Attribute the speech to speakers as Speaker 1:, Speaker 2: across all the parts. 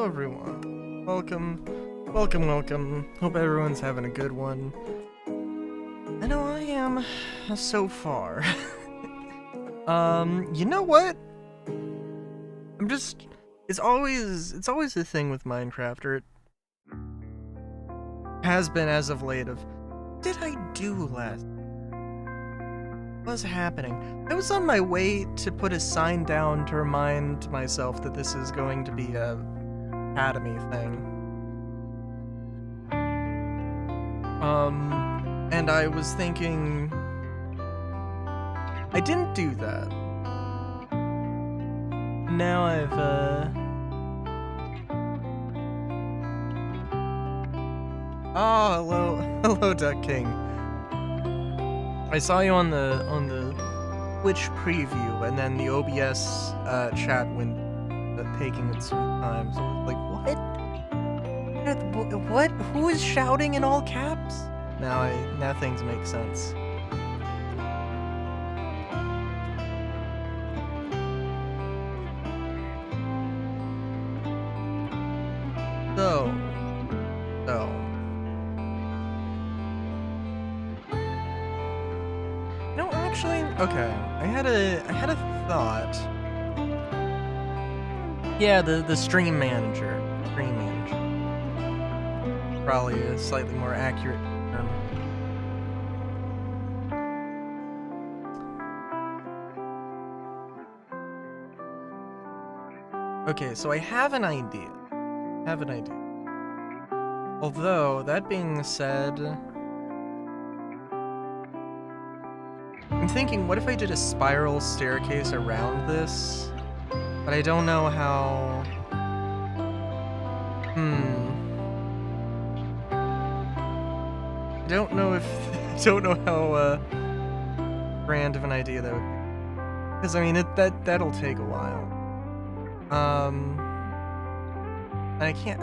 Speaker 1: Hello everyone. Welcome. Hope everyone's having a good one. I know I am so far. You know what? It's always the thing with Minecraft, or it has been as of late, of what did I do last? What was happening? I was on my way to put a sign down to remind myself that this is going to be a Academy thing. And I was thinking I didn't do that. Now Oh, hello, Duck King. I saw you on the Twitch preview, and then the OBS chat window taking its sweet time. So I was like, what? Who is shouting in all caps? Now things make sense. So. No, actually, okay. I had a thought. Yeah, the stream manager. Probably a slightly more accurate term. Okay, so I have an idea. Although, that being said, I'm thinking, what if I did a spiral staircase around this? But I don't know how... I don't know how grand of an idea that would be. Because, I mean, that'll take a while. I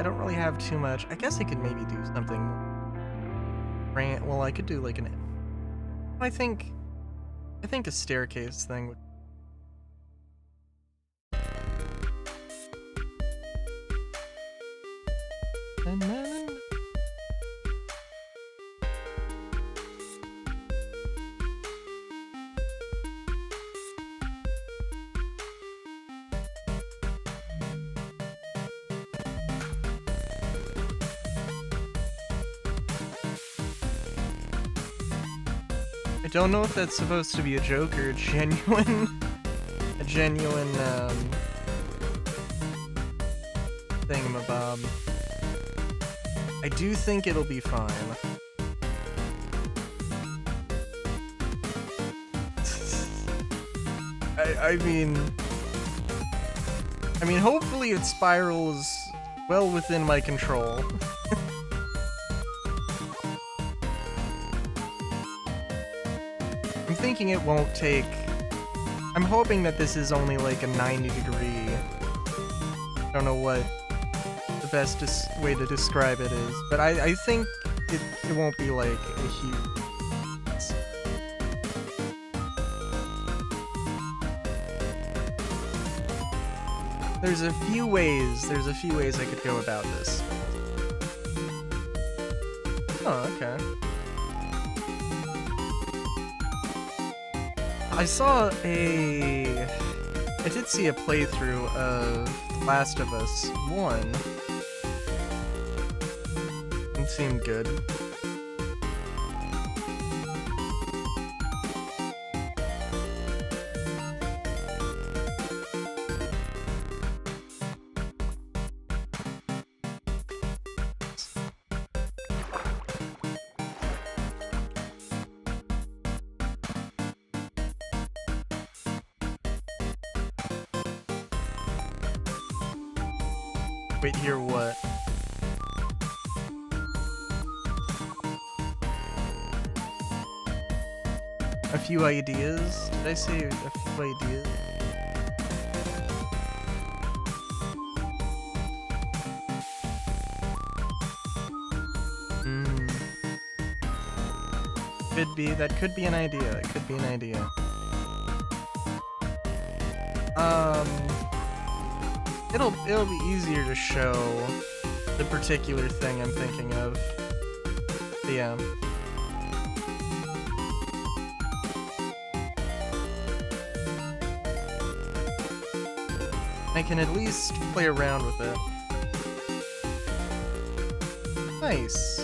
Speaker 1: don't really have too much. I guess I could maybe do something grand. Well, I could do like an... I think a staircase thing would... And then... I don't know if that's supposed to be a joke or a genuine thingamabob. I do think it'll be fine. I mean, hopefully it spirals well within my control. I'm thinking it won't take... I'm hoping that this is only like a 90-degree... I don't know what the best way to describe it is, but I think it won't be like a huge... There's a few ways I could go about this. Oh, okay. I did see a playthrough of The Last of Us 1. It seemed good. Wait, hear what? A few ideas? Did I say a few ideas? Could be. That could be an idea. it'll be easier to show the particular thing I'm thinking of. But yeah. I can at least play around with it. Nice.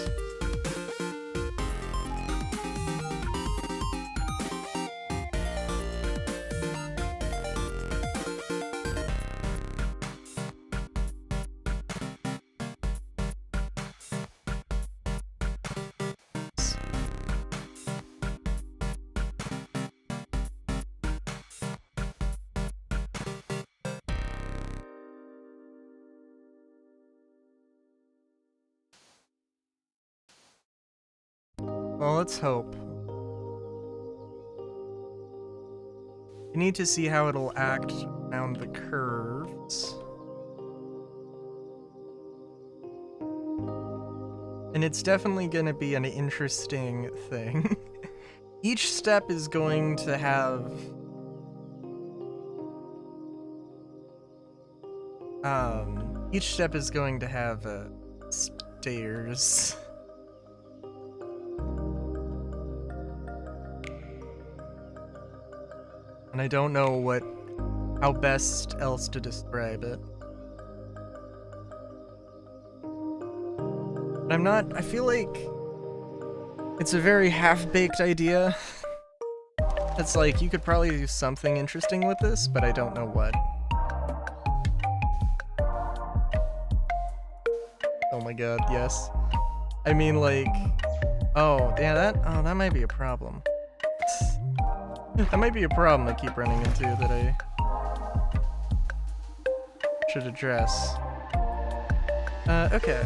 Speaker 1: Well, let's hope. You need to see how it'll act around the curves. And it's definitely going to be an interesting thing. Each step is going to have stairs. And I don't know how best else to describe it. But I feel like it's a very half-baked idea. It's like, you could probably do something interesting with this, but I don't know what. Oh my god, yes. I mean, like, oh, yeah, that might be a problem. That might be a problem I keep running into that I should address. Okay.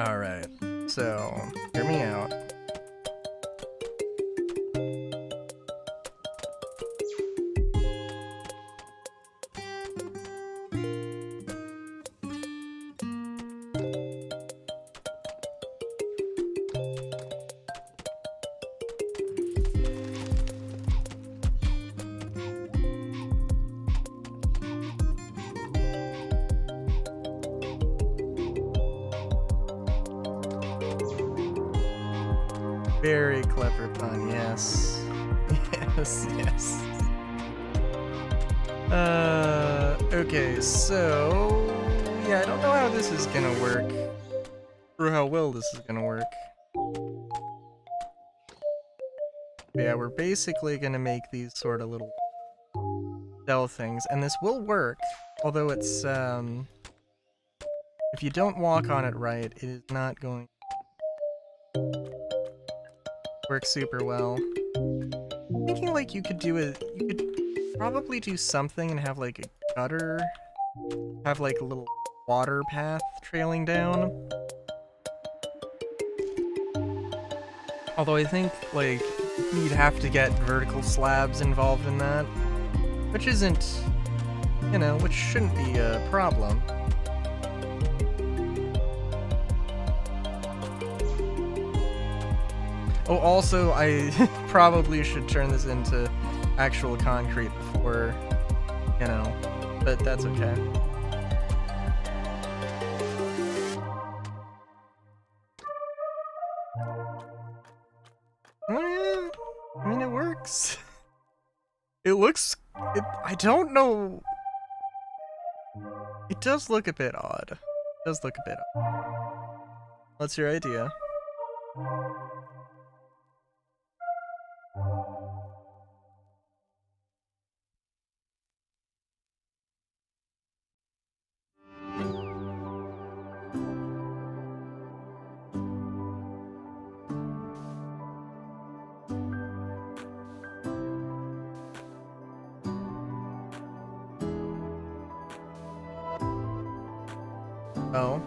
Speaker 1: Alright, so, hear me out. Very clever pun, yes. Yes, yes. Okay, so... yeah, I don't know how this is gonna work. Or how well this is gonna work. But yeah, we're basically gonna make these sort of little cell things, and this will work, although it's, if you don't walk on it right, it is not going to work super well. I'm thinking like you could probably do something and have like a gutter, have like a little water path trailing down. Although I think like you'd have to get vertical slabs involved in that, which isn't, which shouldn't be a problem. Oh, also, I probably should turn this into actual concrete before, but that's okay. I mean, it works. I don't know. It does look a bit odd. What's your idea? Oh.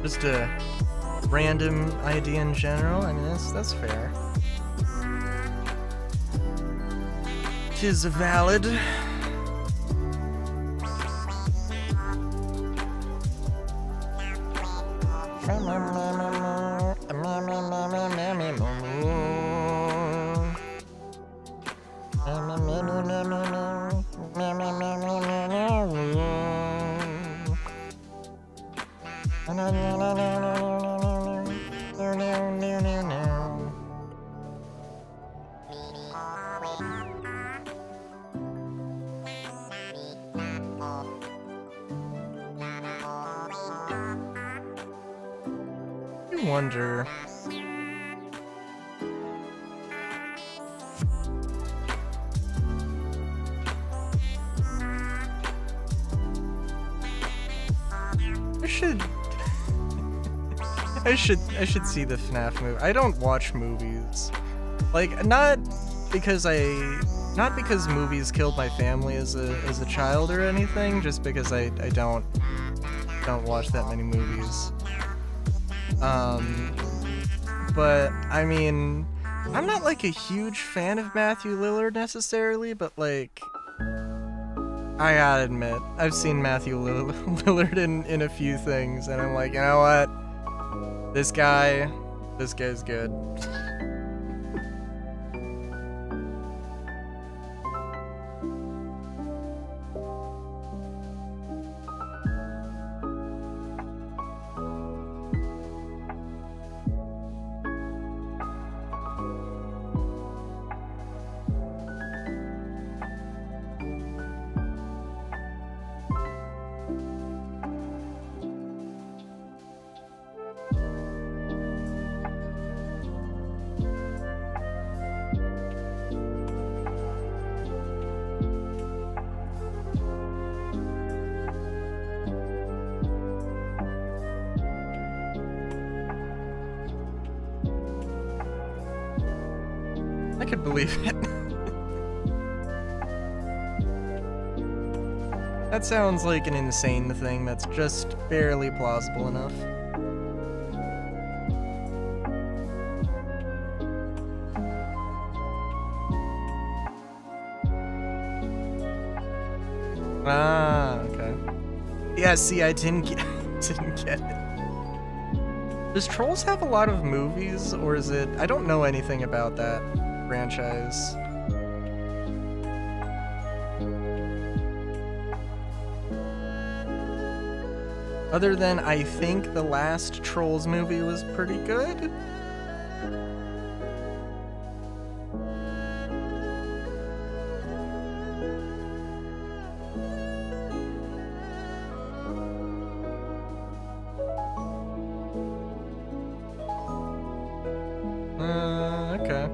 Speaker 1: Just a random idea in general. I mean, that's fair. Tis valid. I wonder. I should see the FNAF movie. I don't watch movies. Like, not because movies killed my family as a child or anything, just because I don't watch that many movies. But I mean, I'm not like a huge fan of Matthew Lillard necessarily, but like, I gotta admit, I've seen Matthew Lillard in a few things, and I'm like, you know what? This guy's good. I could believe it. That sounds like an insane thing that's just barely plausible enough. Ah, okay. Yeah, see, I didn't get it. Does Trolls have a lot of movies, or is it... I don't know anything about that franchise. Other than I think the last Trolls movie was pretty good. Okay.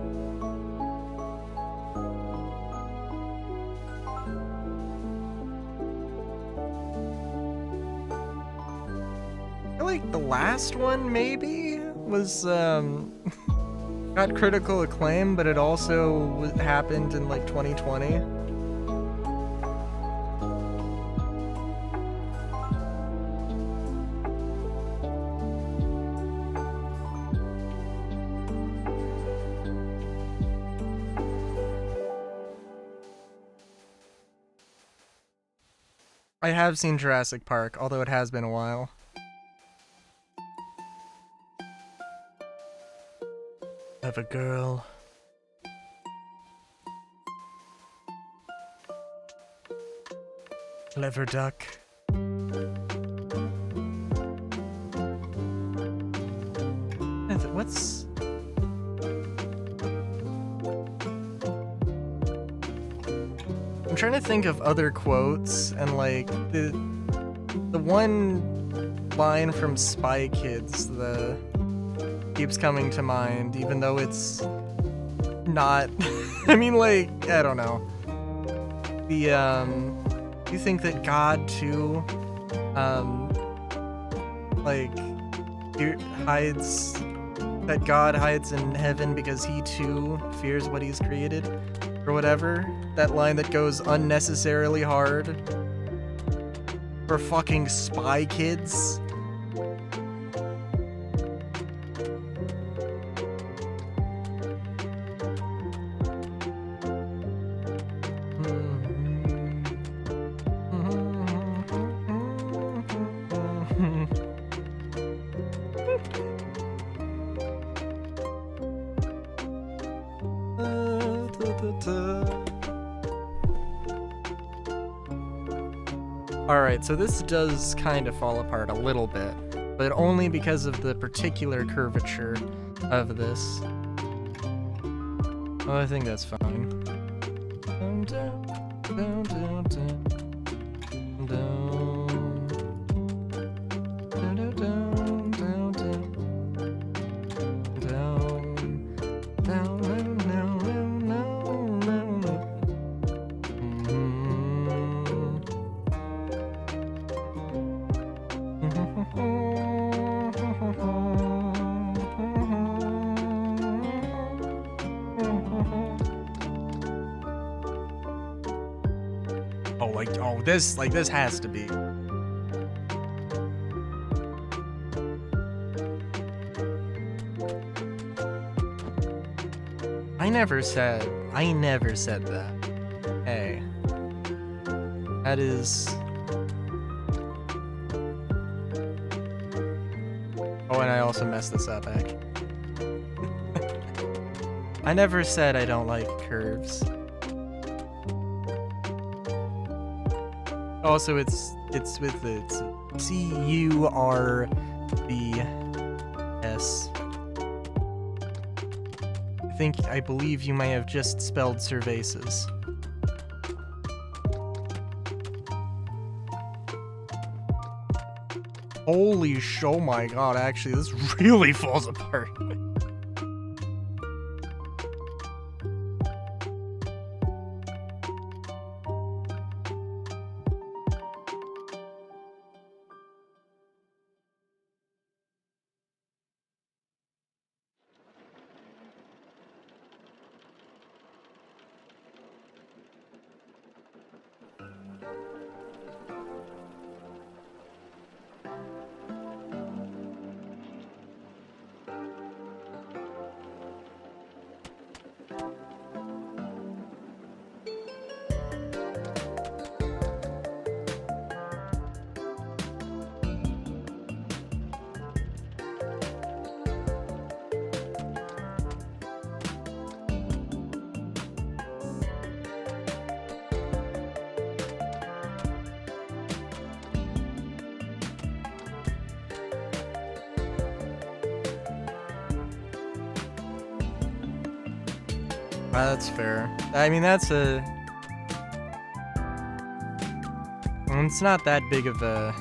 Speaker 1: I feel like the last one maybe was got critical acclaim, but it also happened in like 2020. I have seen Jurassic Park, although it has been a while. Have a girl. Clever duck. What's... I'm trying to think of other quotes, and like the one line from Spy Kids keeps coming to mind, even though it's not. I mean, like, I don't know. You think that God too, like, that God hides in heaven because he too fears what he's created, or whatever. That line that goes unnecessarily hard for fucking Spy Kids. Alright, so this does kind of fall apart a little bit, but only because of the particular curvature of this. Oh, I think that's fine. Down, down, down, down, down. This has to be. I never said that. Hey. That is... Oh, and I also messed this up, heck. I never said I don't like curves. Also, it's with it's C-U-R-V-S. I believe you may have just spelled cervases. Holy oh my god, actually, this really falls apart. That's fair. I mean, that's a... It's not that big of a...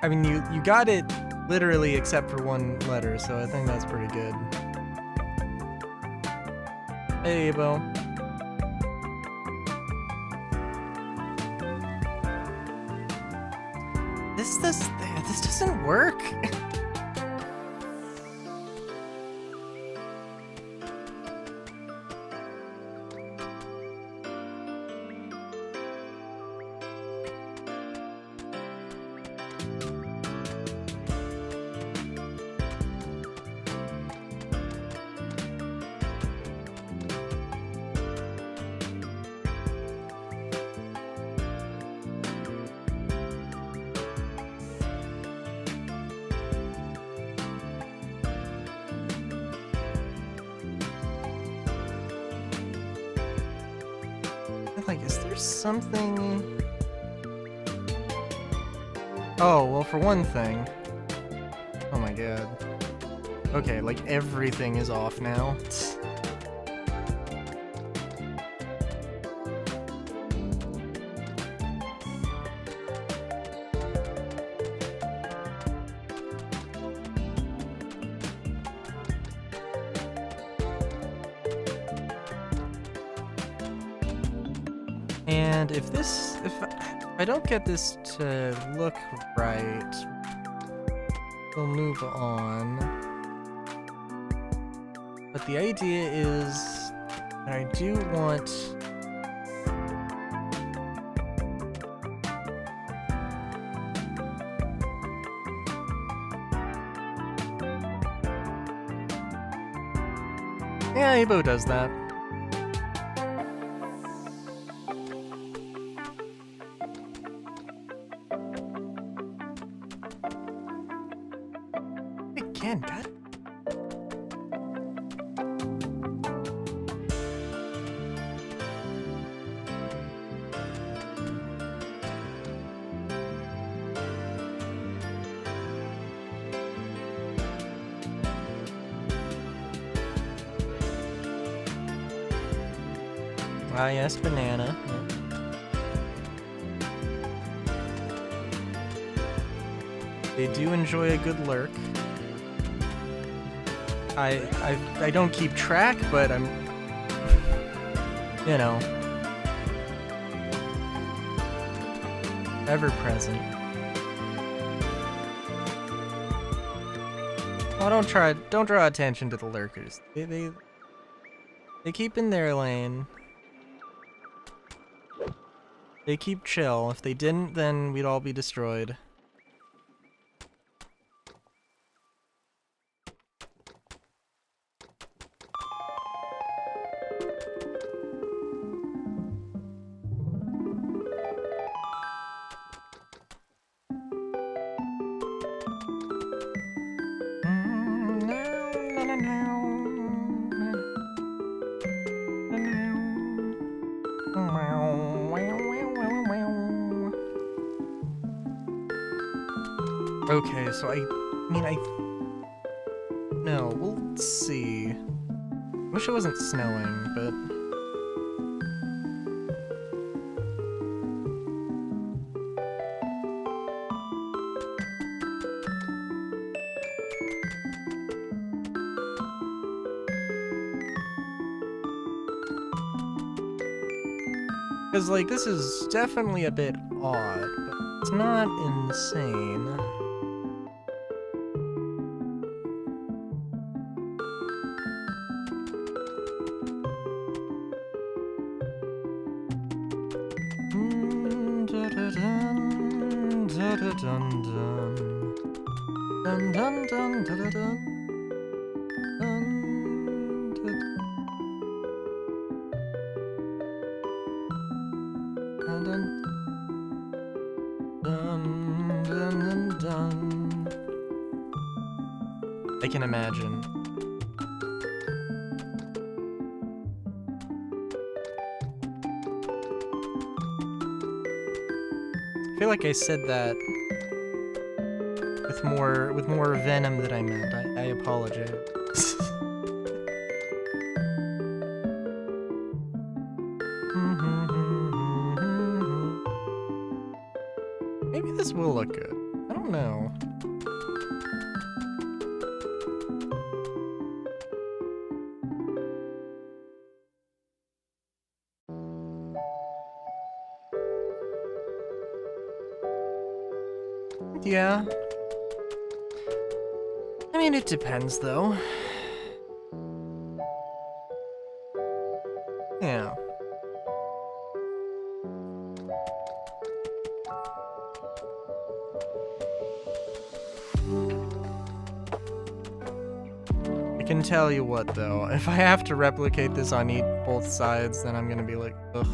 Speaker 1: I mean, you got it literally except for one letter, so I think that's pretty good. Hey, Bo. This doesn't work. Like, is there something... Oh, well, for one thing... Oh my god. Okay, like, everything is off now. And if I don't get this to look right, we'll move on. But the idea is that I do want... Yeah, Abo does that. Again, God. Ah, yes, banana. They do enjoy a good lurk. I don't keep track, but I'm, you know, ever present. Oh, don't draw attention to the lurkers. They keep in their lane. They keep chill. If they didn't, then we'd all be destroyed. Okay, so no, we'll see. Wish it wasn't snowing, but because like this is definitely a bit odd, but it's not insane. I can imagine. I feel like I said that with more venom than I meant. I apologize. Maybe this will look good. I don't know. Yeah. I mean, it depends, though. Yeah. I can tell you what, though. If I have to replicate this on both sides, then I'm gonna be like, ugh.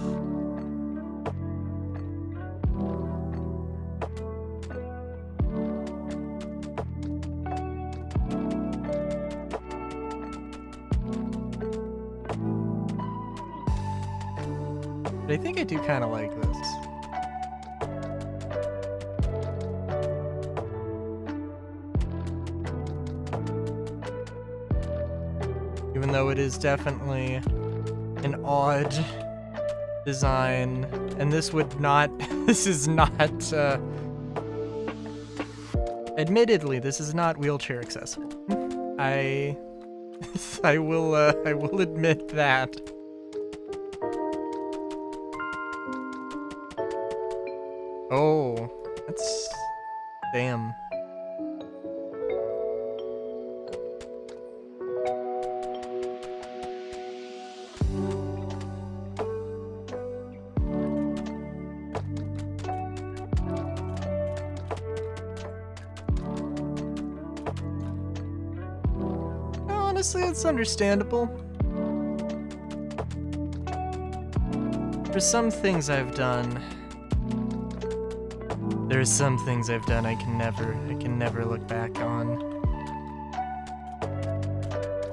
Speaker 1: But I think I do kind of like this. Even though it is definitely an odd design, and this would not, this is not, admittedly, this is not wheelchair accessible. I will admit that. Oh, that's... damn. Honestly, it's understandable. For some things I've done, there's some things I've done I can never look back on.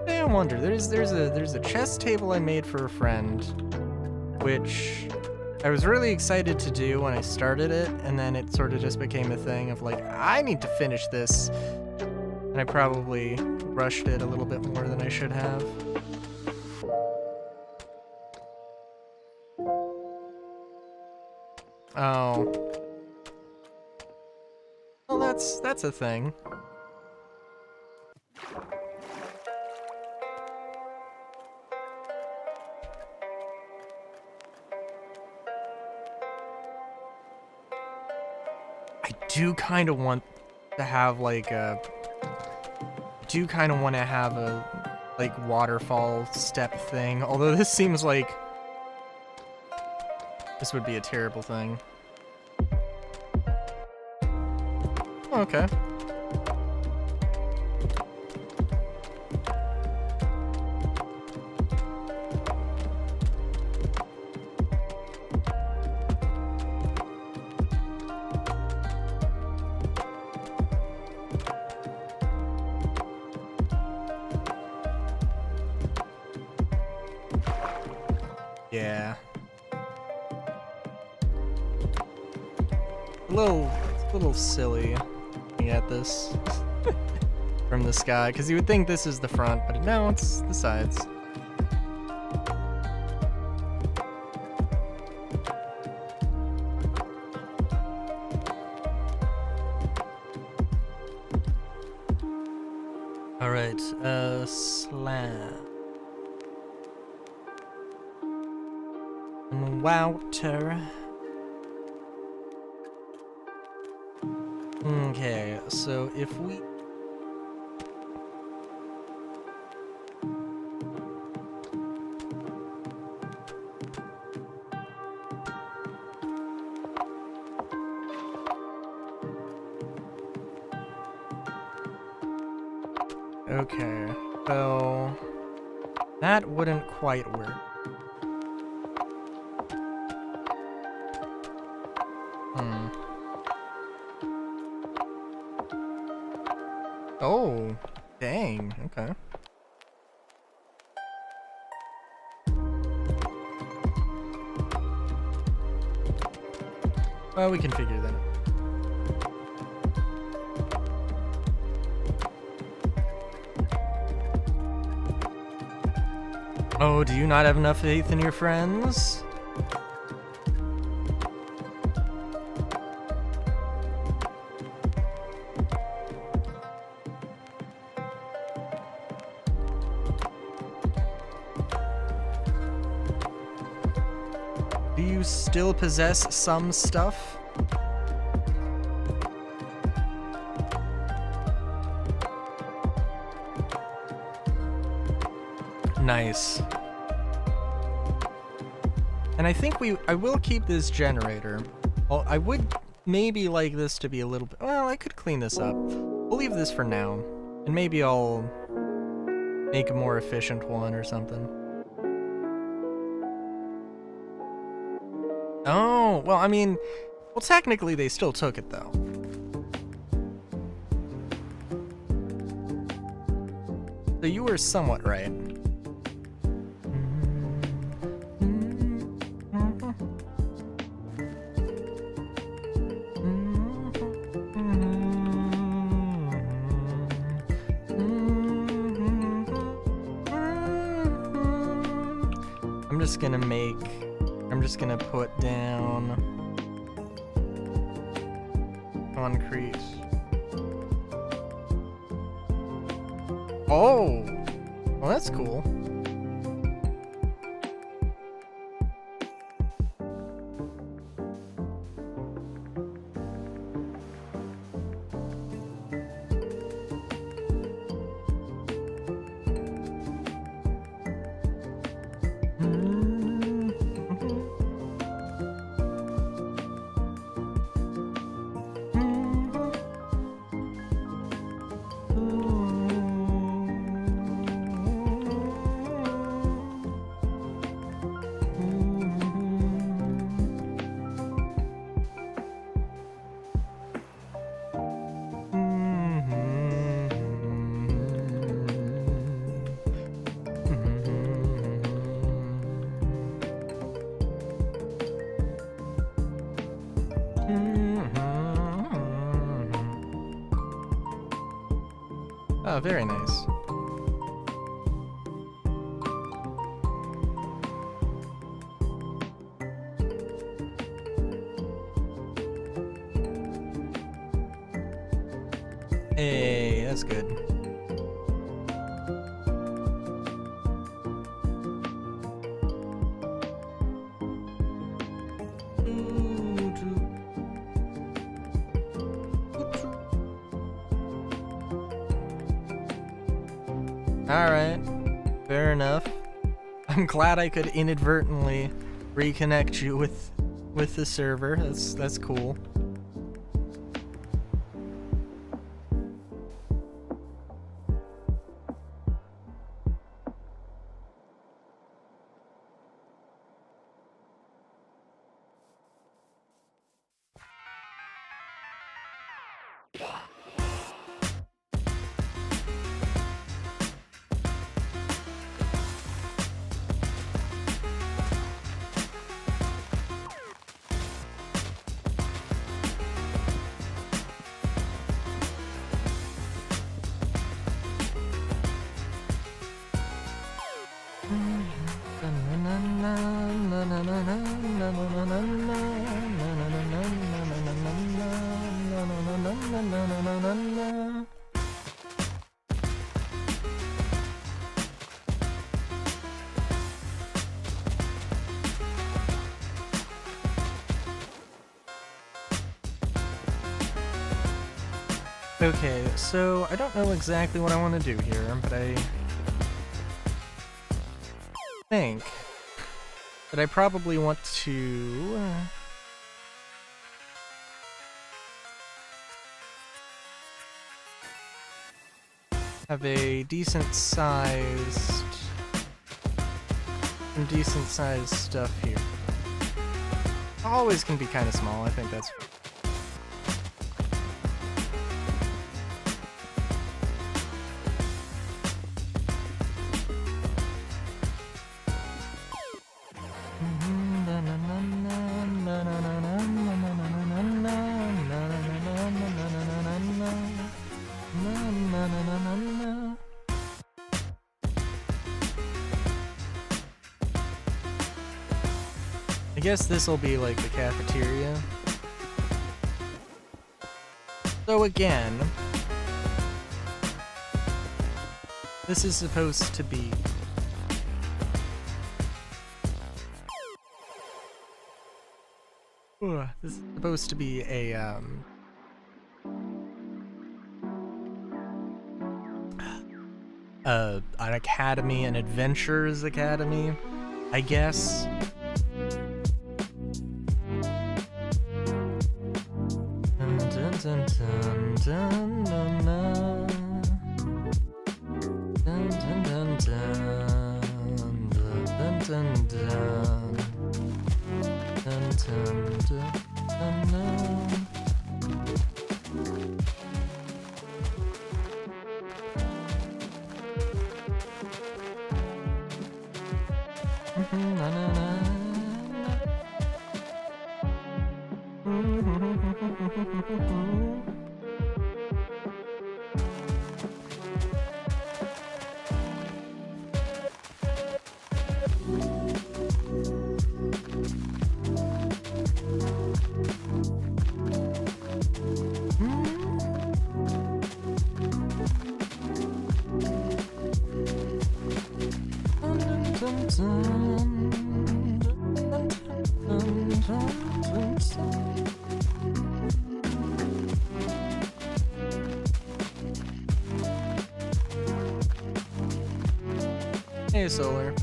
Speaker 1: I wonder, there's a chess table I made for a friend, which I was really excited to do when I started it, and then it sort of just became a thing of like, I need to finish this, and I probably rushed it a little bit more than I should have. Oh. Well, that's a thing. I do kind of want to have like a like waterfall step thing, although this seems like this would be a terrible thing. Okay. Yeah. A little silly looking at this from the sky, because you would think this is the front, but no, it's the sides. Alright, slam. And Wouter. Okay, so if we... Okay, so that wouldn't quite work. Oh, dang, okay. Well, we can figure that out. Oh, do you not have enough faith in your friends? Do you still possess some stuff? Nice. And I think I will keep this generator. Well, I would maybe like this to be a little bit, well, I could clean this up. We'll leave this for now, and maybe I'll make a more efficient one or something. Oh, well, I mean, well, technically they still took it though. So you were somewhat right. I'm just gonna put down concrete. Oh, well, that's cool. Oh, very nice. Hey, that's good. Alright, fair enough. I'm glad I could inadvertently reconnect you with the server. That's cool. Okay, so I don't know exactly what I want to do here, but I think that I probably want to have a decent sized stuff here. Always can be kind of small, I think that's I guess this will be like the cafeteria. So again, this is supposed to be this is supposed to be a an academy, an adventures academy, I guess. Dun, dun, dun, dun, dun, dun, dun, dun, dun, dun, dun, dun, dun, dun. Hey, Solar.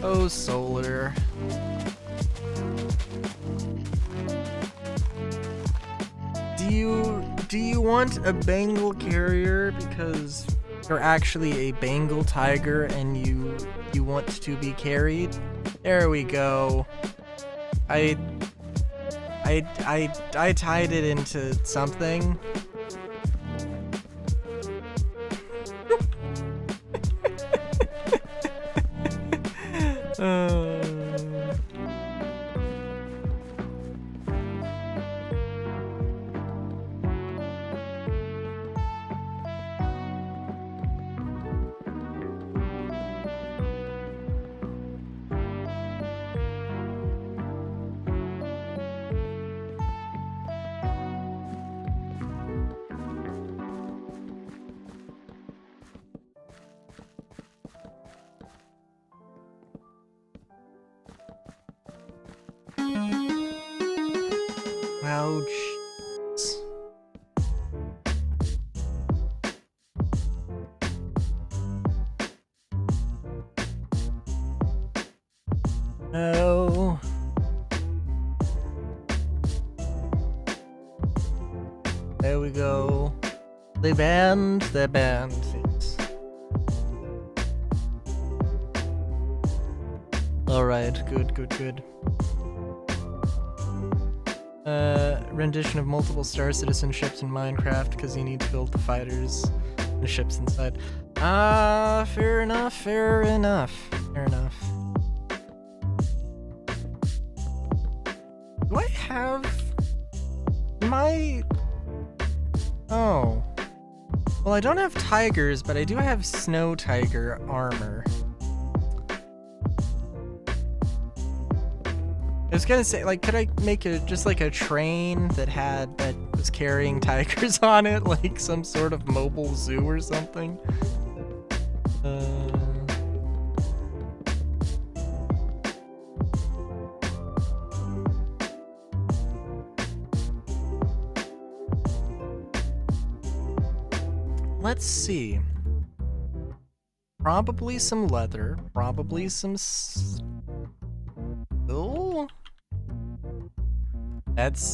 Speaker 1: Oh, Solar. Do you want a Bengal carrier because you're actually a Bengal tiger and you want to be carried? There we go. I tied it into something. Oh, jeez. No. There we go. The band. Yes. Alright, good. Rendition of multiple Star Citizen ships in Minecraft because you need to build the fighters and the ships inside. Fair enough. Do I have my... Oh. Well, I don't have tigers, but I do have snow tiger armor. I was gonna say, like, could I make just like a train that was carrying tigers on it, like some sort of mobile zoo or something? Let's see. Probably some leather. Probably some steel.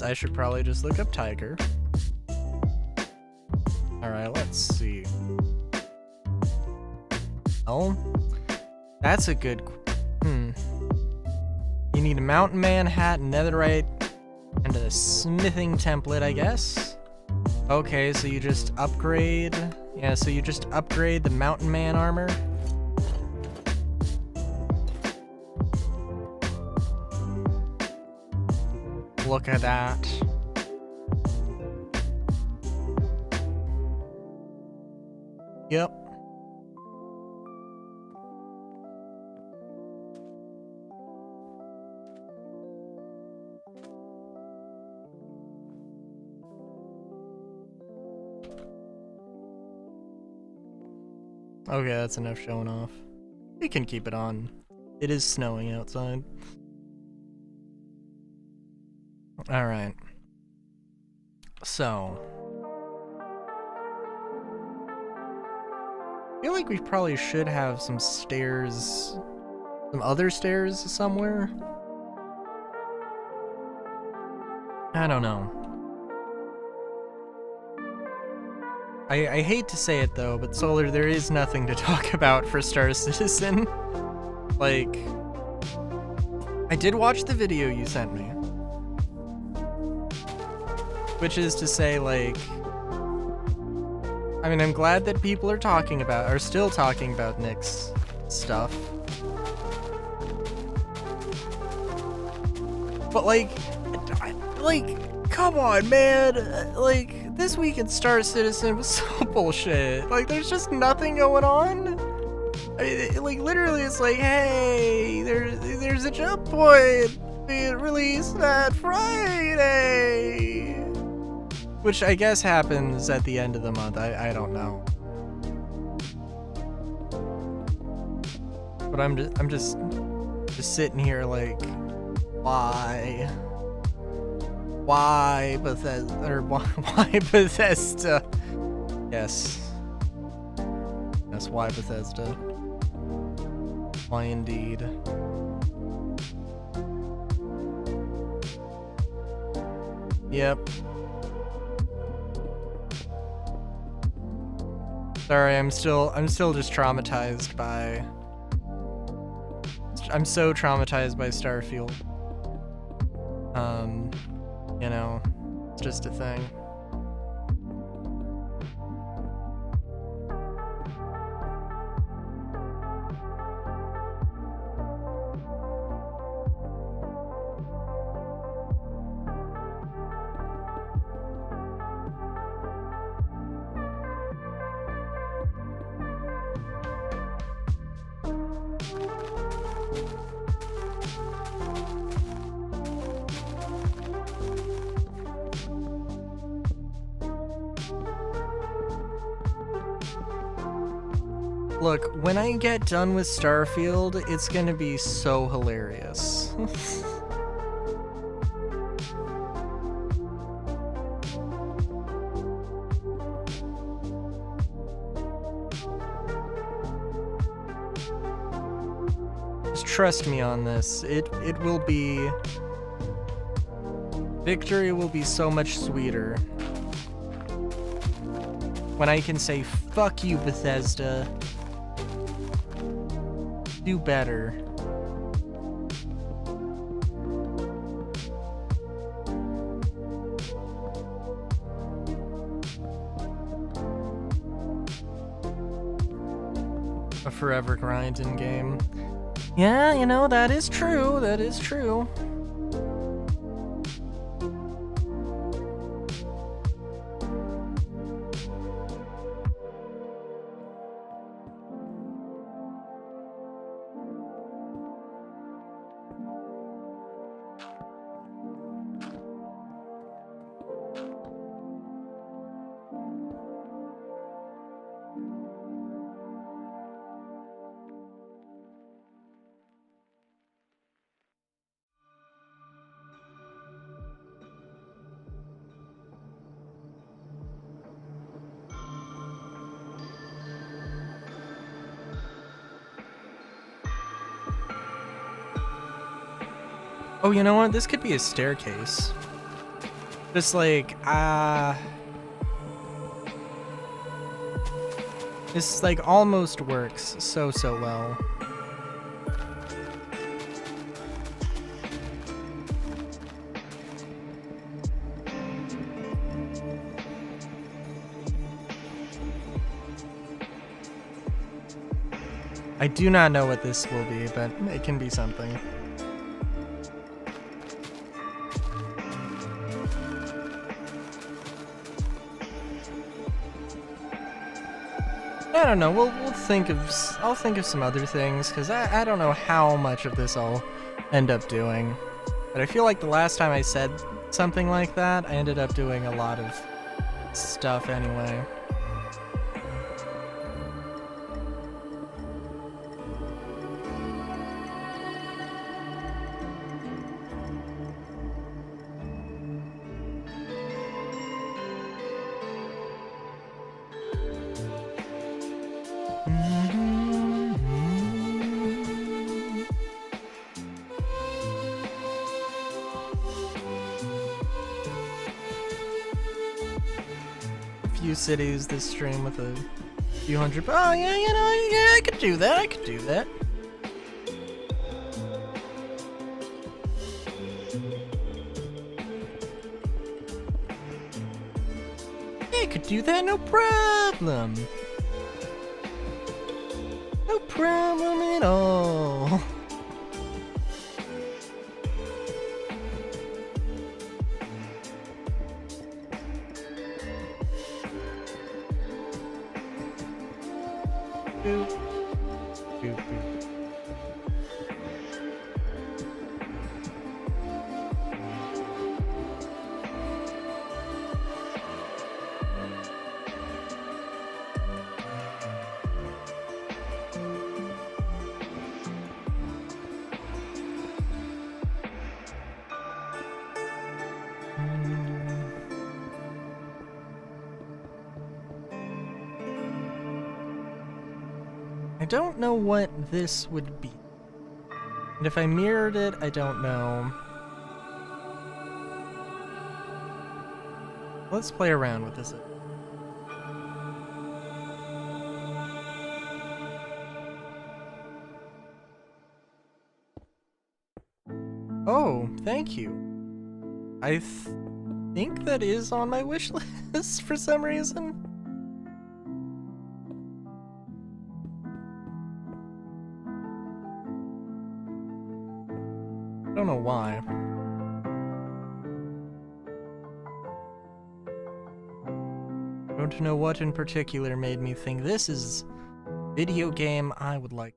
Speaker 1: I should probably just look up tiger. Alright, let's see. Oh, that's a good... You need a mountain man hat, netherite, and a smithing template, I guess. Okay, so you just upgrade... Yeah, so you just upgrade the mountain man armor. Look at that. Yep. Okay, that's enough showing off. We can keep it on. It is snowing outside. Alright. So. I feel like we probably should have some stairs. Some other stairs somewhere. I don't know. I hate to say it though, but Solar, there is nothing to talk about for Star Citizen. Like, I did watch the video you sent me. Which is to say, like, I mean, I'm glad that people are still talking about Nick's stuff. But like, come on, man. Like, this week in Star Citizen was so bullshit. Like, there's just nothing going on. I mean, like, literally, it's like, hey, there's a jump point being released that Friday, which I guess happens at the end of the month. I don't know, but I'm just sitting here like, why Bethesda, or why Bethesda? Yes, why Bethesda? Why indeed? Yep. Sorry, I'm still just traumatized by... I'm so traumatized by Starfield. You know, it's just a thing. Look, when I get done with Starfield, it's gonna be so hilarious. trust me on this. It will be... Victory will be so much sweeter when I can say, fuck you, Bethesda. Do better. A forever grinding game. Yeah, you know, that is true. That is true. Oh, you know what? This could be a staircase. Just like, this like almost works so well. I do not know what this will be, but it can be something. I don't know. We'll think of. I'll think of some other things because I don't know how much of this I'll end up doing, but I feel like the last time I said something like that, I ended up doing a lot of stuff anyway. Few cities this stream with a few hundred. Oh yeah, you know, yeah, I could do that. I could do that. I could do that, no problem. No problem at all. I don't know what this would be. And if I mirrored it, I don't know. Let's play around with this. Oh, thank you. I think that is on my wish list for some reason. I don't know why. I don't know what in particular made me think this is a video game I would like.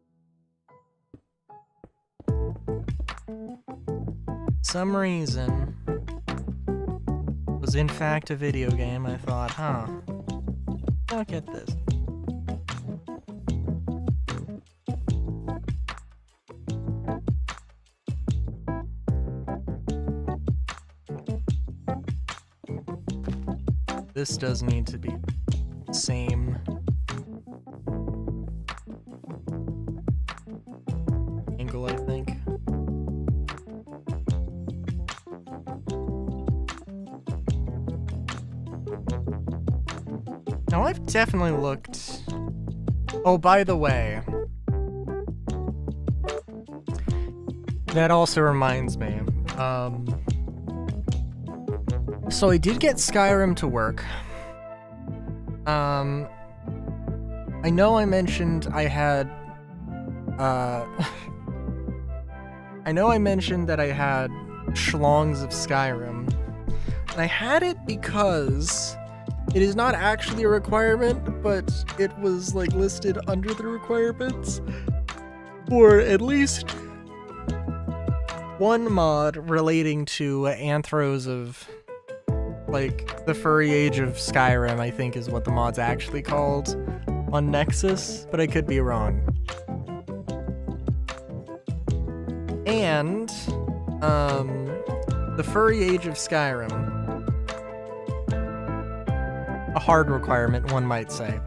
Speaker 1: Some reason was in fact a video game. I thought, huh, I'll get this. This does need to be the same angle, I think. Now, I've definitely looked... Oh, by the way... That also reminds me. So I did get Skyrim to work. I know I mentioned I had... I know I mentioned that I had schlongs of Skyrim. And I had it because it is not actually a requirement, but it was like listed under the requirements for at least one mod relating to Anthros of, like, the furry age of Skyrim, I think is what the mod's actually called on Nexus, but I could be wrong. And, the furry age of Skyrim. A hard requirement, one might say.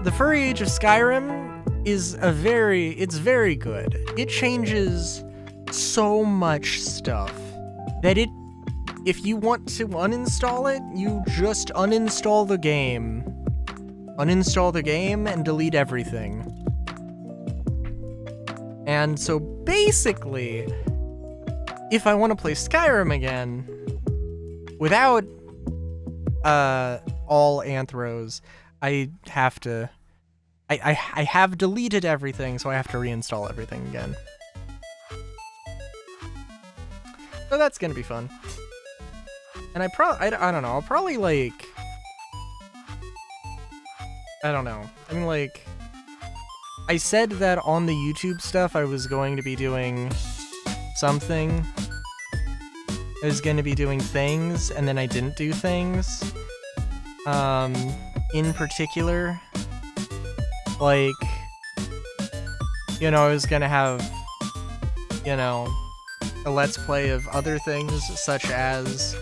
Speaker 1: The furry age of Skyrim is it's very good. It changes so much stuff that if you want to uninstall it, you just uninstall the game. Uninstall the game and delete everything. And so basically, if I want to play Skyrim again without all Anthros, I have to I have deleted everything, so I have to reinstall everything again. So that's gonna be fun. And I don't know, I'll probably, like... I don't know. I mean, like... I said that on the YouTube stuff I was going to be doing something. I was going to be doing things, and then I didn't do things. In particular... Like, you know, I was gonna have, you know, a let's play of other things, such as,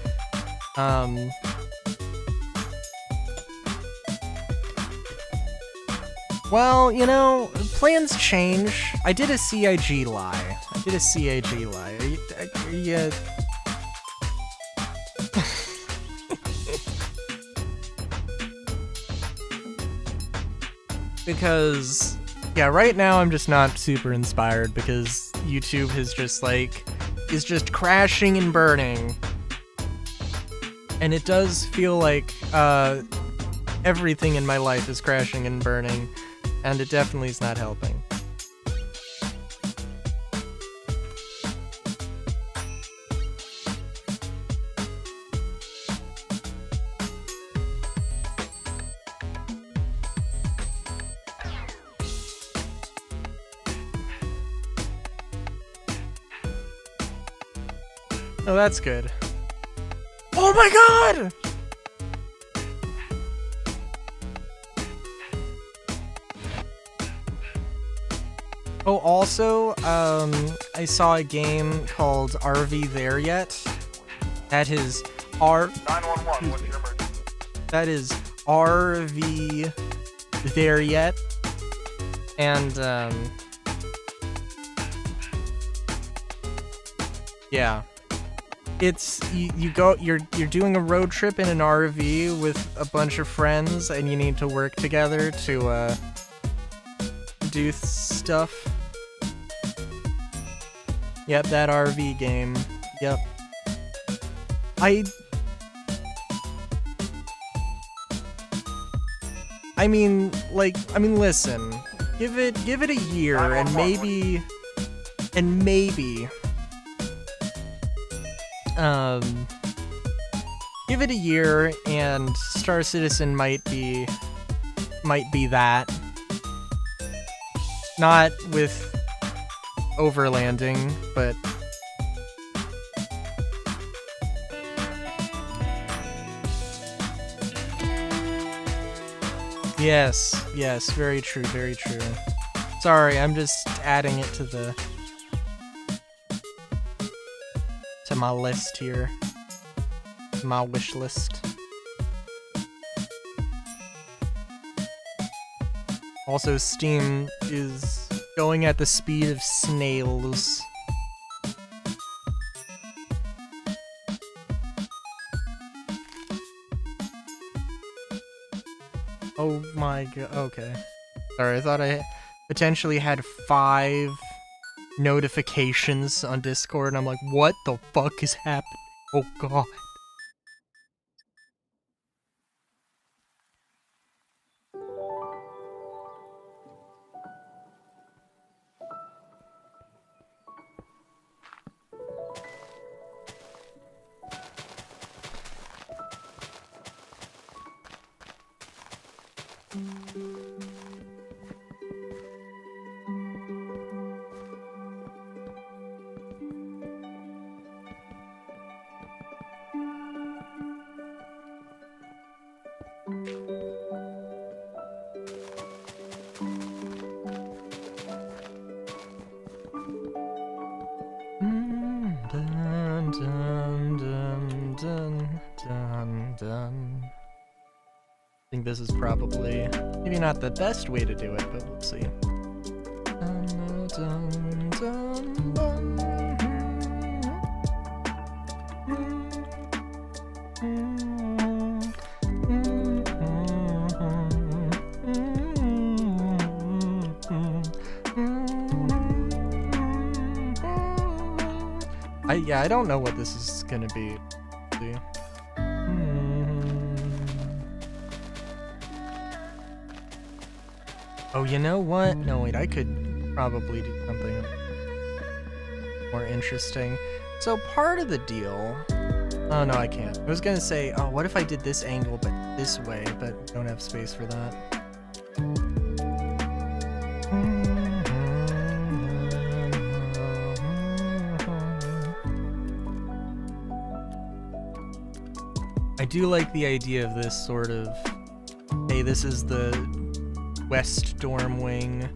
Speaker 1: well, you know, plans change. I did a CIG lie. Are you... Because, yeah, right now I'm just not super inspired because YouTube has just, like, is just crashing and burning. And it does feel like, everything in my life is crashing and burning, and it definitely is not helping. Oh, that's good. Oh my god! Oh, also, I saw a game called RV There Yet. That is
Speaker 2: 911, what's your emergency?
Speaker 1: That is RV There Yet. And, yeah. It's you're doing a road trip in an RV with a bunch of friends, and you need to work together to do stuff. Yep, that RV game. Yep. I mean, listen. Give it a year, and maybe. Give it a year, and Star Citizen might be that. Not with overlanding, but... Yes, very true, very true. Sorry, I'm just adding it to my list here. My wish list. Also, Steam is going at the speed of snails. Oh my god. Okay. Sorry, I thought I potentially had 5 notifications on Discord, and I'm like, what the fuck is happening? Oh god. Dun, dun, dun, dun, dun, dun. I think this is probably maybe not the best way to do it, but we'll see. Dun, dun, dun, dun. Yeah, I don't know what this is gonna be. See. Oh, you know what? No, wait, I could probably do something more interesting. So part of the deal... Oh, no, I can't. I was gonna say, oh, what if I did this angle, but this way, but don't have space for that. I do like the idea of this sort of, hey, this is the west dorm wing.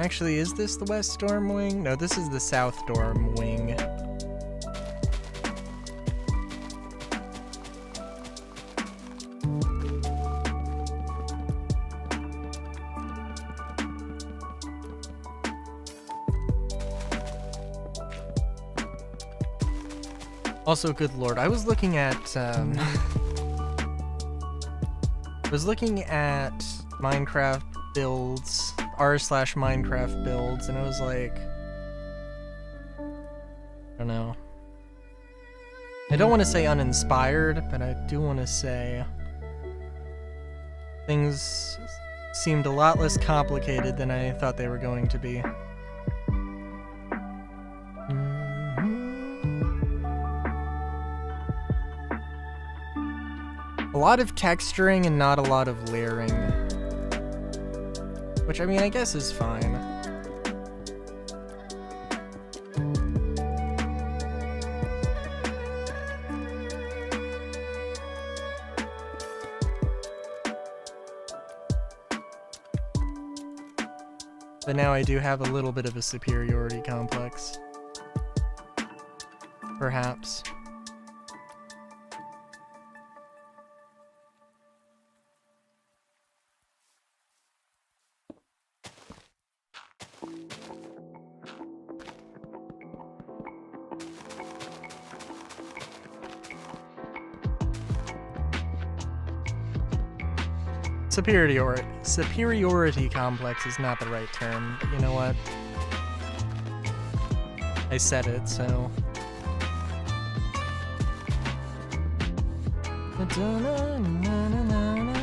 Speaker 1: Actually, is this the west dorm wing? No, this is the south dorm wing. Also, good lord, I was looking at, Minecraft builds, r/Minecraft builds, and I was like, I don't know. I don't want to say uninspired, but I do want to say things seemed a lot less complicated than I thought they were going to be. A lot of texturing and not a lot of layering. Which, I mean, I guess is fine. But now I do have a little bit of a superiority complex. Perhaps. Superiority complex is not the right term, but you know what? I said it, so... No, no, no, no, no, no, no.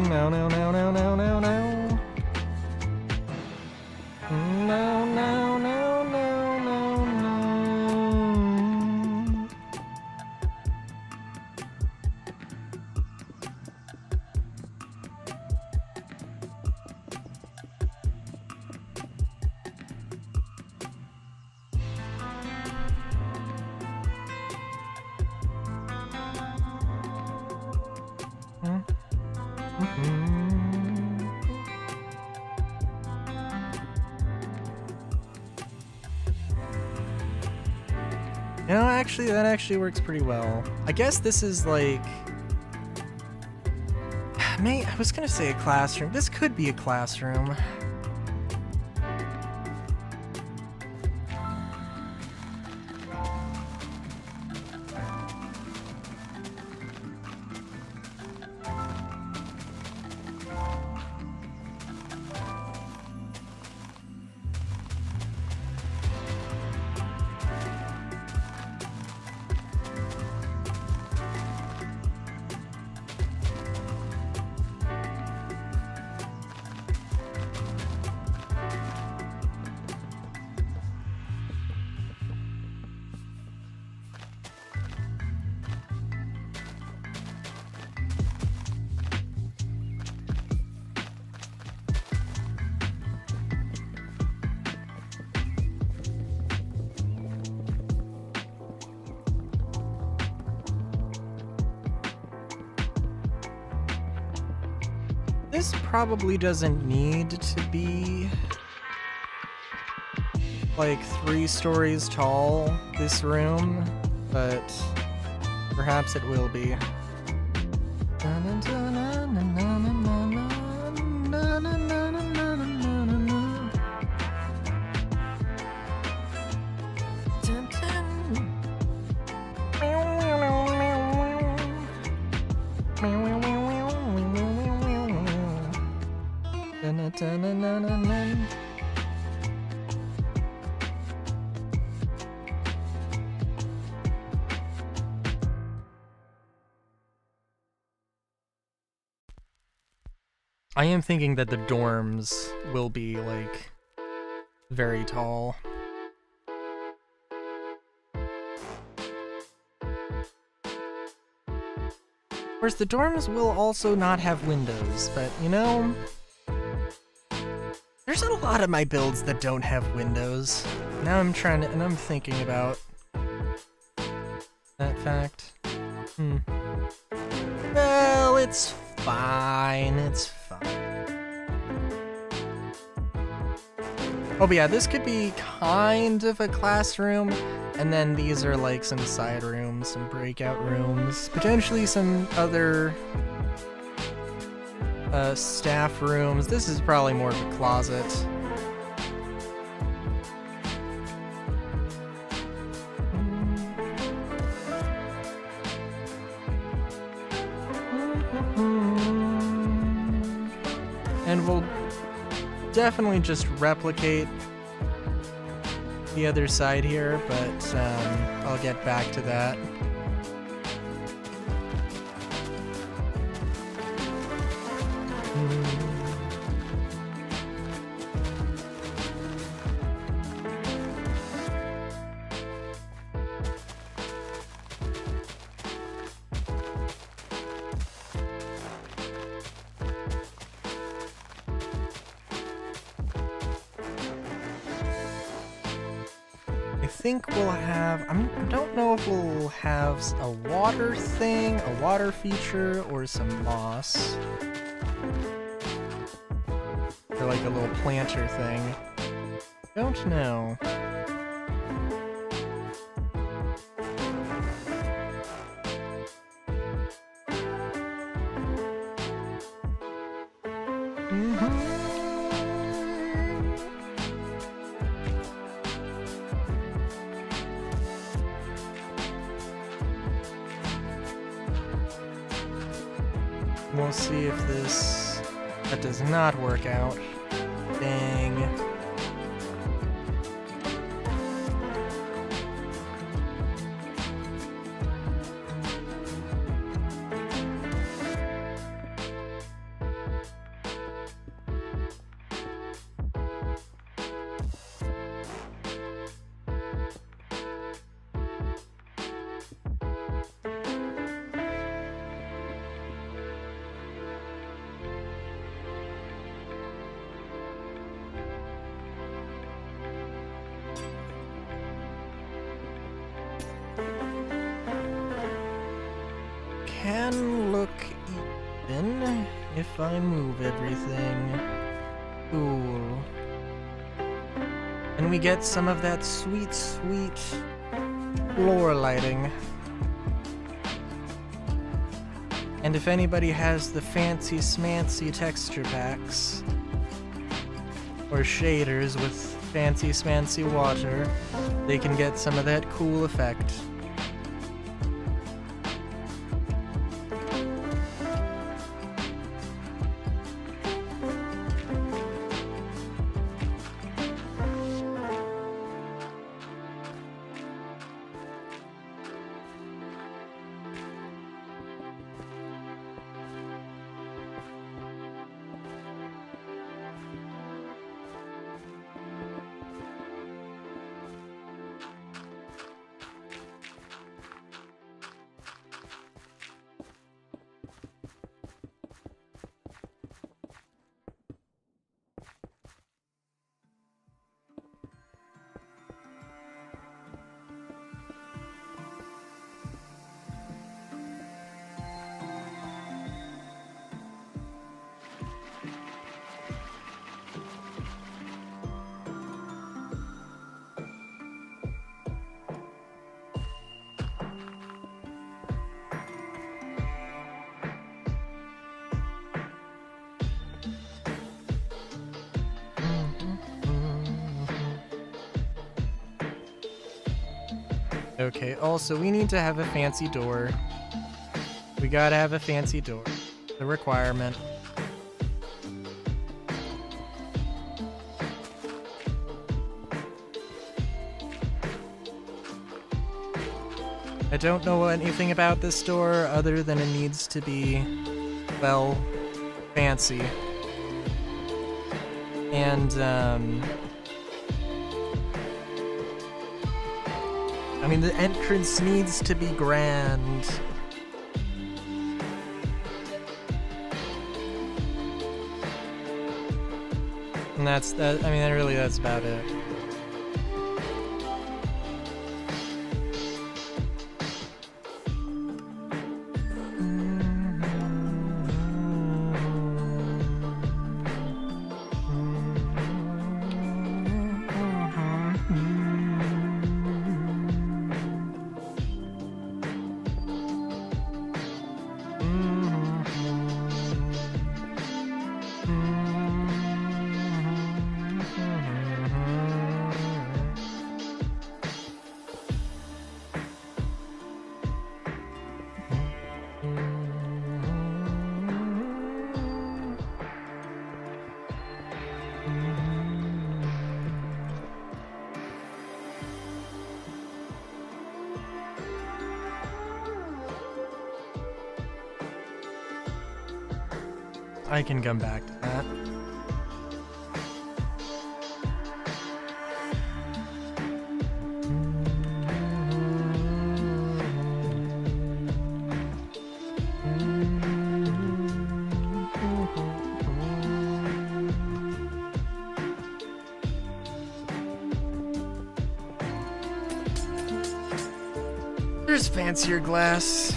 Speaker 1: No, no, no, no, no, no. You know, actually, that actually works pretty well. I guess this is like... I was gonna say a classroom. This could be a classroom. This probably doesn't need to be like 3 stories tall, this room, but perhaps it will be. I am thinking that the dorms will be, like, very tall. Of course, the dorms will also not have windows, but, you know, there's a lot of my builds that don't have windows. Now I'm thinking about that fact. Well, it's fine, it's fine. Oh, but yeah, this could be kind of a classroom, and then these are like some side rooms, some breakout rooms, potentially some other staff rooms. This is probably more of a closet. And we'll definitely just replicate the other side here, but I'll get back to that. I think we'll have, I don't know if we'll have a water thing, a water feature, or some moss. Or like a little planter thing. Don't know. We'll see if that does not work out. Dang. Can look even if I move everything. Cool. And we get some of that sweet, sweet floor lighting. And if anybody has the fancy smancy texture packs or shaders with fancy smancy water, they can get some of that cool effect. Okay, also, we need to have a fancy door. We gotta have a fancy door. The requirement. I don't know anything about this door other than it needs to be, well, fancy. And, I mean, the entrance needs to be grand. And that's about it. I can come back to that. There's fancier glass.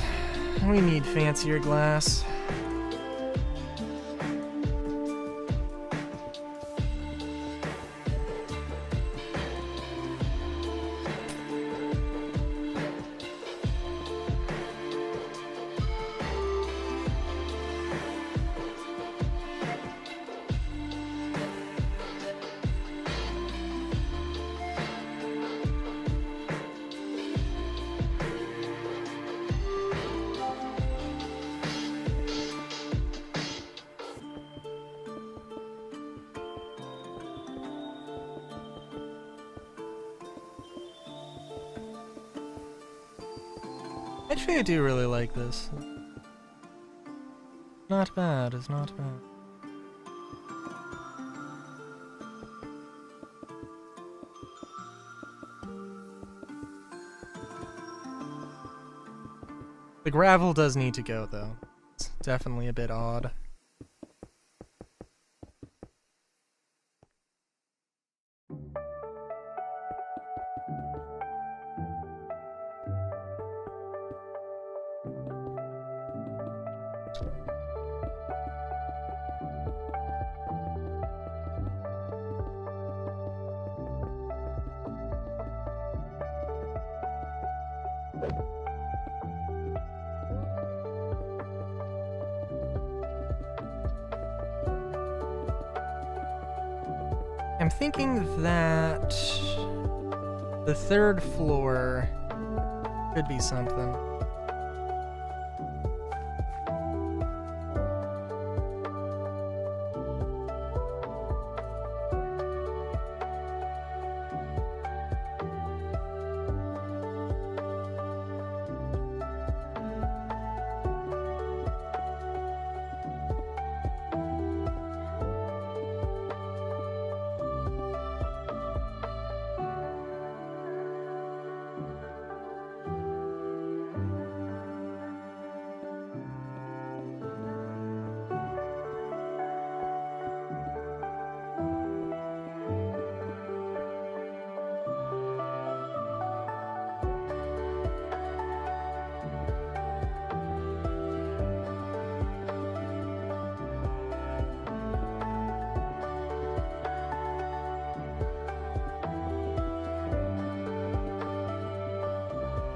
Speaker 1: We need fancier glass. Actually, I do really like this. Not bad, it's not bad. The gravel does need to go, though. It's definitely a bit odd. I'm thinking that the 3rd floor could be something.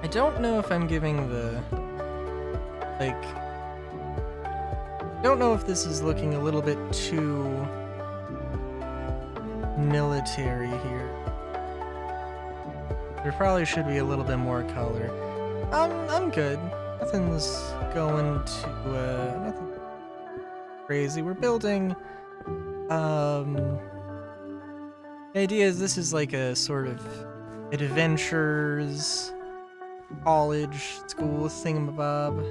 Speaker 1: I don't know if I'm giving the, like, I don't know if this is looking a little bit too military here. There probably should be a little bit more color. I'm good. Nothing's going to, nothing crazy. We're building, the idea is this is like a sort of adventures, college, school thingamabob.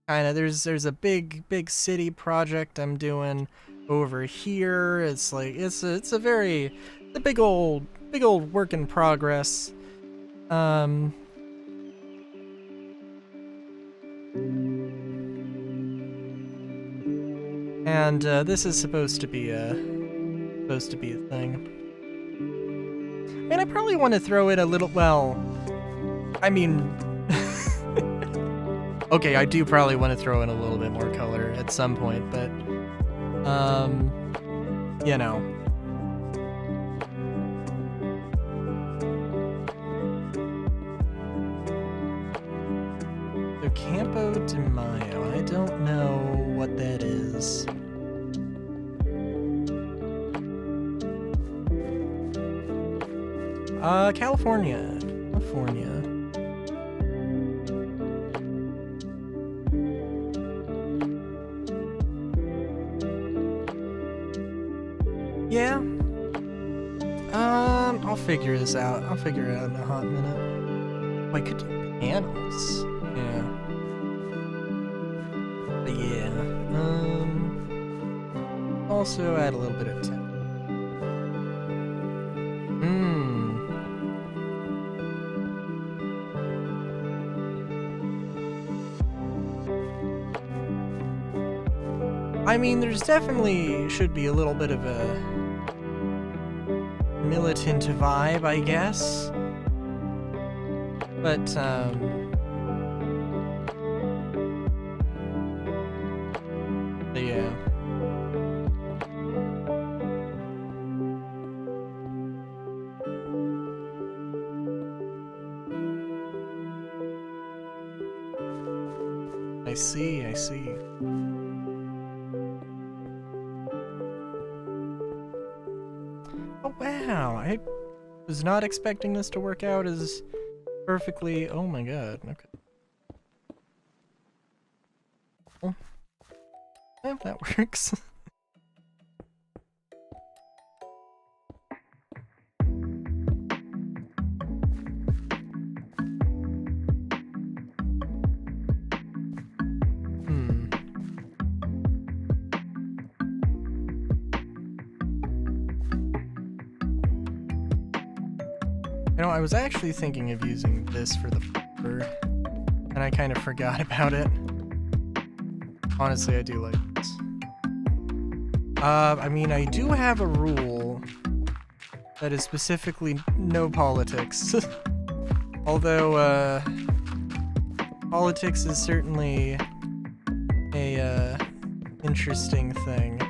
Speaker 1: Kinda, there's a big city project I'm doing over here. It's like, it's a big old work in progress. And this is supposed to be a thing. And I probably want to throw it a little, well, I mean, okay, I do probably want to throw in a little bit more color at some point, but, you know. So Campo de Mayo, I don't know what that is. California. Yeah. I'll figure this out. I'll figure it out in a hot minute. Oh, I could do panels. Yeah. But yeah. Also add a little bit of text. I mean, there's definitely should be a little bit of a militant vibe, I guess. But, yeah. I see. Oh wow, I was not expecting this to work out as perfectly. Oh my god, okay. Oh. Yeah, that works. You know, I was actually thinking of using this for the floor, and I kind of forgot about it. Honestly, I do like this. I mean, I do have a rule that is specifically no politics. Although, politics is certainly a, interesting thing.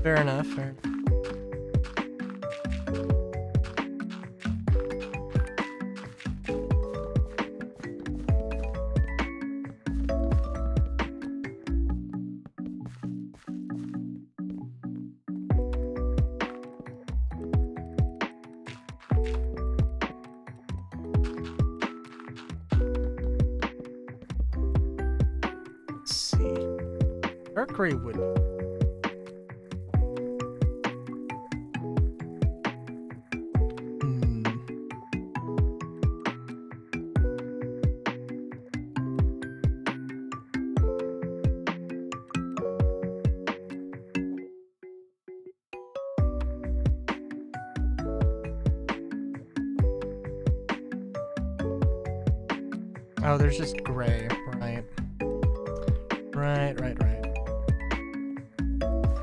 Speaker 1: Fair enough, fair enough. Dark gray would. Oh, there's just gray, right? Right.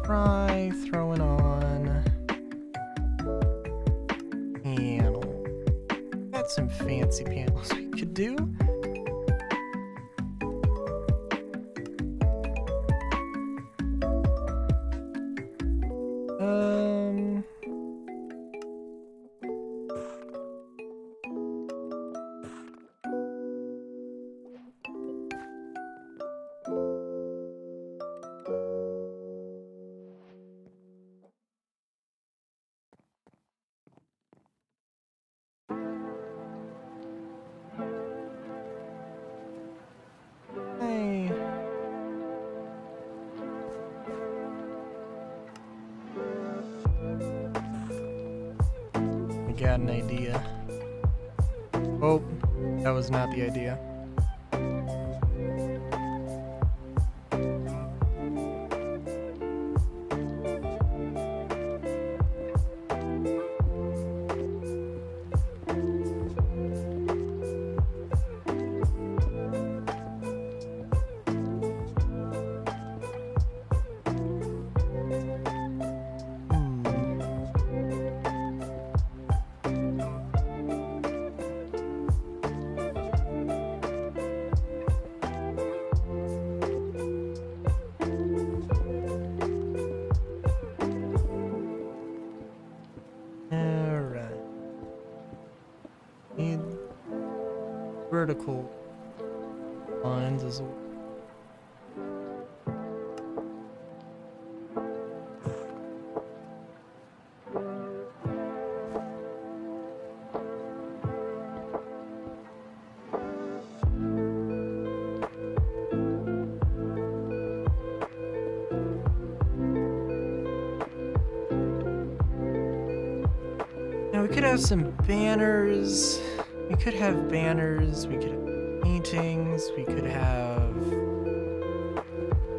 Speaker 1: Try throwing on panel. Got some fancy panels we could do. Hey. I got an idea. Oh, that was not the idea. Vertical lines as well. Now we could have some banners. We could have banners, we could have paintings, we could have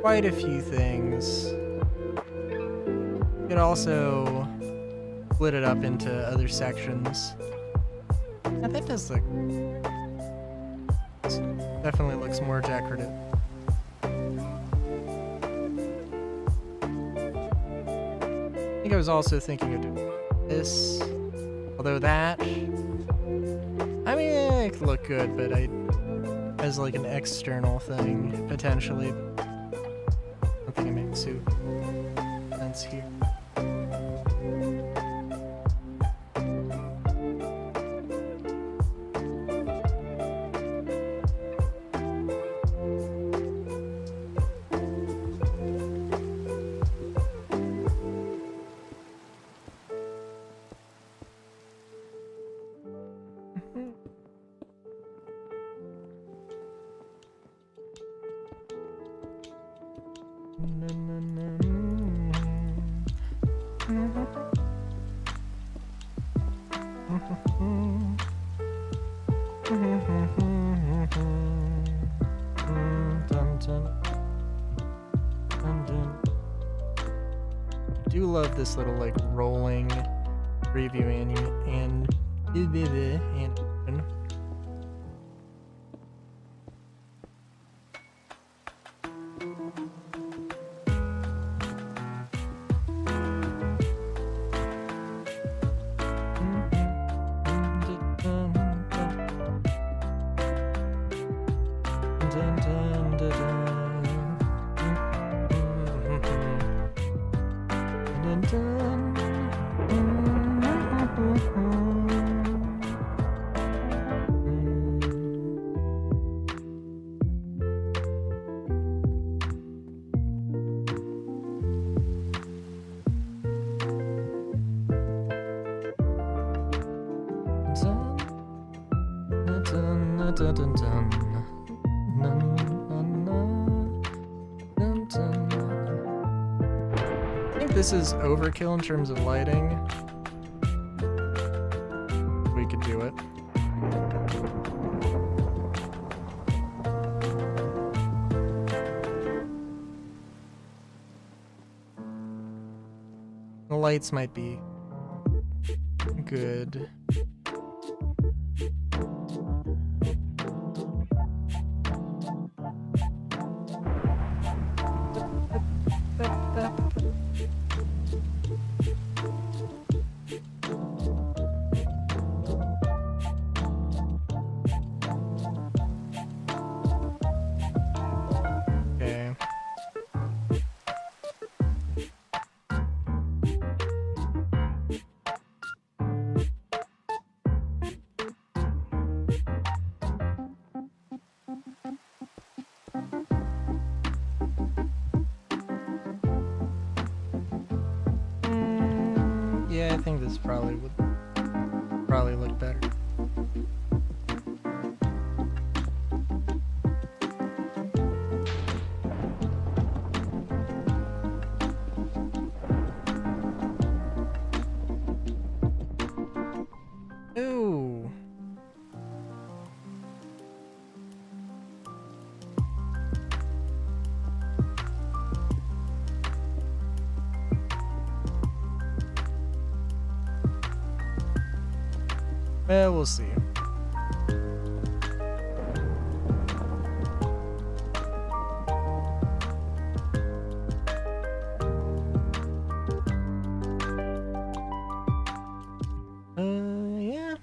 Speaker 1: quite a few things. We could also split it up into other sections. Yeah, that does look... definitely looks more decorative. I think I was also thinking of doing this, although that... I mean, it could look good, but as like an external thing, potentially. I don't think it makes sense here. I do love this little like rolling preview animation. Dun, dun, dun. this is overkill in terms of lighting, we could do it. The lights might be good. Okay. Yeah, I think this probably would look better. Ooh. Well, we'll see. Yeah.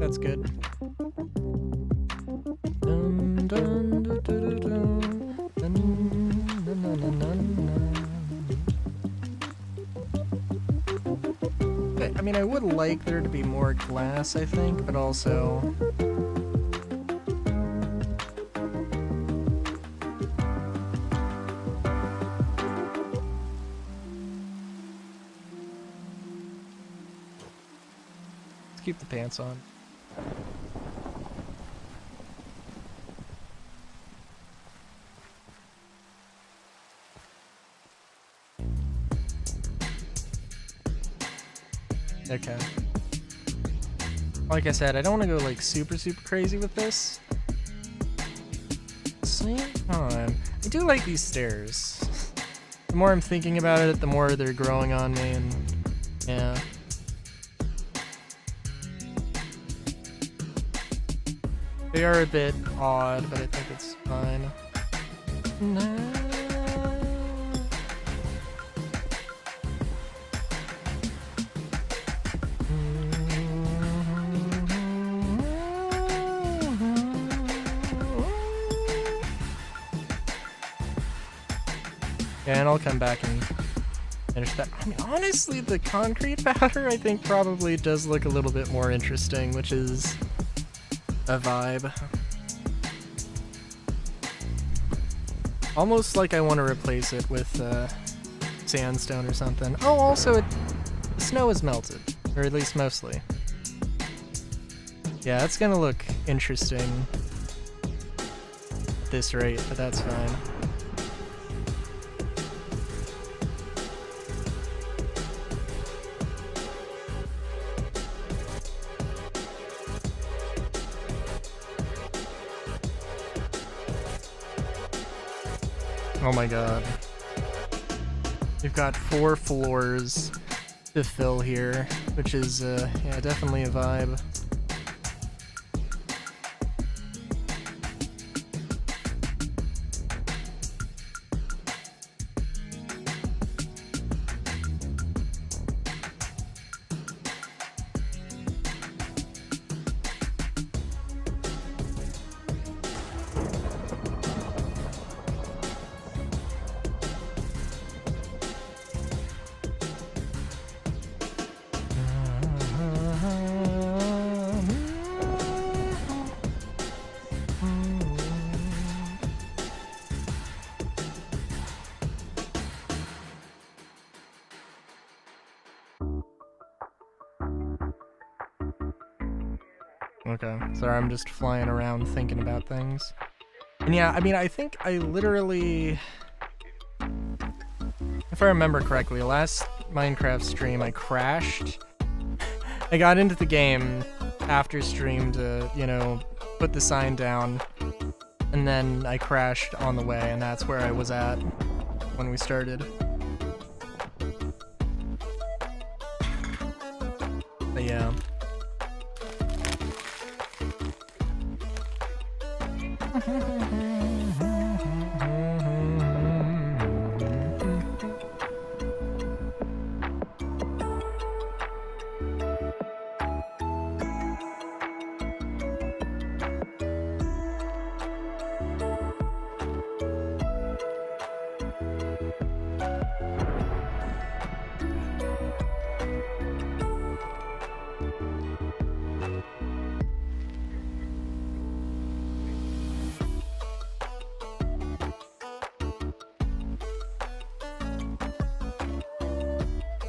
Speaker 1: That's good. Dun, dun, dun, dun, dun, dun, dun, dun, dun, dun. I mean, I would like there to be more glass, I think, but also... Let's keep the pants on. Okay. Like I said, I don't want to go like super crazy with this. Same time, I do like these stairs. The more I'm thinking about it, the more they're growing on me, and yeah. They are a bit odd, but I think it's fine. Yeah, and I'll come back and finish that. I mean, honestly, the concrete powder I think probably does look a little bit more interesting, which is a vibe. Almost like I want to replace it with sandstone or something. Oh, also, the snow is melted, or at least mostly. Yeah, it's gonna look interesting at this rate, but that's fine. Oh my god. We've got 4 floors to fill here, which is, yeah, definitely a vibe. Okay, sorry, I'm just flying around thinking about things. And yeah, I mean, I think I literally... I if I remember correctly, last Minecraft stream I crashed. I got into the game after stream to, you know, put the sign down, and then I crashed on the way, and that's where I was at when we started. But yeah.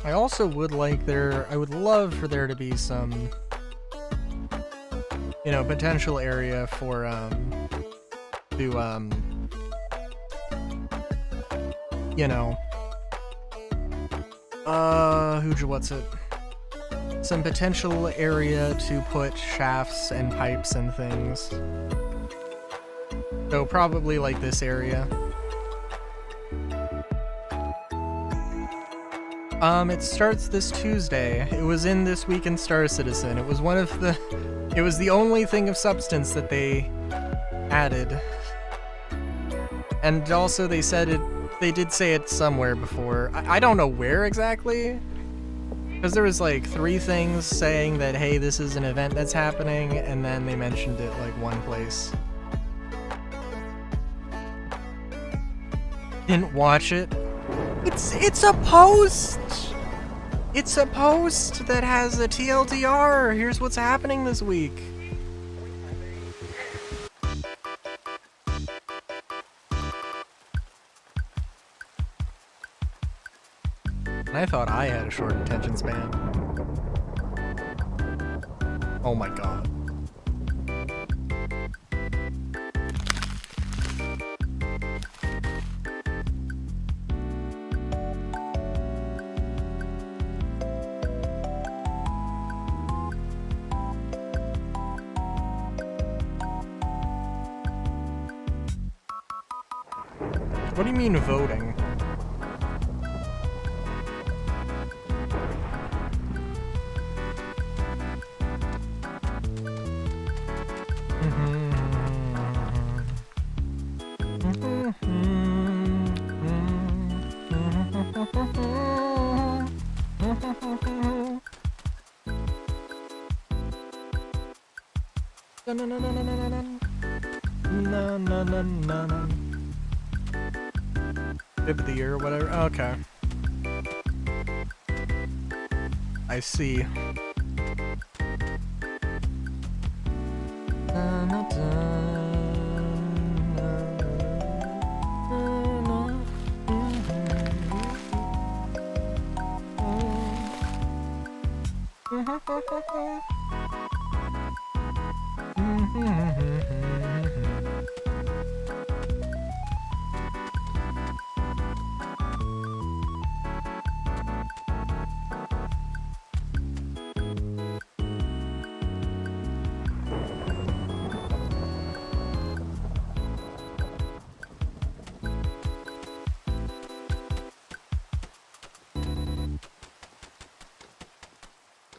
Speaker 1: I also would like I would love for there to be some, you know, potential area for, you know, what's it? Some potential area to put shafts and pipes and things. So probably like this area. It starts this Tuesday. It was in This Week in Star Citizen. It was it was the only thing of substance that they added. And also they did say it somewhere before. I don't know where exactly. Because there was like 3 things saying that, hey, this is an event that's happening, and then they mentioned it like one place. Didn't watch it. It's a post! It's a post that has a TLDR. Here's what's happening this week. And I thought I had a short attention span. Oh my god. What do you mean voting? Tip of the year or whatever. Okay. I see.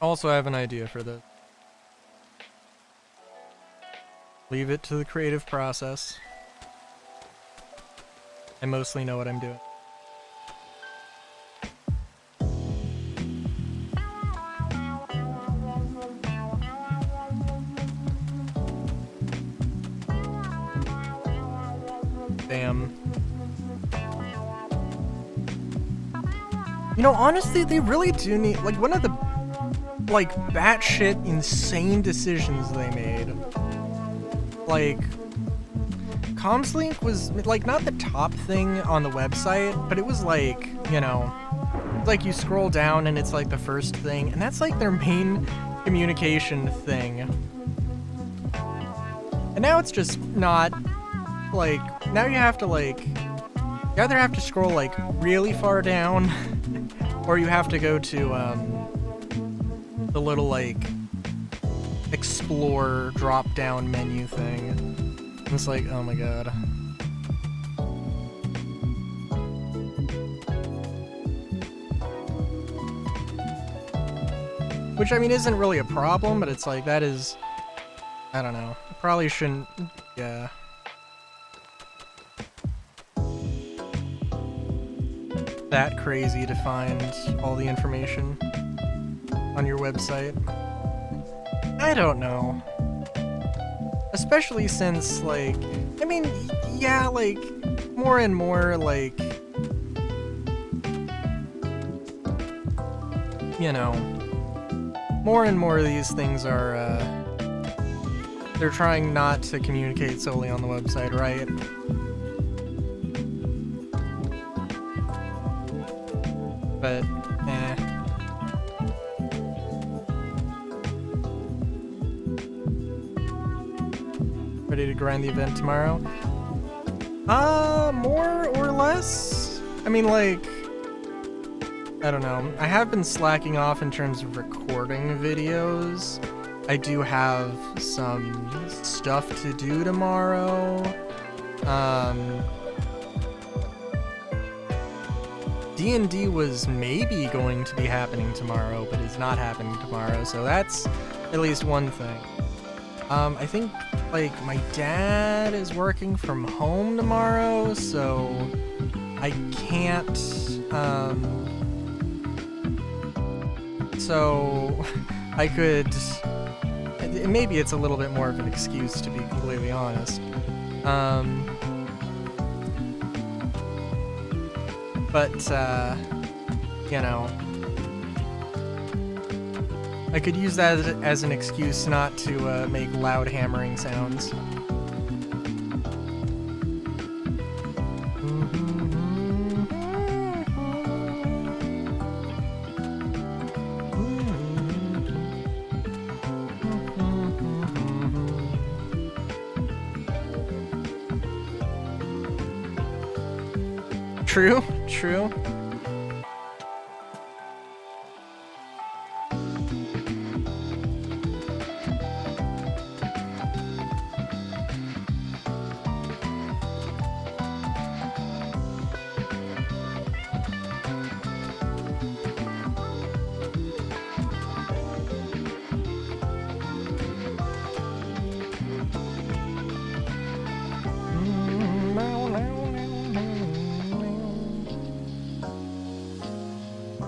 Speaker 1: Also, I have an idea for this. Leave it to the creative process. I mostly know what I'm doing. Damn. You know, honestly, they really do need, like, one of the, like, batshit insane decisions they made. Like, Comslink was, like, not the top thing on the website, but it was, like, you know, like, you scroll down and it's, like, the first thing, and that's, like, their main communication thing. And now it's just not, like, now you have to, like, You either have to scroll like really far down, or you have to go to the little like explore drop down menu thing. And it's like, oh my god. Which I mean isn't really a problem, but it's like that is, I don't know. I probably shouldn't, yeah. That crazy to find all the information on your website. I don't know. Especially since, like, I mean, yeah, like, more and more, like, you know, more and more of these things are, they're trying not to communicate solely on the website, right? But, eh. Ready to grind the event tomorrow? More or less? I mean, like, I don't know. I have been slacking off in terms of recording videos. I do have some stuff to do tomorrow. D&D was maybe going to be happening tomorrow, but is not happening tomorrow, so that's at least one thing. I think, like, my dad is working from home tomorrow, so I can't, so I could, maybe it's a little bit more of an excuse, to be completely honest. But, you know, I could use that as an excuse not to make loud hammering sounds. True, true.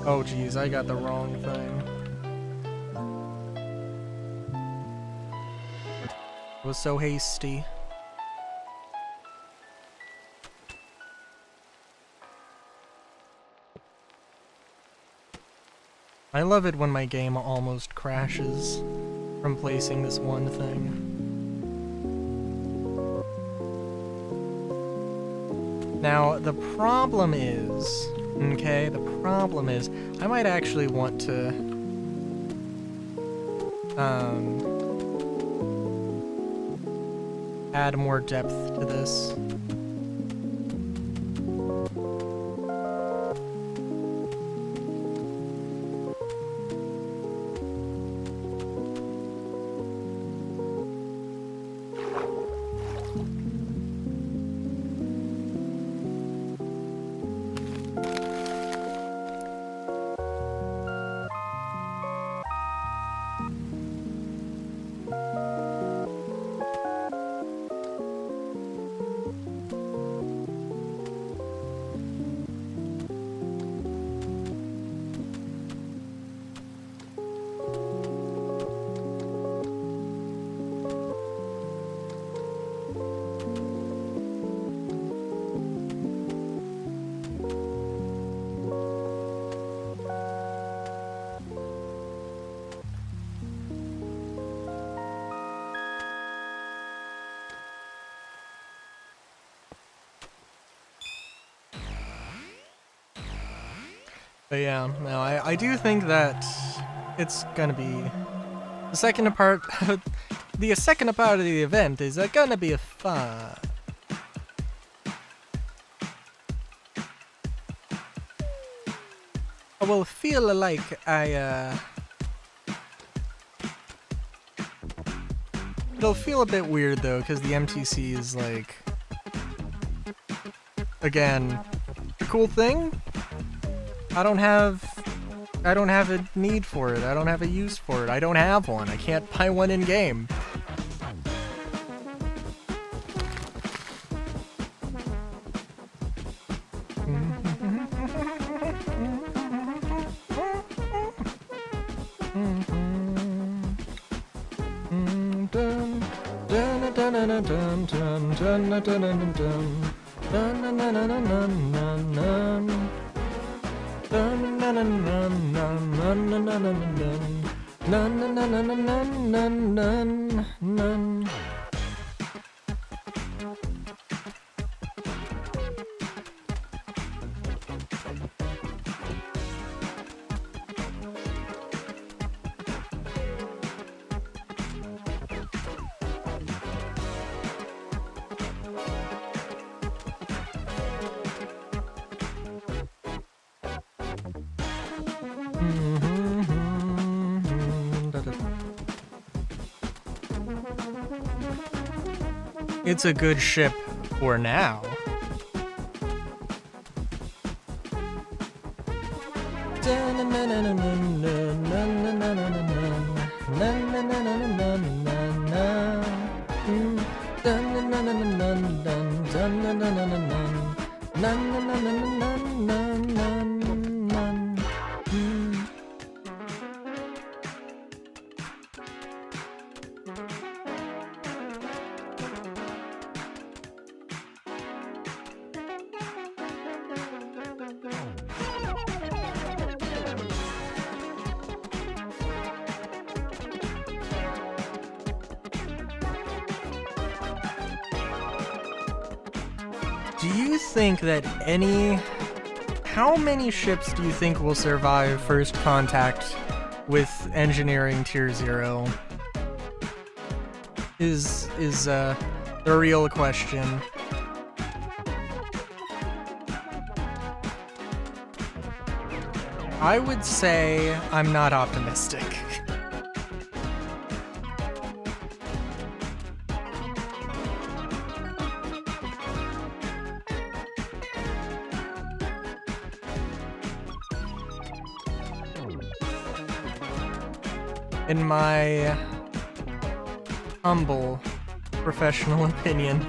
Speaker 1: Oh geez, I got the wrong thing. I was so hasty. I love it when my game almost crashes from placing this one thing. Now, the problem is, okay, the problem is, I might actually want to, add more depth to this. But yeah, no, I do think that it's gonna be the second part. The second part of the event is gonna be fun. I will feel like it'll feel a bit weird though, because the MTC is like, again, a cool thing. I don't have a need for it. I don't have a use for it. I don't have one. I can't buy one in game. It's a good ship for now. Do you think that how many ships do you think will survive first contact with engineering tier 0? Is the real question. I would say I'm not optimistic. In my humble professional opinion.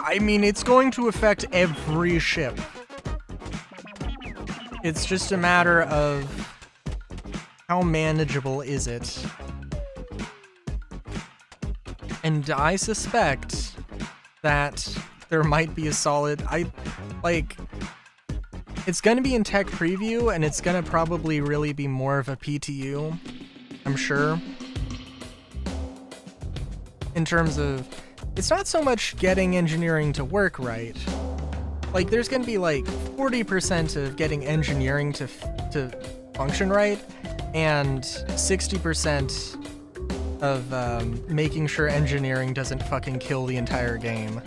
Speaker 1: I mean, it's going to affect every ship. It's just a matter of how manageable is it? And I suspect that there might be a solid... it's gonna be in tech preview, and it's gonna probably really be more of a PTU, I'm sure. In terms of... It's not so much getting engineering to work right. Like, there's gonna be like 40% of getting engineering to function right, and 60% of making sure engineering doesn't fucking kill the entire game.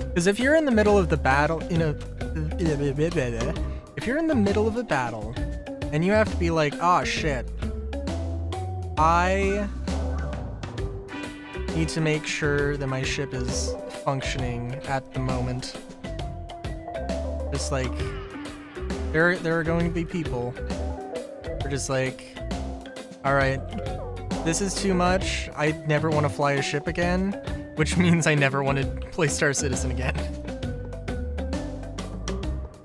Speaker 1: Because if you're in the middle of the battle, if you're in the middle of a battle, and you have to be like, ah, shit, I need to make sure that my ship is functioning at the moment. Just like, there are going to be people who are just like, alright, this is too much, I never want to fly a ship again, which means I never want to play Star Citizen again.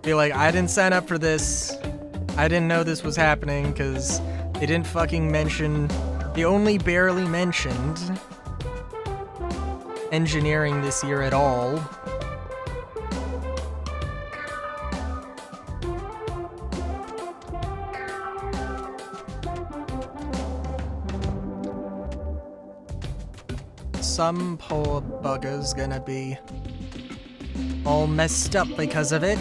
Speaker 1: Be like, I didn't sign up for this, I didn't know this was happening, because they didn't fucking mention, they only barely mentioned engineering this year at all. some poor bugger's gonna be all messed up because of it.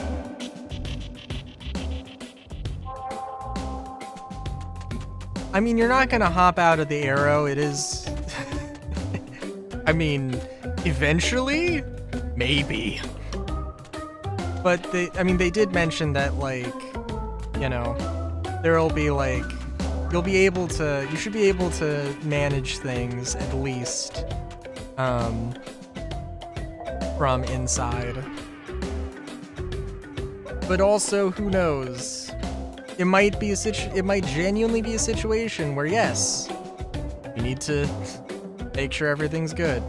Speaker 1: I mean, you're not gonna hop out of the arrow. It is... I mean, eventually? Maybe. But they did mention that, like, you know, there'll be, like, you should be able to manage things, at least, from inside. But also, who knows? It might genuinely be a situation where, yes, you need to make sure everything's good.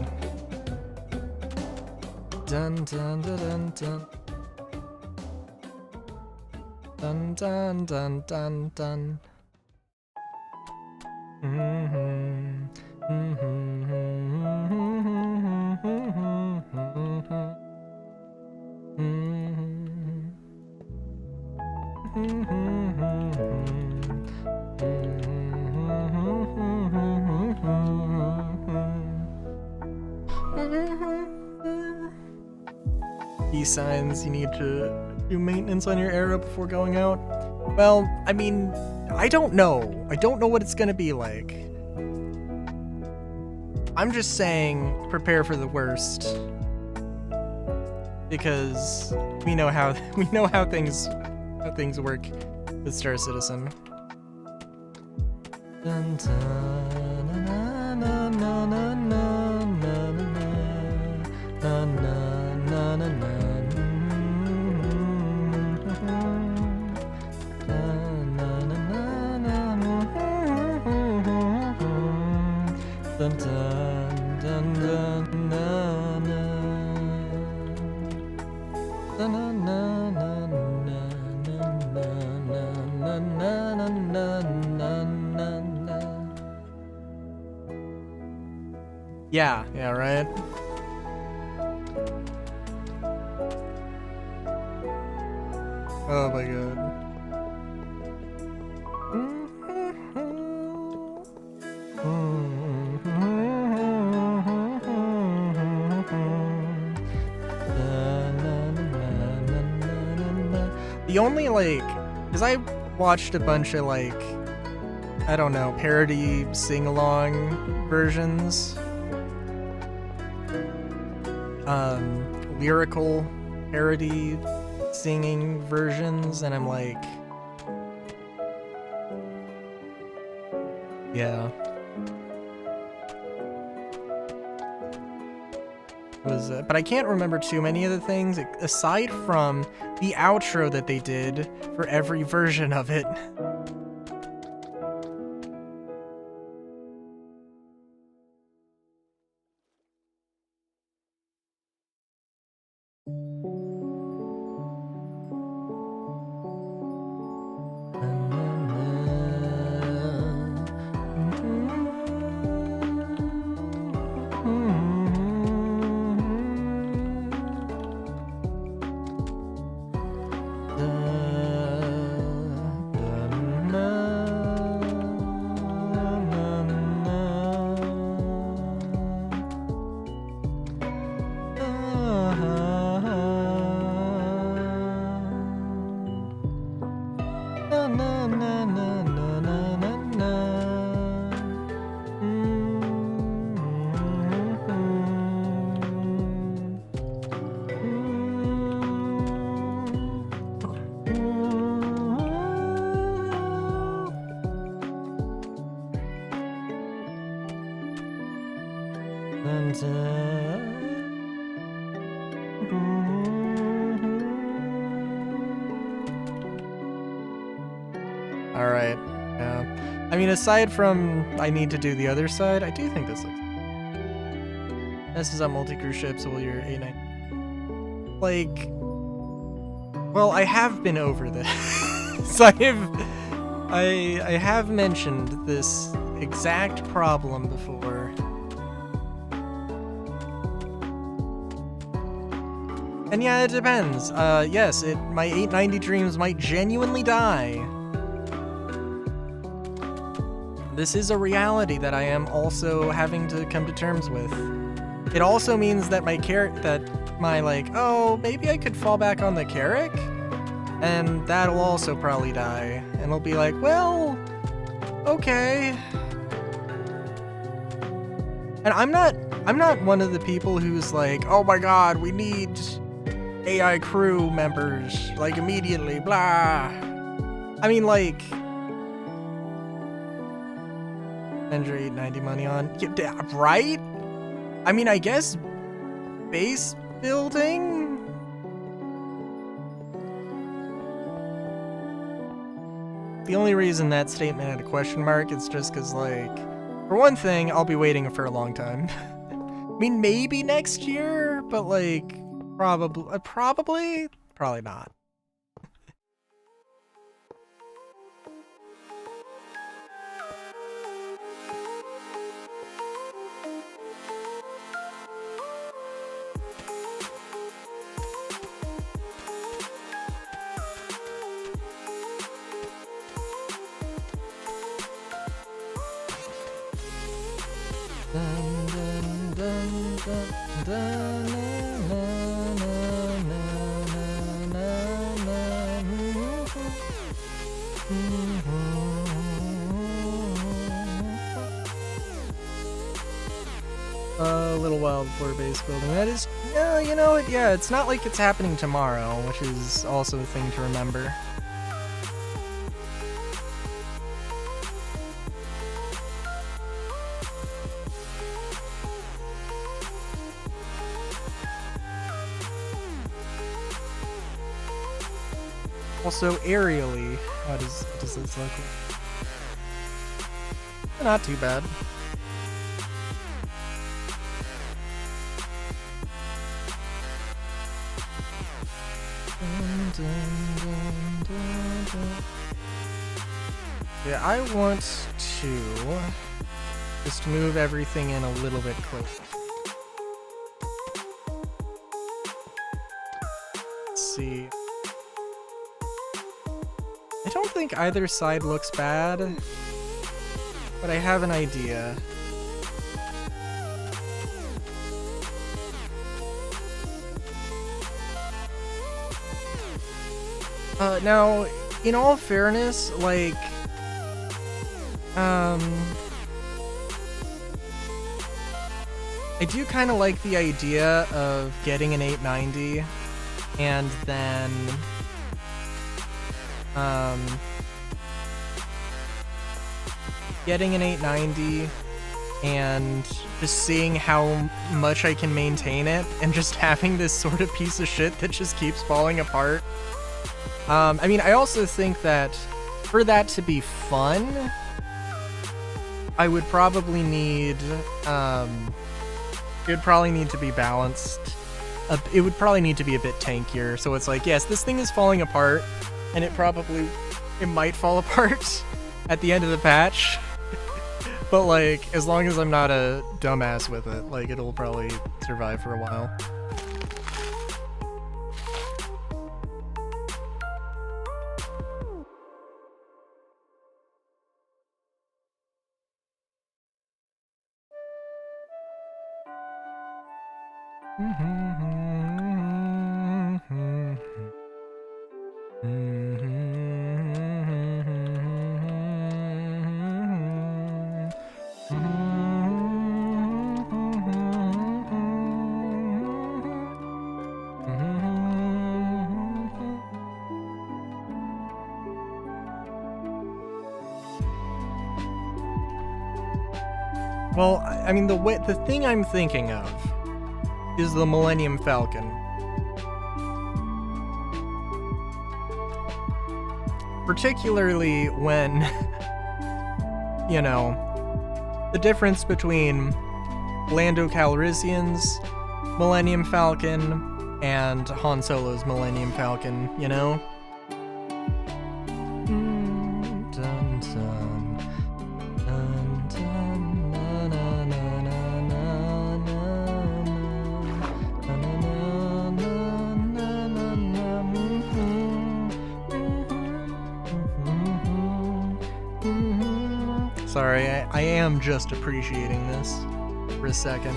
Speaker 1: Dun dun dun dun dun. Dun dun dun dun dun. Key signs, you need to do maintenance on your arrow before going out. Well, I mean, I don't know. I don't know what it's gonna be like. I'm just saying, prepare for the worst. Because we know how things work with Star Citizen. Dun, dun, na, na, na, na, na, na, na, na, na, na, na. Dun, dun, dun, dun, na, na. Na, na, na, na, na, na, na, na, na. Yeah, right? Oh my god. The only, like, because I watched a bunch of, like, I don't know, parody sing-along versions. Lyrical parody singing versions, and I'm like, yeah. But I can't remember too many of the things, aside from the outro that they did for every version of it. Alright, yeah. I mean, aside from I need to do the other side, I do think this looks... This is on multi-cruise ships, well, you're A9. Like... Well, I have been over this. I have mentioned this exact problem before. And yeah, it depends. Yes, my 890 dreams might genuinely die. This is a reality that I am also having to come to terms with. it also means that my like, oh, maybe I could fall back on the Carrack, and that'll also probably die. And it'll be like, well, okay. And I'm not one of the people who's like, oh my god, we need AI crew members, like, immediately, blah. I mean, like, Avenger 890 money on, yeah, right? I mean, I guess base building? The only reason that statement had a question mark is just because, like, for one thing, I'll be waiting for a long time. I mean, maybe next year, but, like, probably not. A little while before base building. That is, yeah, you know, yeah, it's not like it's happening tomorrow, which is also a thing to remember. Also, aerially, what does this look like? Not too bad. Yeah, I want to just move everything in a little bit closer. Let's see. I don't think either side looks bad, but I have an idea. Now, in all fairness, like, I do kind of like the idea of getting an 890 and then, getting an 890 and just seeing how much I can maintain it and just having this sort of piece of shit that just keeps falling apart. I mean, I also think that for that to be fun, I would probably need, it would probably need to be balanced. It would probably need to be a bit tankier. So it's like, yes, this thing is falling apart, and it might fall apart at the end of the patch. But, like, as long as I'm not a dumbass with it, like, it'll probably survive for a while. Well, I mean, the thing I'm thinking of is the Millennium Falcon. Particularly when, you know, the difference between Lando Calrissian's Millennium Falcon and Han Solo's Millennium Falcon, you know? Sorry, I am just appreciating this for a second.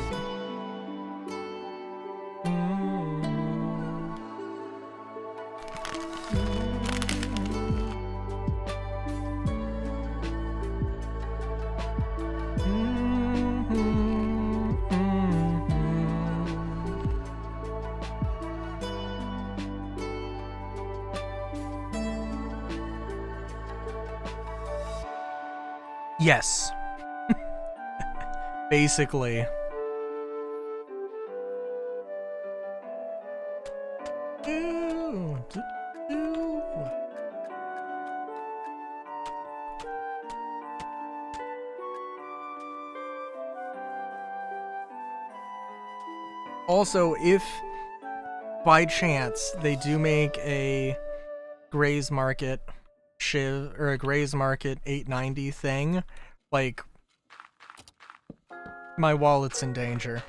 Speaker 1: Yes. Basically. Also, if by chance they do make a Gray's Market Shiv or a Gray's Market 890 thing, like, my wallet's in danger.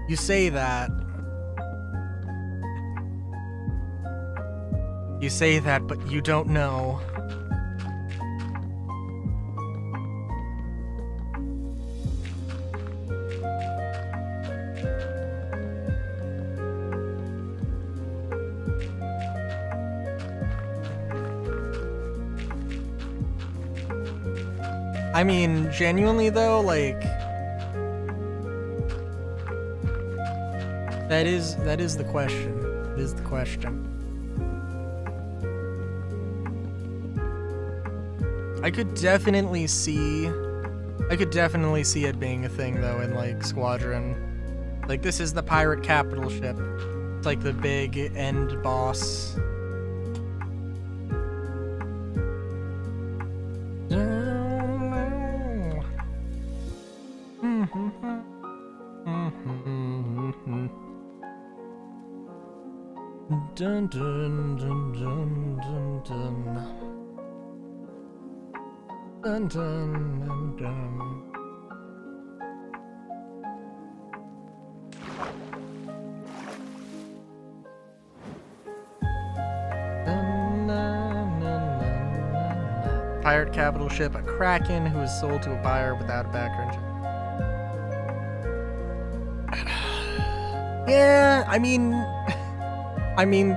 Speaker 1: You say that. You say that, but you don't know. I mean, genuinely though, like, that is the question. That is the question. I could definitely see it being a thing though in like Squadron. Like, this is the pirate capital ship. It's like the big end boss. Dun dun dun dun dun dun. Dun dun dun dun. Pirate capital ship, a Kraken who is sold to a buyer without a background check. Yeah, I mean,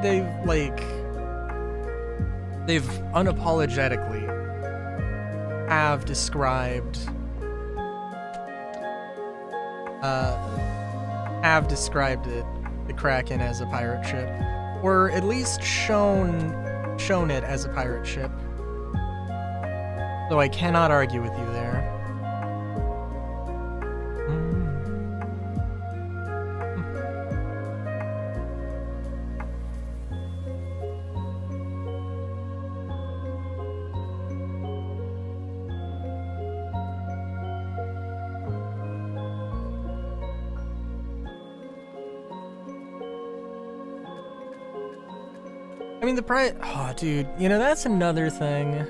Speaker 1: they've unapologetically have described it, the Kraken, as a pirate ship, or at least shown it as a pirate ship. So I cannot argue with you there. I mean, the price. Oh, dude, you know, that's another thing.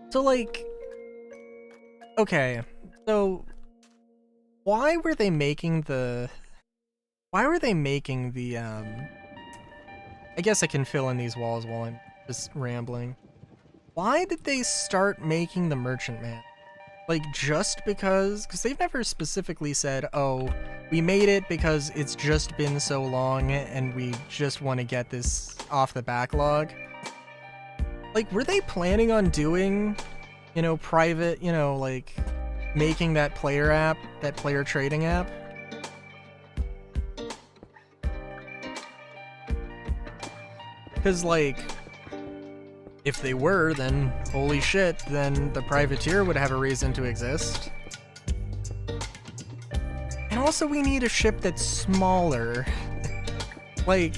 Speaker 1: So, like, okay, so why were they making the, I guess I can fill in these walls while I'm just rambling. Why did they start making the Merchantman? Like, just because they've never specifically said, oh, we made it because it's just been so long and we just want to get this off the backlog. Like, were they planning on doing, you know, private, you know, like, making that player app, that player trading app? Because, like, if they were, then holy shit, then the privateer would have a reason to exist. And also, we need a ship that's smaller. Like,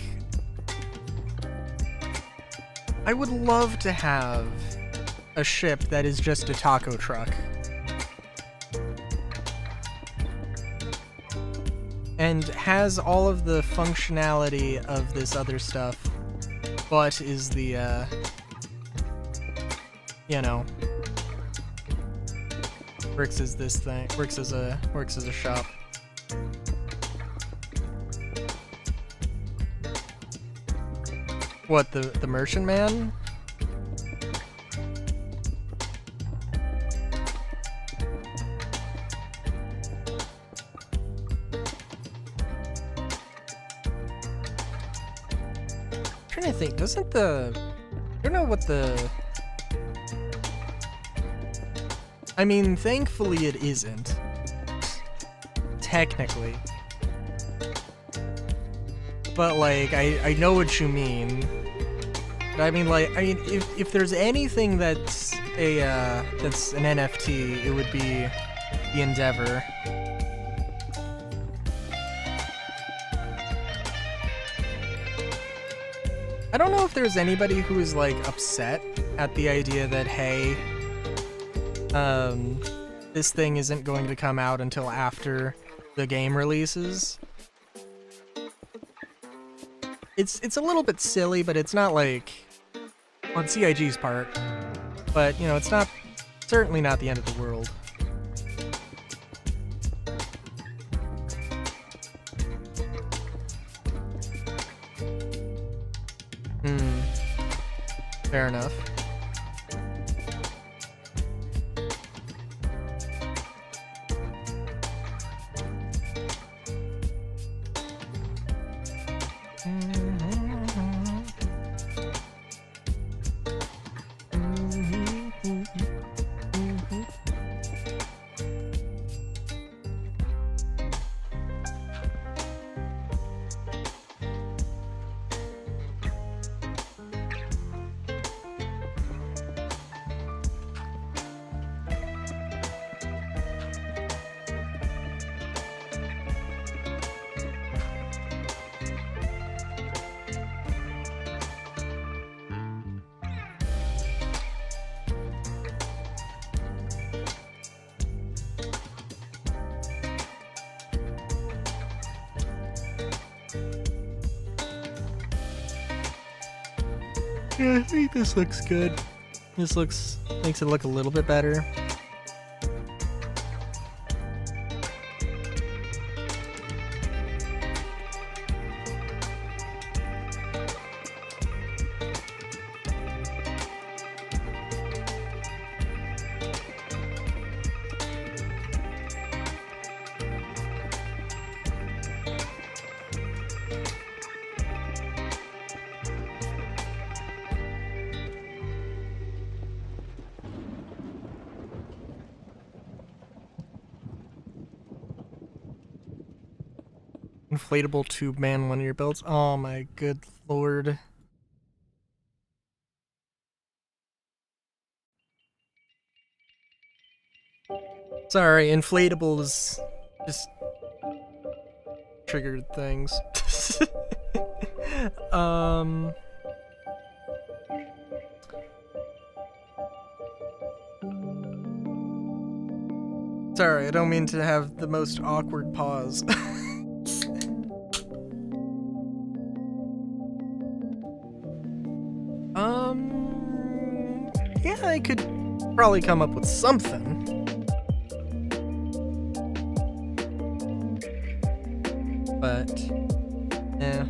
Speaker 1: I would love to have a ship that is just a taco truck. And has all of the functionality of this other stuff, but is the, you know, works as this thing, works as a shop. What, the Merchantman? think, doesn't the... I don't know what the... I mean, thankfully it isn't. Technically. But, like, I know what you mean. But I mean, like, if there's anything that's that's an NFT, it would be the Endeavor. I don't know if there's anybody who is, like, upset at the idea that, hey, this thing isn't going to come out until after the game releases. It's a little bit silly, but it's not like on CIG's part. But, you know, it's not certainly not the end of the world. Fair enough. Yeah, I think this looks good. This makes it look a little bit better. Inflatable tube man, one of your builds. Oh my good lord. Sorry, inflatables just triggered things. Sorry, I don't mean to have the most awkward pause. Yeah, I could probably come up with something. But, yeah.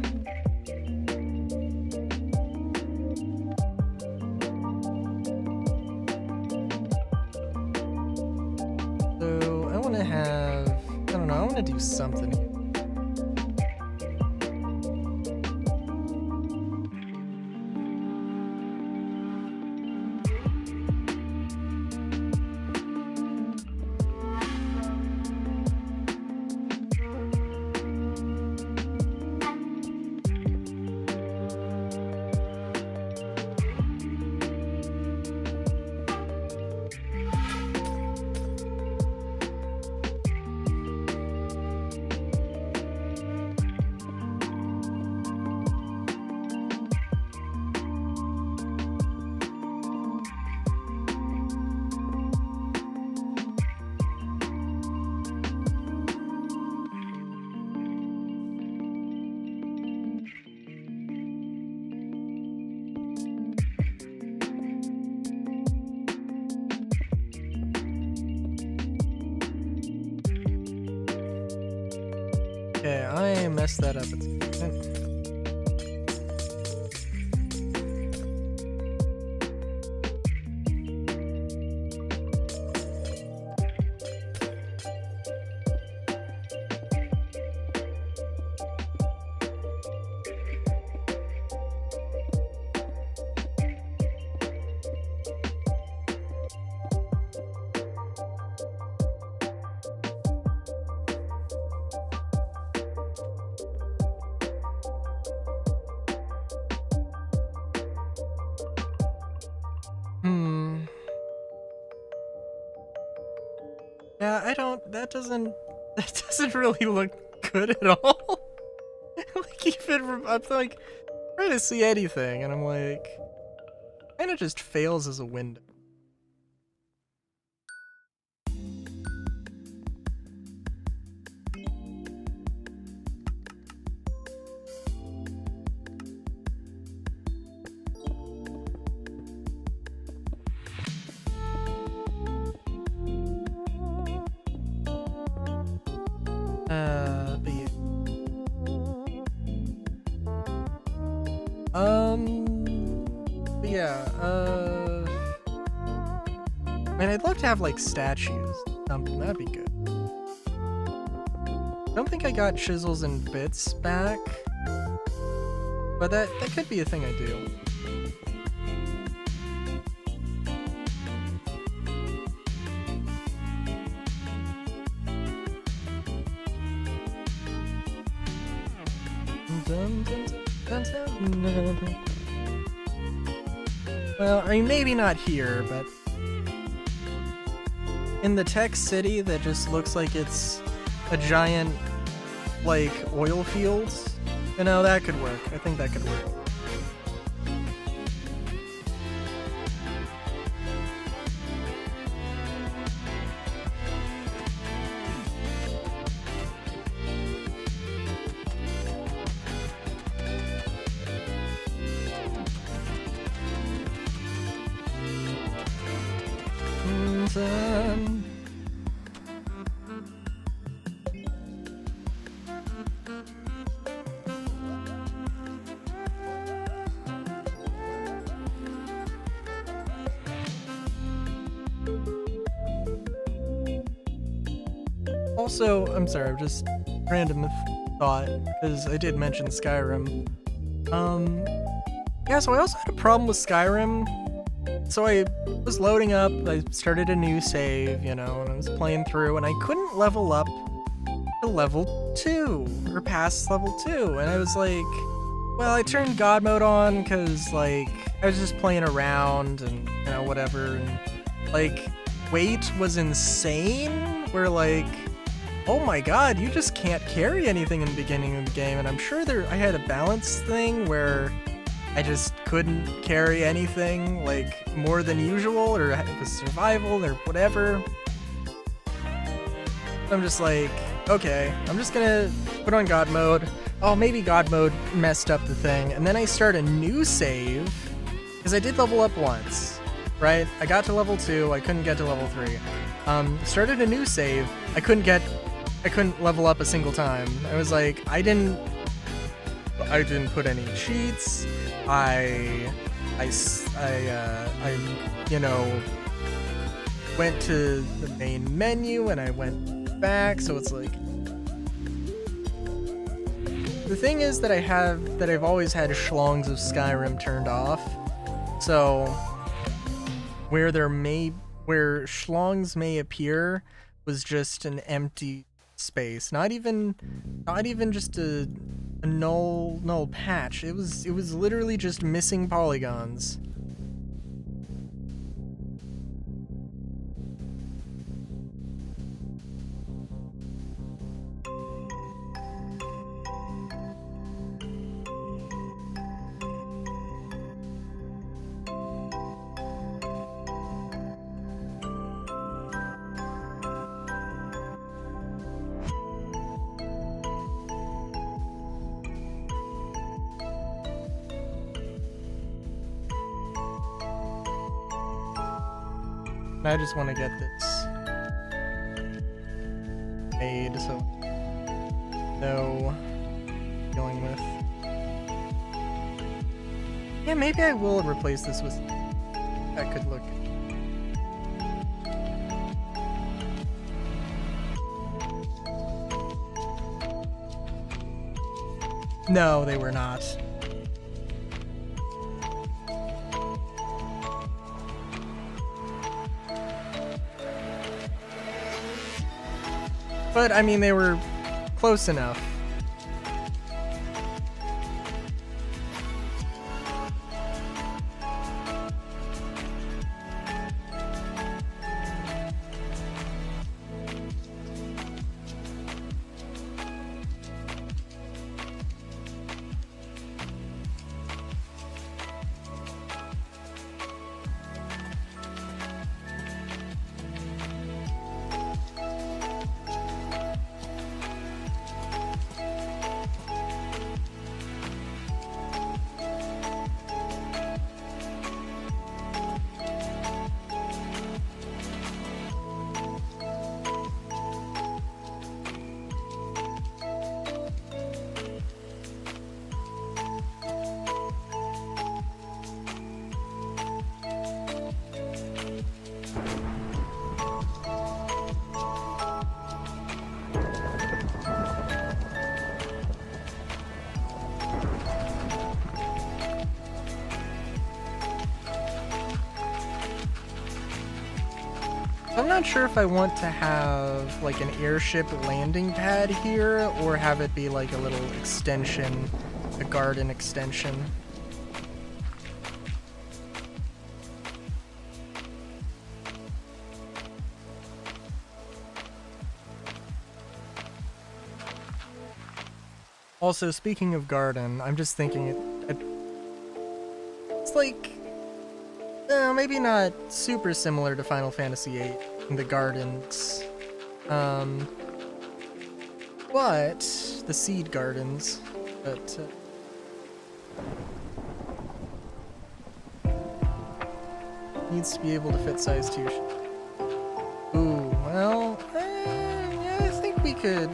Speaker 1: So, I want to have, I don't know, I want to do something here. Okay, I messed that up. Yeah, that doesn't really look good at all. Like, even, I'm like, trying to see anything, and I'm like, kind of just fails as a window. But yeah. But yeah, man, I'd love to have, like, statues. Something, that'd be good. I don't think I got chisels and bits back, but that could be a thing I do. Well, I mean, maybe not here, but in the tech city that just looks like it's a giant, like, oil fields, you know, that could work. I think that could work. Also, I'm sorry, just random thought, because I did mention Skyrim. Yeah, so I also had a problem with Skyrim. So I was loading up, I started a new save, you know, and I was playing through, and I couldn't level up to level 2, or past level 2, and I was like, well, I turned God mode on, because, like, I was just playing around, and, you know, whatever, and, like, weight was insane, where, like, oh my god, you just can't carry anything in the beginning of the game, and I'm sure I had a balance thing where I just couldn't carry anything, like, more than usual, or it was survival, or whatever. I'm just like, okay, I'm just gonna put on God mode. Oh, maybe God mode messed up the thing, and then I start a new save, because I did level up once, right? I got to level 2, I couldn't get to level 3. Started a new save, I couldn't level up a single time. I was like, I didn't put any cheats. I you know, went to the main menu and I went back, so it's like, the thing is that I've always had Schlongs of Skyrim turned off. So where Schlongs may appear was just an empty space, not even just a null patch. It was literally just missing polygons. I just want to get this made, so no dealing with. Yeah, maybe I will replace this with. That could look. No, they were not. But, I mean, they were close enough. I'm not sure if I want to have like an airship landing pad here or have it be like a little extension, a garden extension. Also, speaking of garden, I'm just thinking it's like maybe not super similar to Final Fantasy VIII in the gardens, but the seed gardens, but needs to be able to fit size 2. Ooh, well, yeah, I think we could.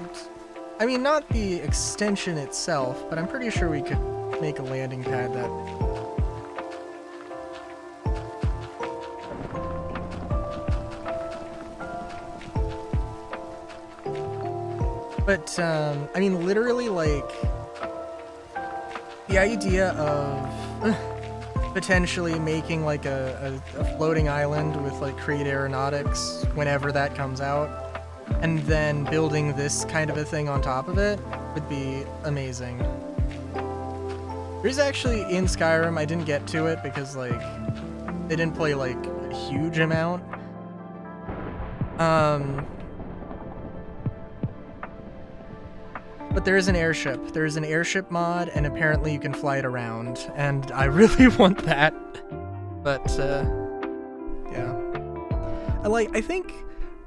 Speaker 1: I mean, not the extension itself, but I'm pretty sure we could make a landing pad that. But, I mean, literally, like, the idea of potentially making, like, a floating island with, like, Creed Aeronautics whenever that comes out, and then building this kind of a thing on top of it would be amazing. There's actually, in Skyrim, I didn't get to it because, like, they didn't play, like, a huge amount. But there is an airship. There is an airship mod, and apparently you can fly it around, and I really want that. But, yeah. I think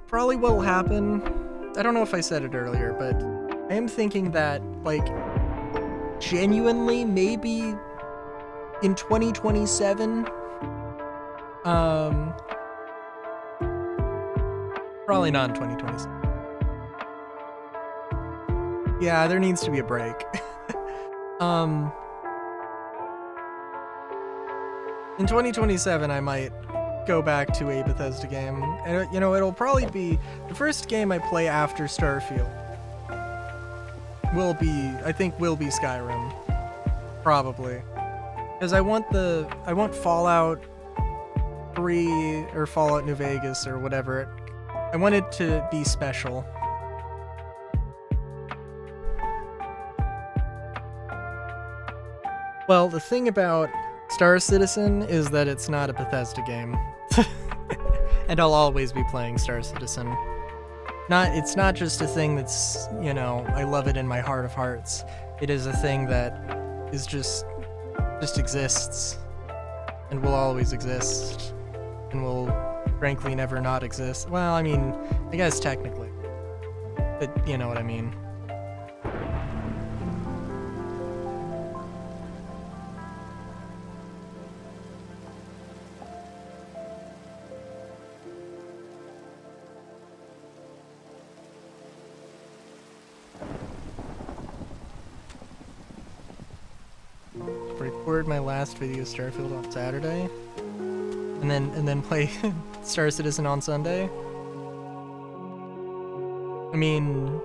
Speaker 1: probably what'll happen, I don't know if I said it earlier, but I am thinking that, like, genuinely, maybe in 2027, probably not in 2027. Yeah, there needs to be a break. In 2027, I might go back to a Bethesda game. And, you know, it'll probably be the first game I play after Starfield. I think will be Skyrim. Probably. Because I want Fallout 3 or Fallout New Vegas or whatever. I want it to be special. Well, the thing about Star Citizen is that it's not a Bethesda game. And I'll always be playing Star Citizen. It's not just a thing that's, you know, I love it in my heart of hearts. It is a thing that is just exists and will always exist and will frankly never not exist. Well, I mean, I guess technically. But you know what I mean. Record my last video Starfield on Saturday, and then play Star Citizen on Sunday. I mean,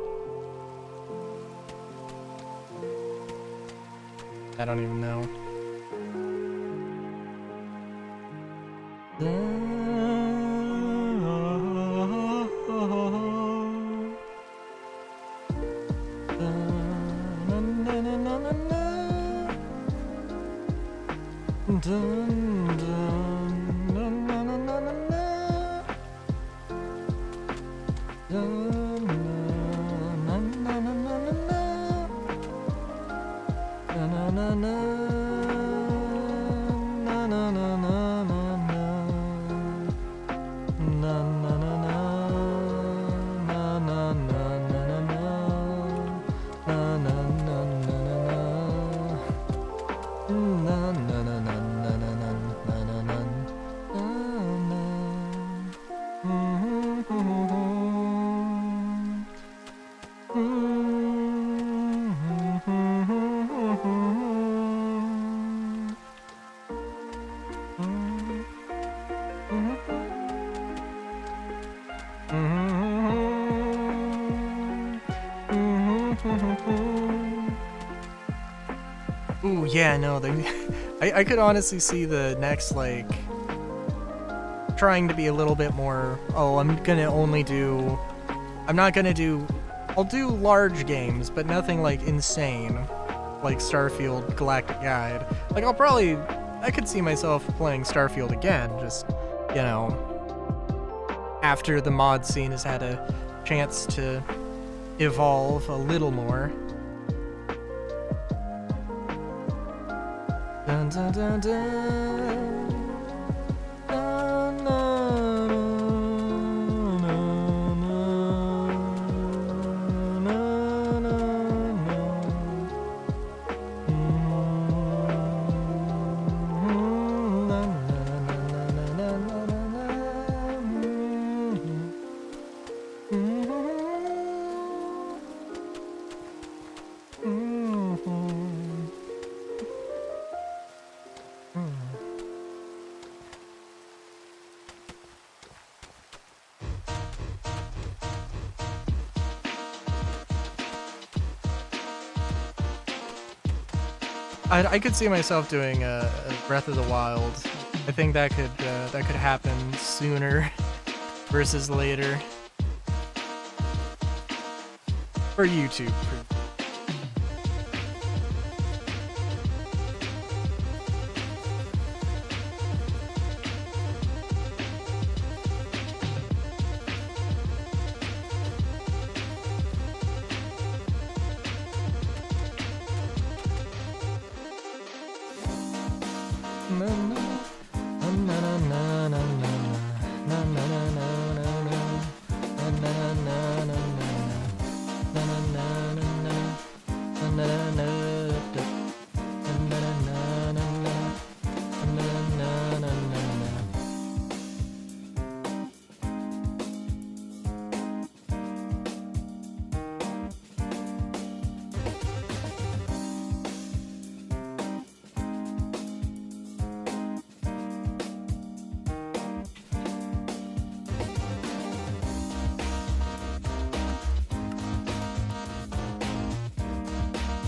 Speaker 1: I don't even know. Ooh, yeah, no, I could honestly see the next, like, trying to be a little bit more, I'm not gonna do, I'll do large games, but nothing like insane, like Starfield Galactic Guide. Like I could see myself playing Starfield again, just, you know, after the mod scene has had a chance to evolve a little more. Dun, dun, dun, dun. Dun, dun, dun, dun, dun, dun, I could see myself doing a Breath of the Wild. I think that could happen sooner versus later for YouTube.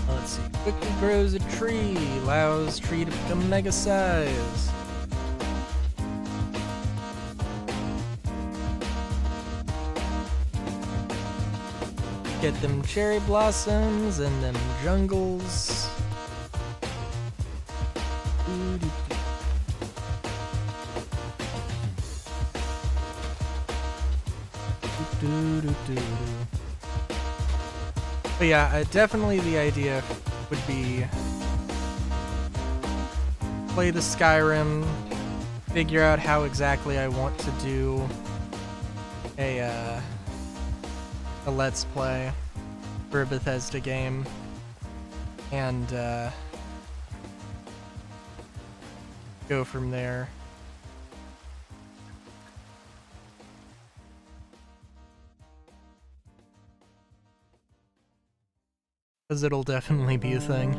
Speaker 1: Let's see. Quickly grows a tree, allows tree to become mega size. Get them cherry blossoms and them jungles. But yeah, definitely the idea would be play the Skyrim, figure out how exactly I want to do a Let's Play for a Bethesda game, and go from there. Because it'll definitely be a thing.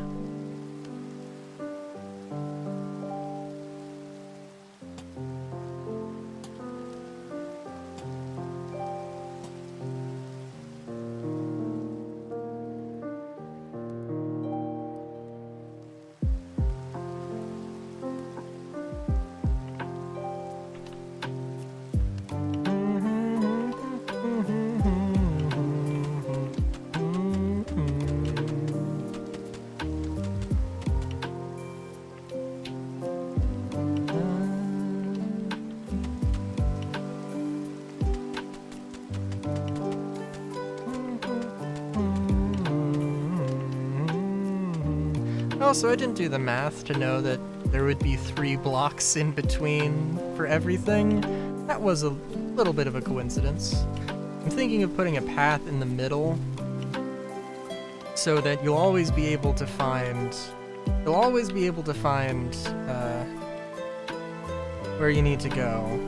Speaker 1: Also, I didn't do the math to know that there would be 3 blocks in between for everything. That was a little bit of a coincidence. I'm thinking of putting a path in the middle so that you'll always be able to find where you need to go.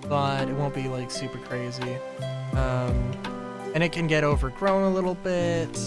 Speaker 1: But it won't be like super crazy. And it can get overgrown a little bit.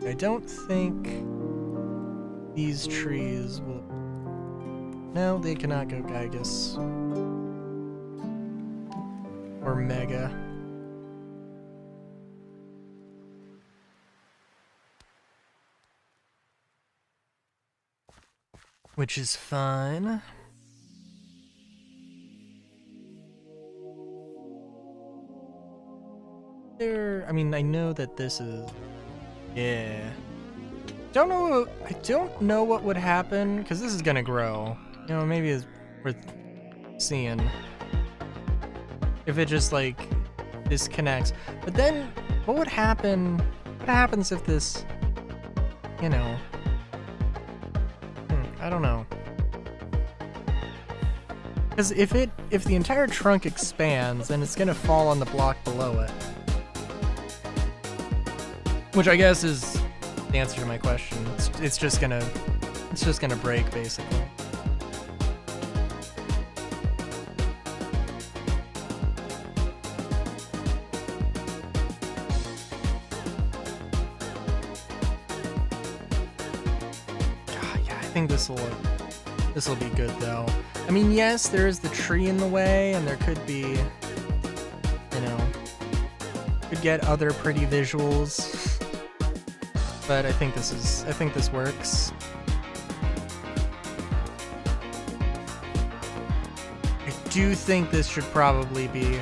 Speaker 1: I don't think these trees will... No, they cannot go Gygus. Or Mega. Which is fine. I mean, I know that this is... Yeah. I don't know what would happen, because this is gonna grow. You know, maybe it's worth seeing. If it just, like, disconnects. But then, what would happen... What happens if this... You know... I don't know. Because if the entire trunk expands, then it's gonna fall on the block below it. Which I guess is the answer to my question. It's just gonna break, basically. I think this will be good though. I mean, yes, there is the tree in the way, and there could be, you know, could get other pretty visuals, but I think this works. I do think this should probably be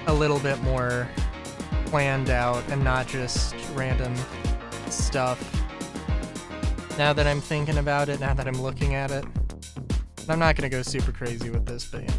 Speaker 1: a little bit more planned out and not just random stuff. Now that I'm thinking about it, now that I'm looking at it. I'm not gonna go super crazy with this, but yeah.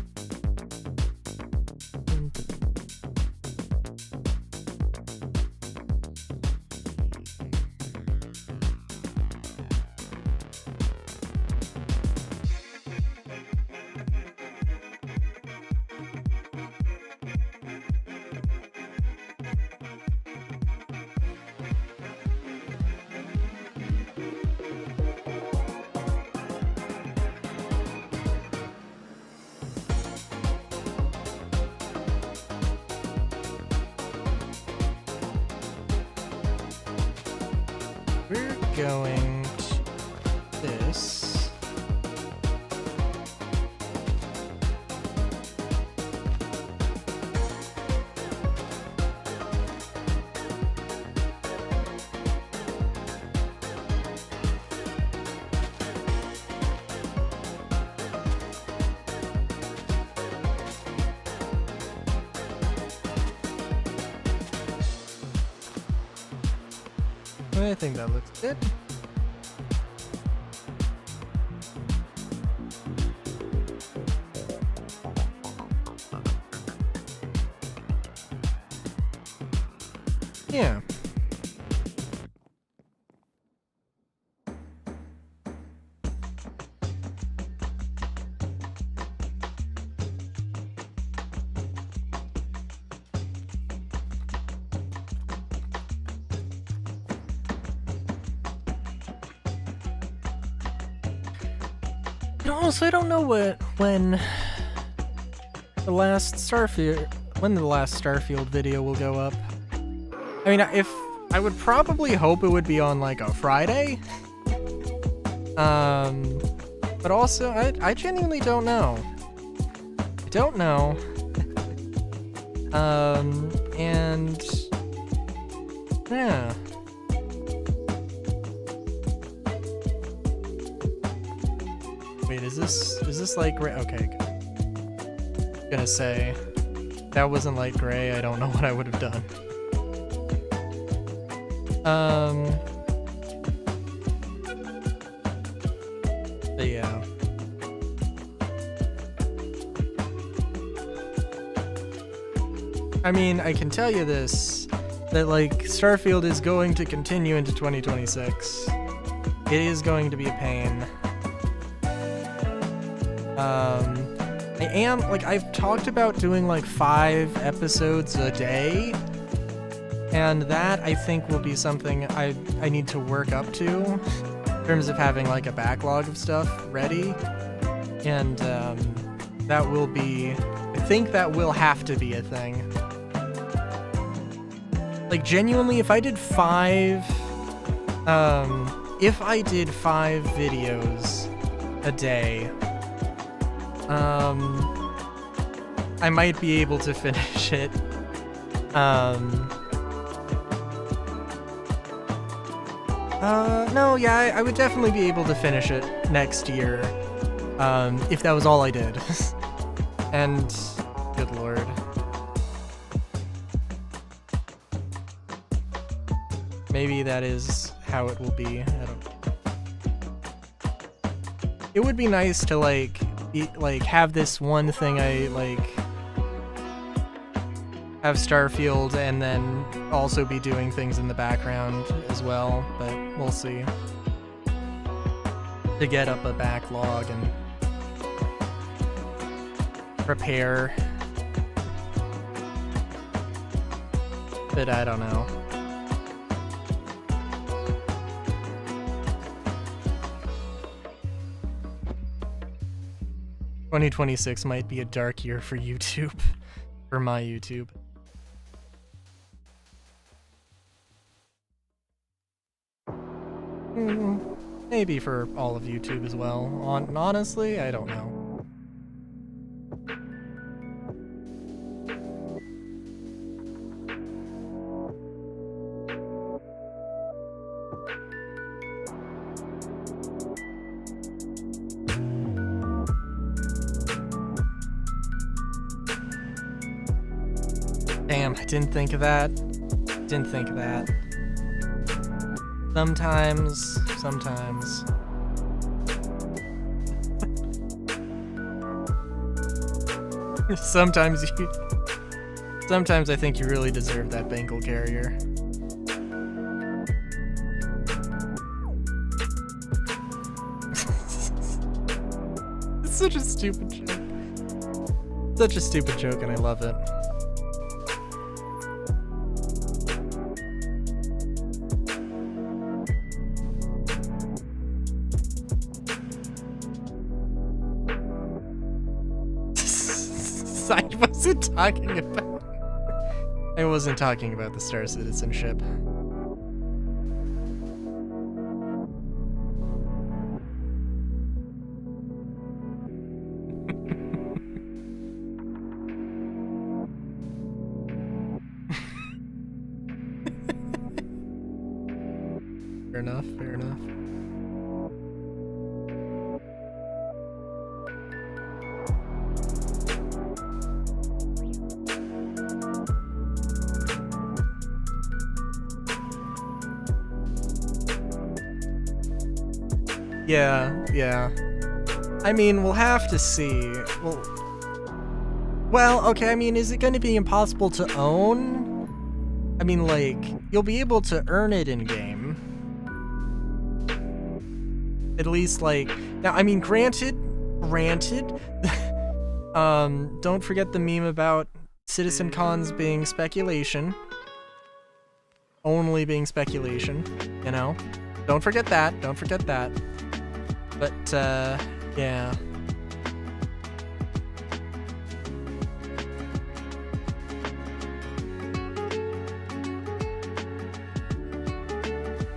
Speaker 1: We're going to this. I think that looks good. Yeah. Also, I don't know when the last Starfield video will go up. I mean, I would probably hope it would be on like a Friday. But also I genuinely don't know. I don't know. And yeah. Wait, is this light gray? Okay. Gonna say, if that wasn't light gray, I don't know what I would have done. But yeah. I mean, I can tell you this, that like, Starfield is going to continue into 2026. It is going to be a pain. I am, like, I've talked about doing like 5 episodes a day, and that I think will be something I need to work up to in terms of having like a backlog of stuff ready, and that will be, I think that will have to be a thing. Like, genuinely, if I did 5 If I did 5 videos a day, I might be able to finish it. No, yeah, I would definitely be able to finish it next year, if that was all I did. And, good lord. Maybe that is how it will be. I don't know. It would be nice to like have this one thing I like have Starfield and then also be doing things in the background as well, but we'll see. To get up a backlog and prepare. But I don't know. "2026 might be a dark year for YouTube." For my YouTube. Maybe for all of YouTube as well. Honestly, I don't know. Damn, I didn't think of that. Didn't think of that. Sometimes. Sometimes I think you really deserve that Bengal carrier. It's such a stupid joke. Such a stupid joke, and I love it. I wasn't talking about the Star Citizenship. Fair enough, fair enough. Yeah. I mean, we'll have to see. Well, okay, I mean, is it going to be impossible to own? I mean, like, you'll be able to earn it in-game. At least, like... Now, I mean, granted... don't forget the meme about Citizen Cons being speculation. Only being speculation, you know? Don't forget that. But, yeah.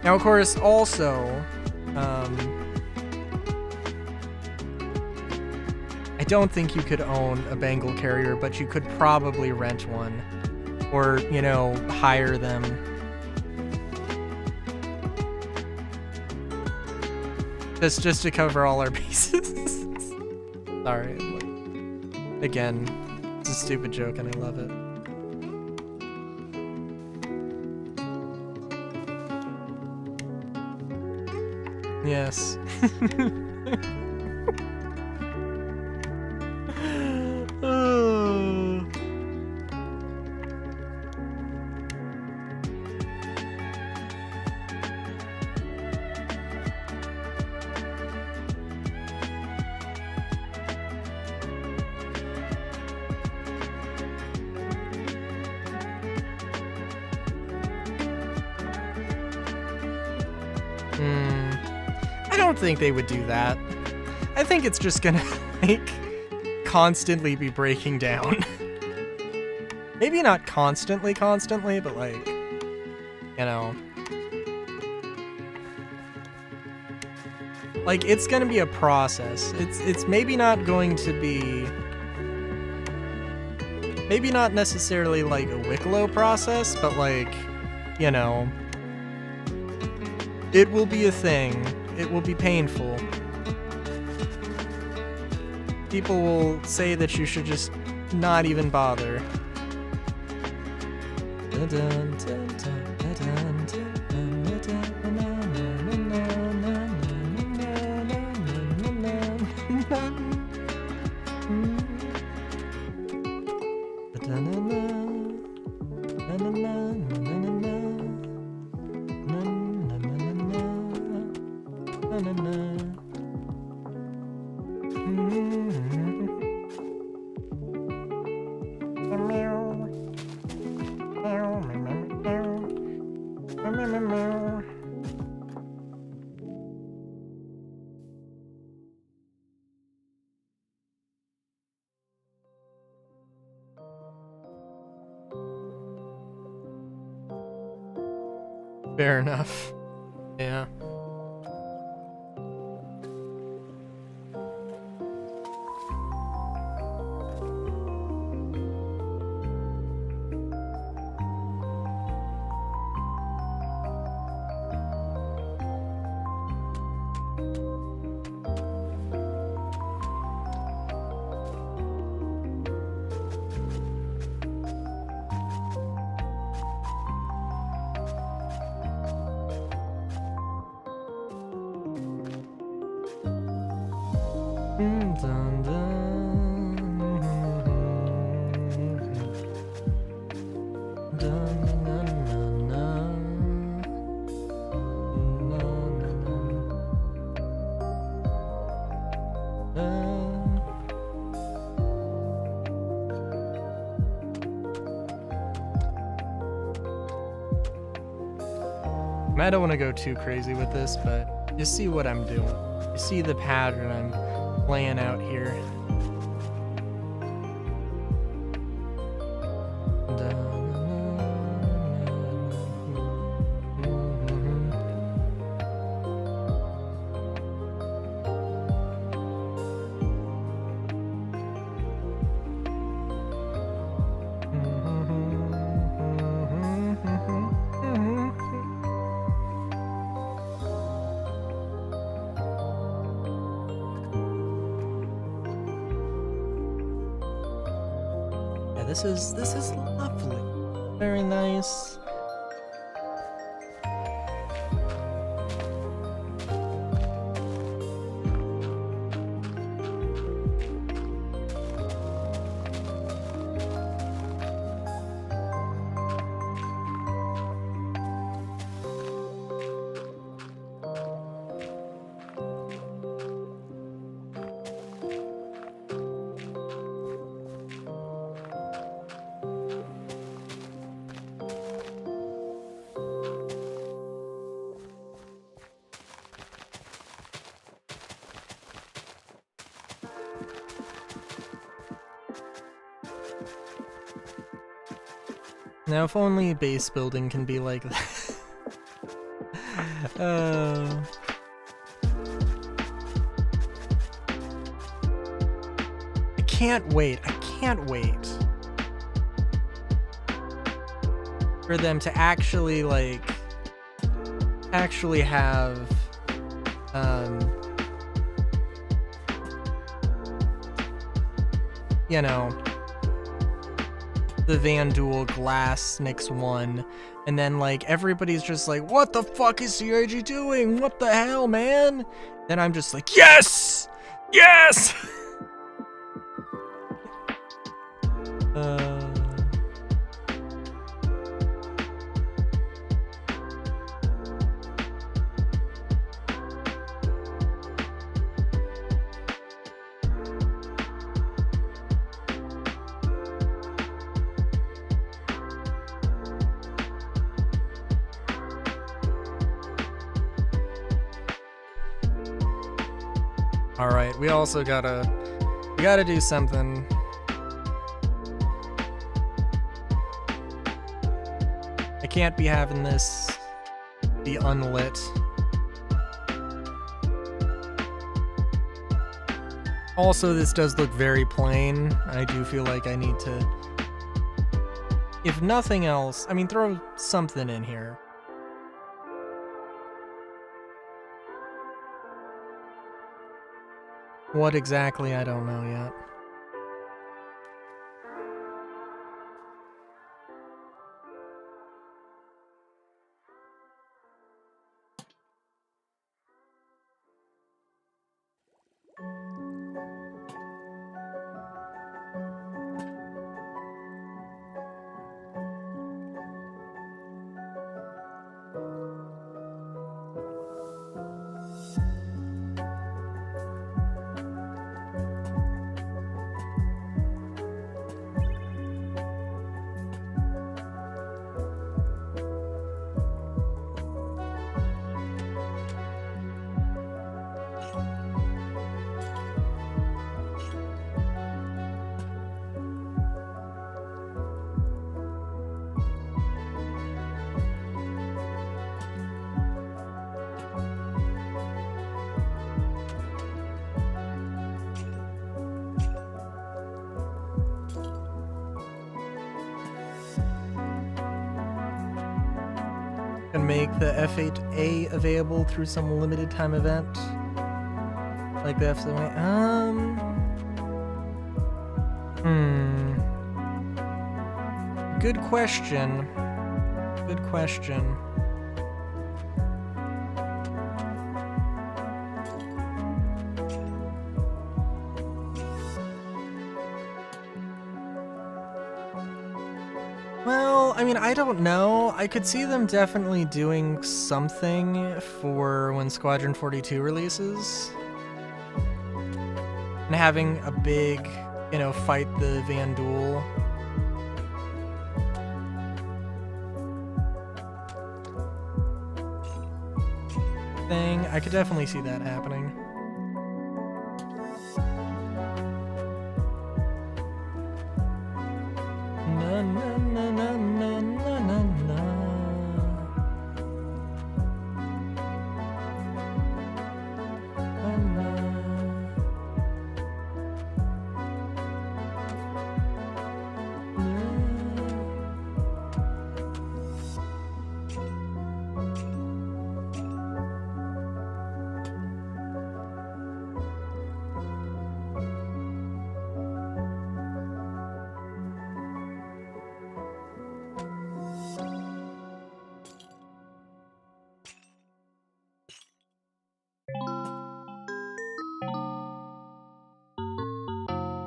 Speaker 1: Now, of course, also, I don't think you could own a Bengal carrier, but you could probably rent one. Or, you know, hire them. Just to cover all our bases. Sorry. Again, it's a stupid joke and I love it. Yes. I don't think they would do that. I think it's just gonna, like, constantly be breaking down. Maybe not constantly, but, like, you know. Like, it's gonna be a process. It's maybe not going to be... Maybe not necessarily like a Wicklow process, but like, you know, it will be a thing. It will be painful. People will say that you should just not even bother. Fair enough. Yeah. I don't want to go too crazy with this, but you see what I'm doing. You see the pattern I'm laying out here. This is lovely. Very nice. Now, if only base building can be like that. I can't wait. I can't wait for them to actually, like, have, you know, the Vanduul Glass Nyx 1, and then like everybody's just like, what the fuck is CIG doing? What the hell, man? Then I'm just like, yes! Yes! Alright, we also gotta do something. I can't be having this be unlit. Also, this does look very plain. I do feel like I need to, if nothing else, I mean, throw something in here. What exactly, I don't know yet. Can make the F8A available through some limited time event. Like the F7A. Good question. Good question. Well, I mean, I don't know. I could see them definitely doing something for when Squadron 42 releases. And having a big, fight the Vanduul. Thing. I could definitely see that happening. Na, na, na, na, na, na, na, na. Na, na.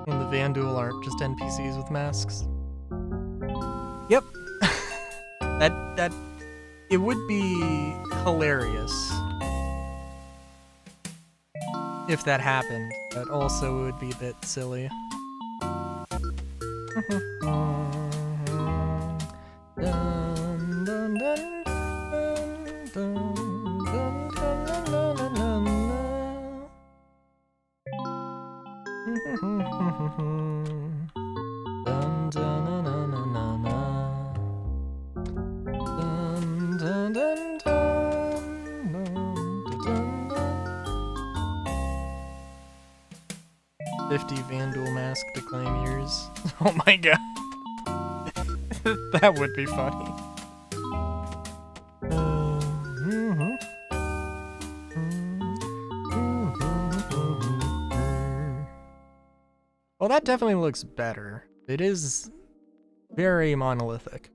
Speaker 1: And the Vanduul aren't just NPCs with masks. Yep. that it would be hilarious if that happened, but also it would be a bit silly. Dun, dun, dun, dun, dun, dun, dun, dun, dun, dun, dun. Dun, dun, na, na, na, na, na. Dun, dun, dun, dun, dun, dun, dun. 50 Vanduul mask to claim yours. Oh my god. That would be funny. Well, that definitely looks better. It is very monolithic.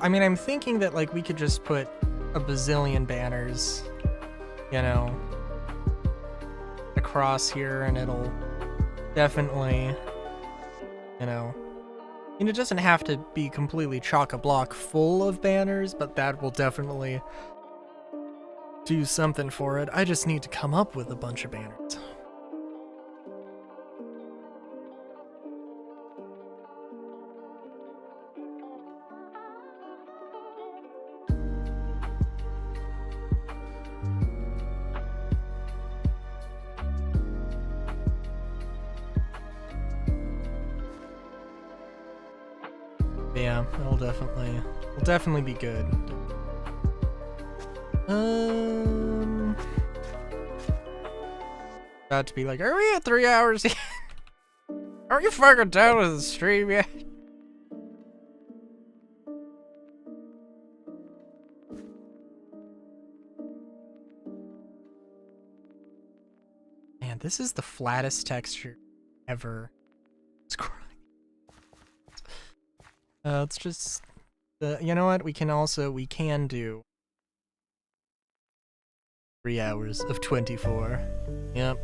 Speaker 1: I mean, I'm thinking that, like, we could just put a bazillion banners, you know, across here, and it'll definitely, you know, and it doesn't have to be completely chock-a-block full of banners, but that will definitely do something for it. I just need to come up with a bunch of banners. Yeah, it'll definitely be good. About to be like, are we at 3 hours yet? Are you fucking done with the stream yet? Man, this is the flattest texture ever. It's crying. It's just, you know what? We can do 3 hours of 24. Yep.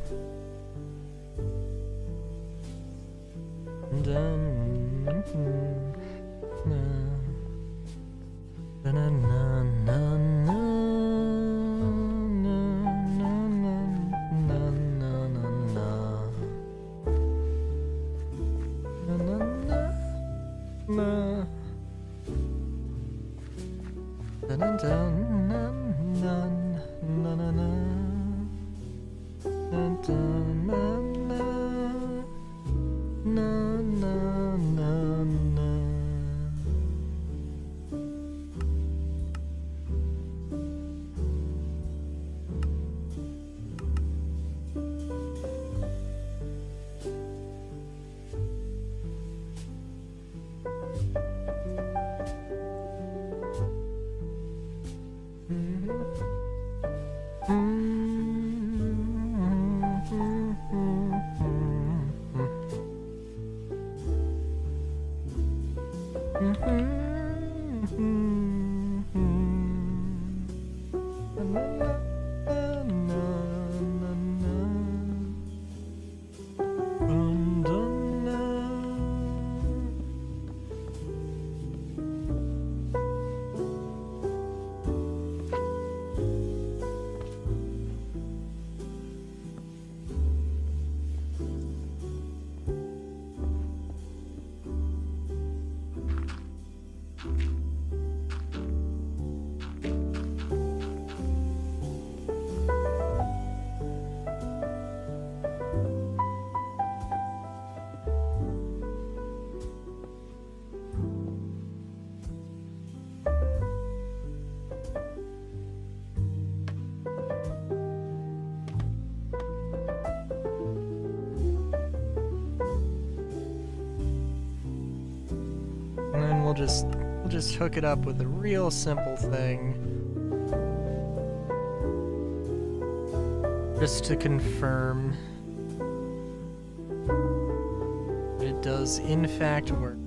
Speaker 1: We'll just hook it up with a real simple thing. Just to confirm that it does in fact work.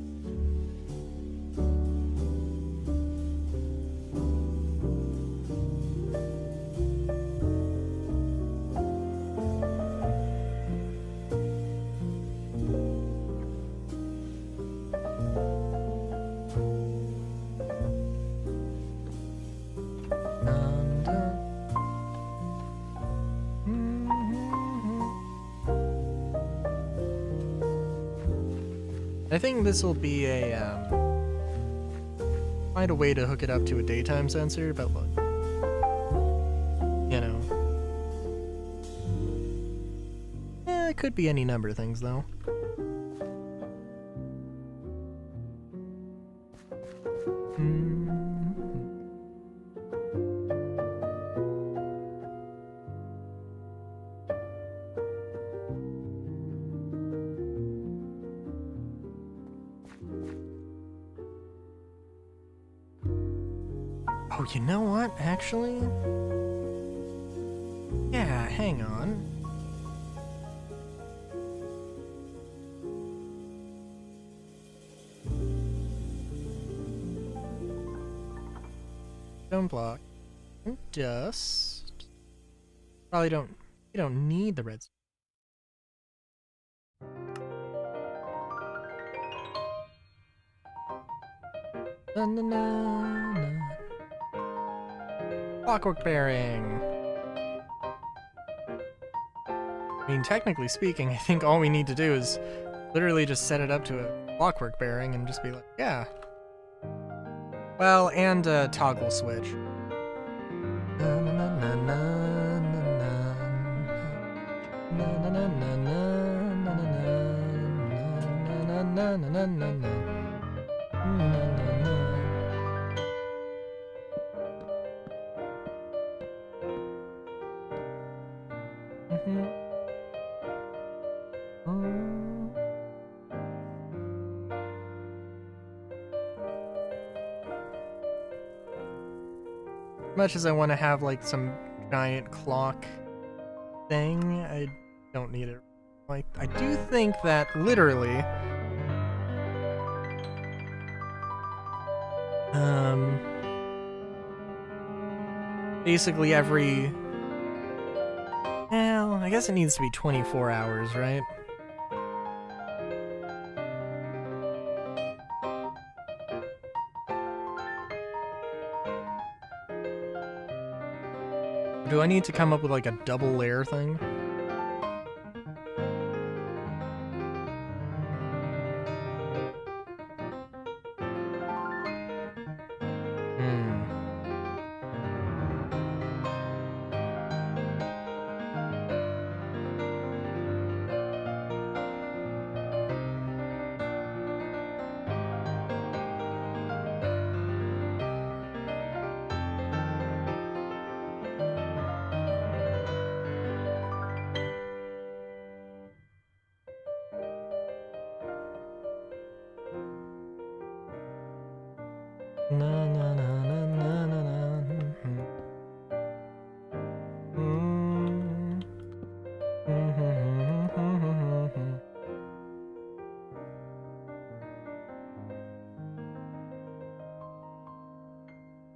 Speaker 1: I think this will be find a way to hook it up to a daytime sensor, but look, you know, it could be any number of things though. Oh, you know what, actually? Yeah, hang on. redstone block. And dust. Probably don't. You don't need the redstone. Na, na, na, na. Clockwork bearing. I mean, technically speaking, I think all we need to do is literally just set it up to a clockwork bearing and just be like, yeah. Well, and a toggle switch. Na, na, na, na, na, na, na, na, na, na, na, na, na, na, na, na. Much as I want to have like some giant clock thing, I don't need it. Like, I do think that literally basically every, well, I guess it needs to be 24 hours, right? Do I need to come up with like a double layer thing? Na, na, na, na, na, na, na.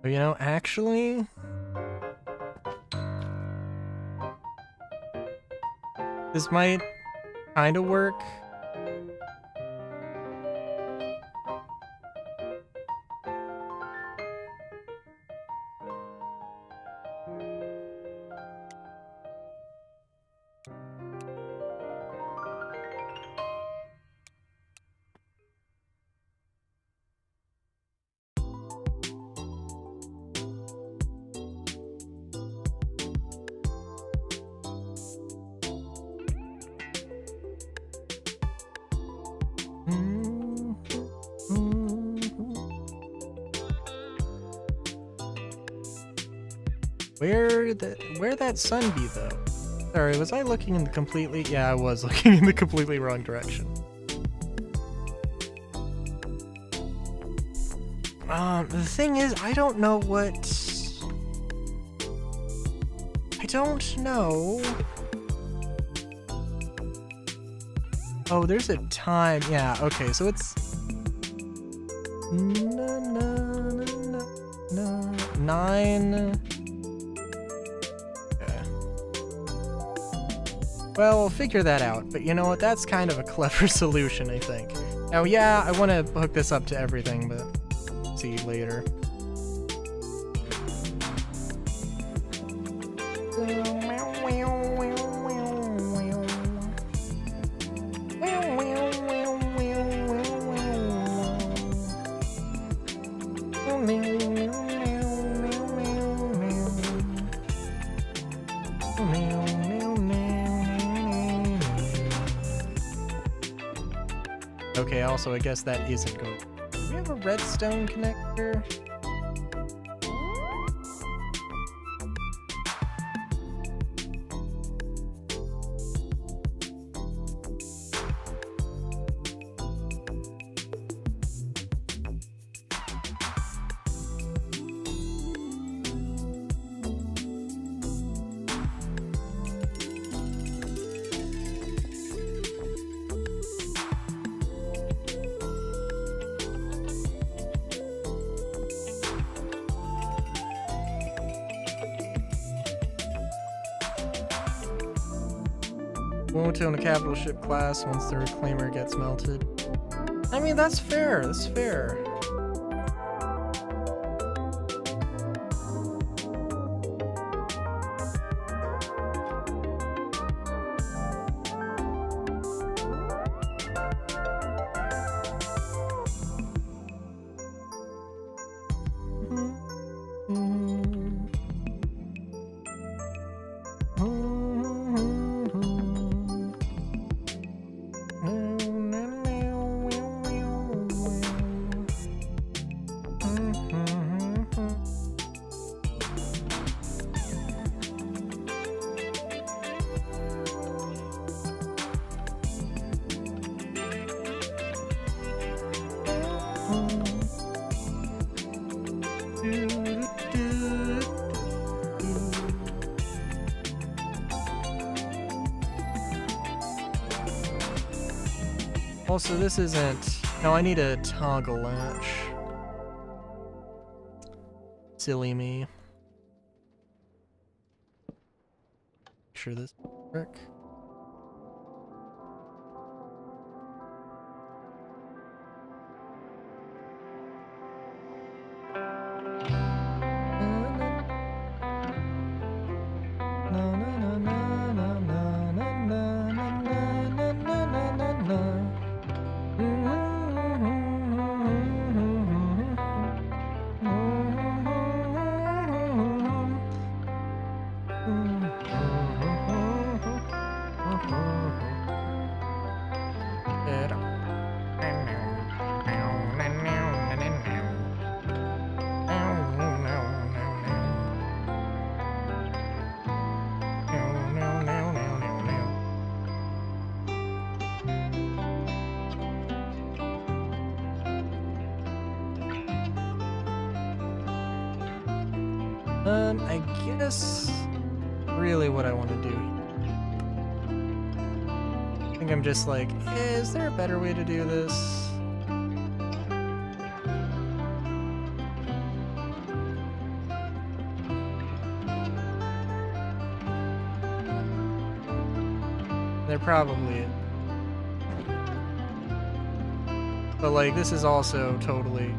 Speaker 1: But you know, actually, this might kind of work. Where'd that sun be though? Sorry, was I looking in the completely? Yeah, I was looking in the completely wrong direction. The thing is, I don't know what. I don't know. Oh, there's a time. Yeah, okay, so it's. Na, na, na, na, 9. Well, we'll figure that out, but you know what? That's kind of a clever solution, I think. Now, yeah, I want to hook this up to everything, but see later. Okay, also, I guess that isn't good. Do we have a redstone connector? Won't own a capital ship class once the reclaimer gets melted. I mean, that's fair. That's fair. Also, this isn't... No, I need a toggle latch. Silly me. Sure this work. I guess really what I want to do. I think I'm just like, is there a better way to do this? There probably is. But like, this is also totally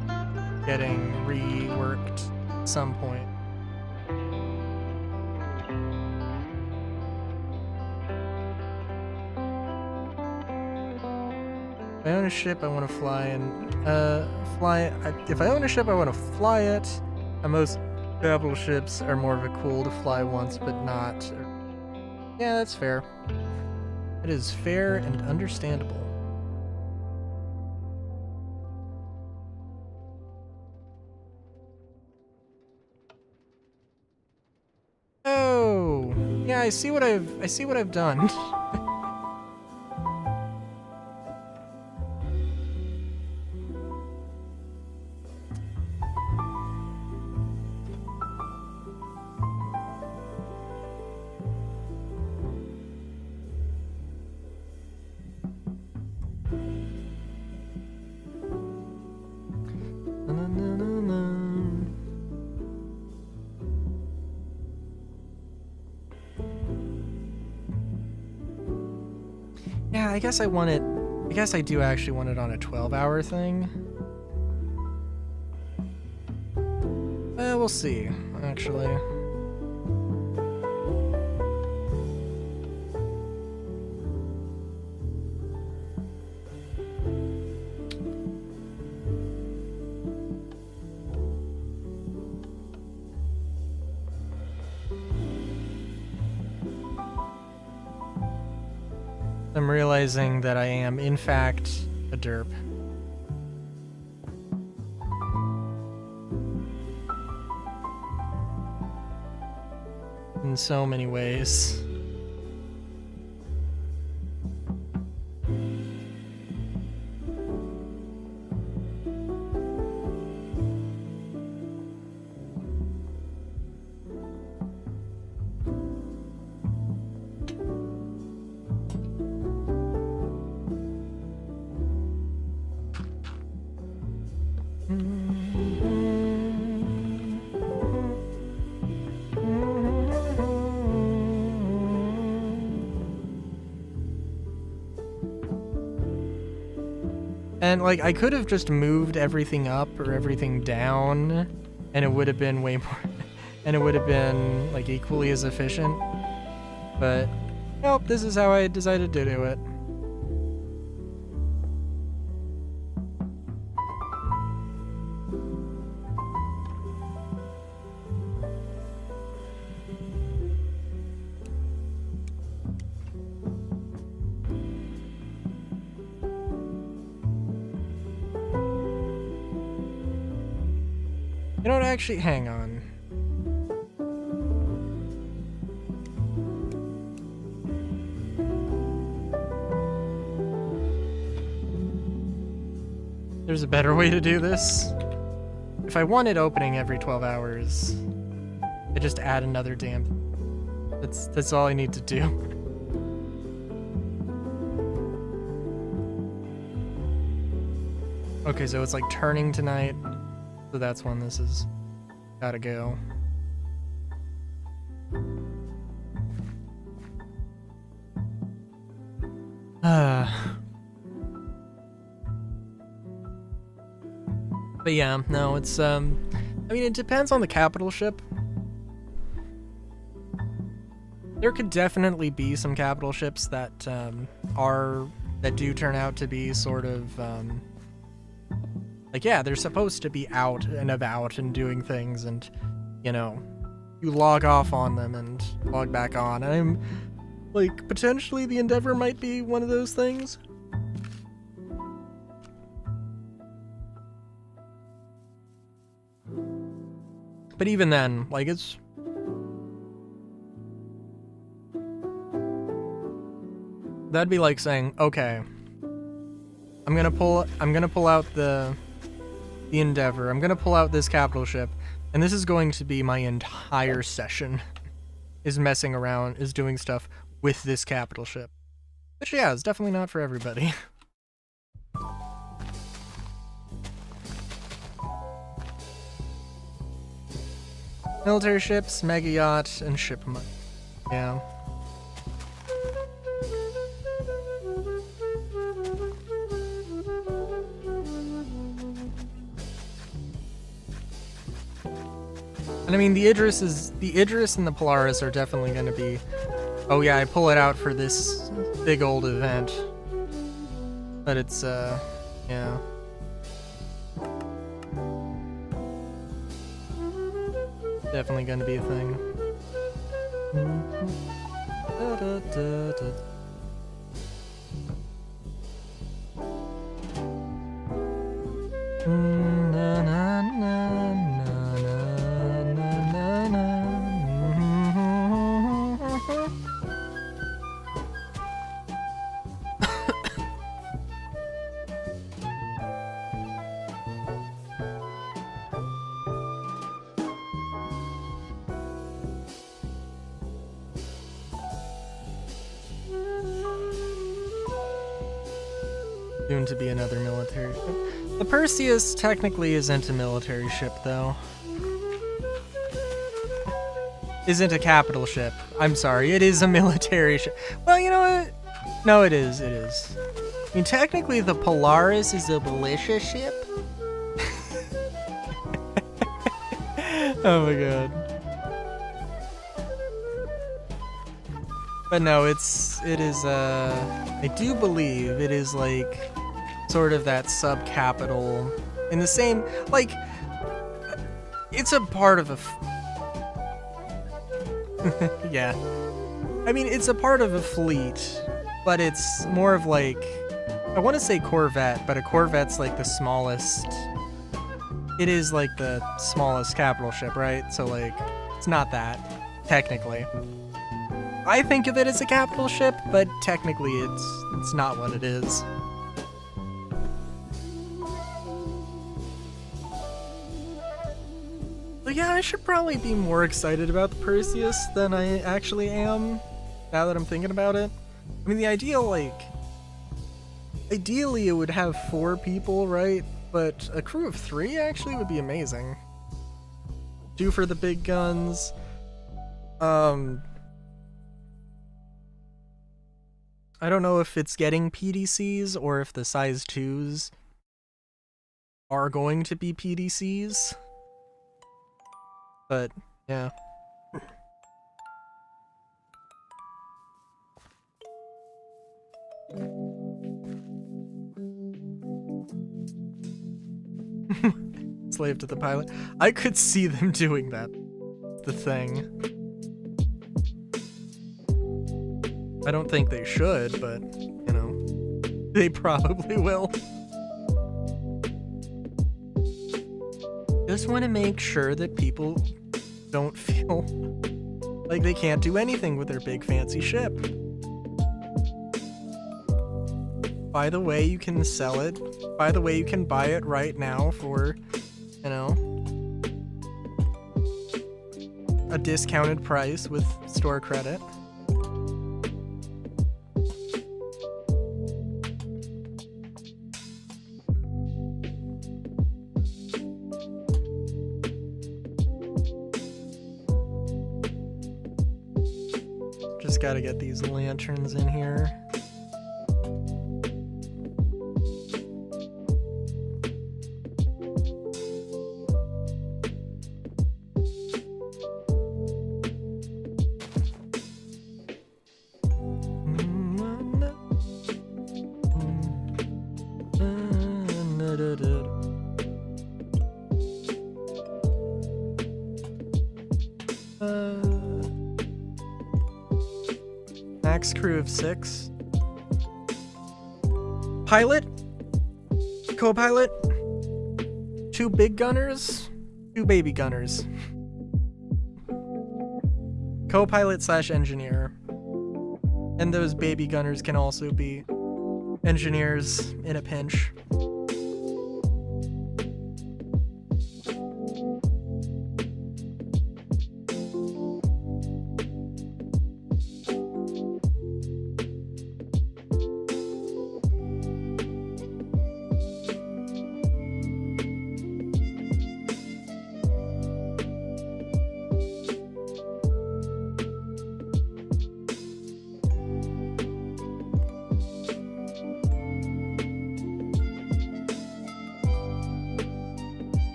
Speaker 1: getting reworked at some point. If I own a ship, I want to fly and if I own a ship, I want to fly it. And most capital ships are more of a cool to fly once, but not. Yeah, that's fair. It is fair and understandable. Oh, yeah, I see what I've done. Yeah, I guess I do actually want it on a 12-hour thing. We'll see, actually. I'm realizing that I am, in fact, a derp. In so many ways. And, like, I could have just moved everything up or everything down, and it would have been way more... and it would have been, like, equally as efficient. But, nope, this is how I decided to do it. You know what, actually, hang on. There's a better way to do this. If I wanted opening every 12 hours, I just add another damn... That's all I need to do. Okay, so it's like turning tonight. So that's when this is gotta go. But yeah, no, it's I mean, it depends on the capital ship. There could definitely be some capital ships that that do turn out to be sort of like, yeah, they're supposed to be out and about and doing things, and, you know, you log off on them and log back on. And I'm, like, potentially the Endeavor might be one of those things. But even then, like, it's... That'd be like saying, okay, I'm gonna pull out the Endeavor. I'm gonna pull out this capital ship, and this is going to be my entire session. Is messing around, is doing stuff with this capital ship. Which, yeah, is definitely not for everybody. Military ships, mega yacht, and ship money. Yeah. And I mean, the Idris and the Polaris are definitely going to be, oh yeah, I pull it out for this big old event. But it's, yeah. Definitely going to be a thing. Da, da, da, da. Na, na, na, na, na, na, na. Soon to be another military ship. The Perseus technically isn't a military ship, though. Isn't a capital ship. I'm sorry, it is a military ship. Well, you know what? No, it is, it is. I mean, technically the Polaris is a militia ship. Oh my god. But no, it is, I do believe it is like sort of that sub-capital in the same, like, it's a part of a, yeah. I mean, it's a part of a fleet, but it's more of like, I want to say Corvette, but a Corvette's like the smallest, it is like the smallest capital ship, right? So like, it's not that, technically. I think of it as a capital ship, but technically it's not what it is. So yeah, I should probably be more excited about the Perseus than I actually am, now that I'm thinking about it. I mean, the ideal, like, ideally it would have 4 people, right? But a crew of 3 actually would be amazing. 2 for the big guns. I don't know if it's getting PDCs or if the size 2s are going to be PDCs. But, yeah. Slave to the pilot. I could see them doing that. The thing. I don't think they should, but, you know, they probably will. Just want to make sure that people don't feel like they can't do anything with their big fancy ship. By the way, you can sell it. By the way, you can buy it right now for, you know, a discounted price with store credit. Just gotta get these lanterns in here. Max crew of 6. Pilot, co-pilot, 2 big gunners, 2 baby gunners. Co-pilot / engineer. And those baby gunners can also be engineers in a pinch.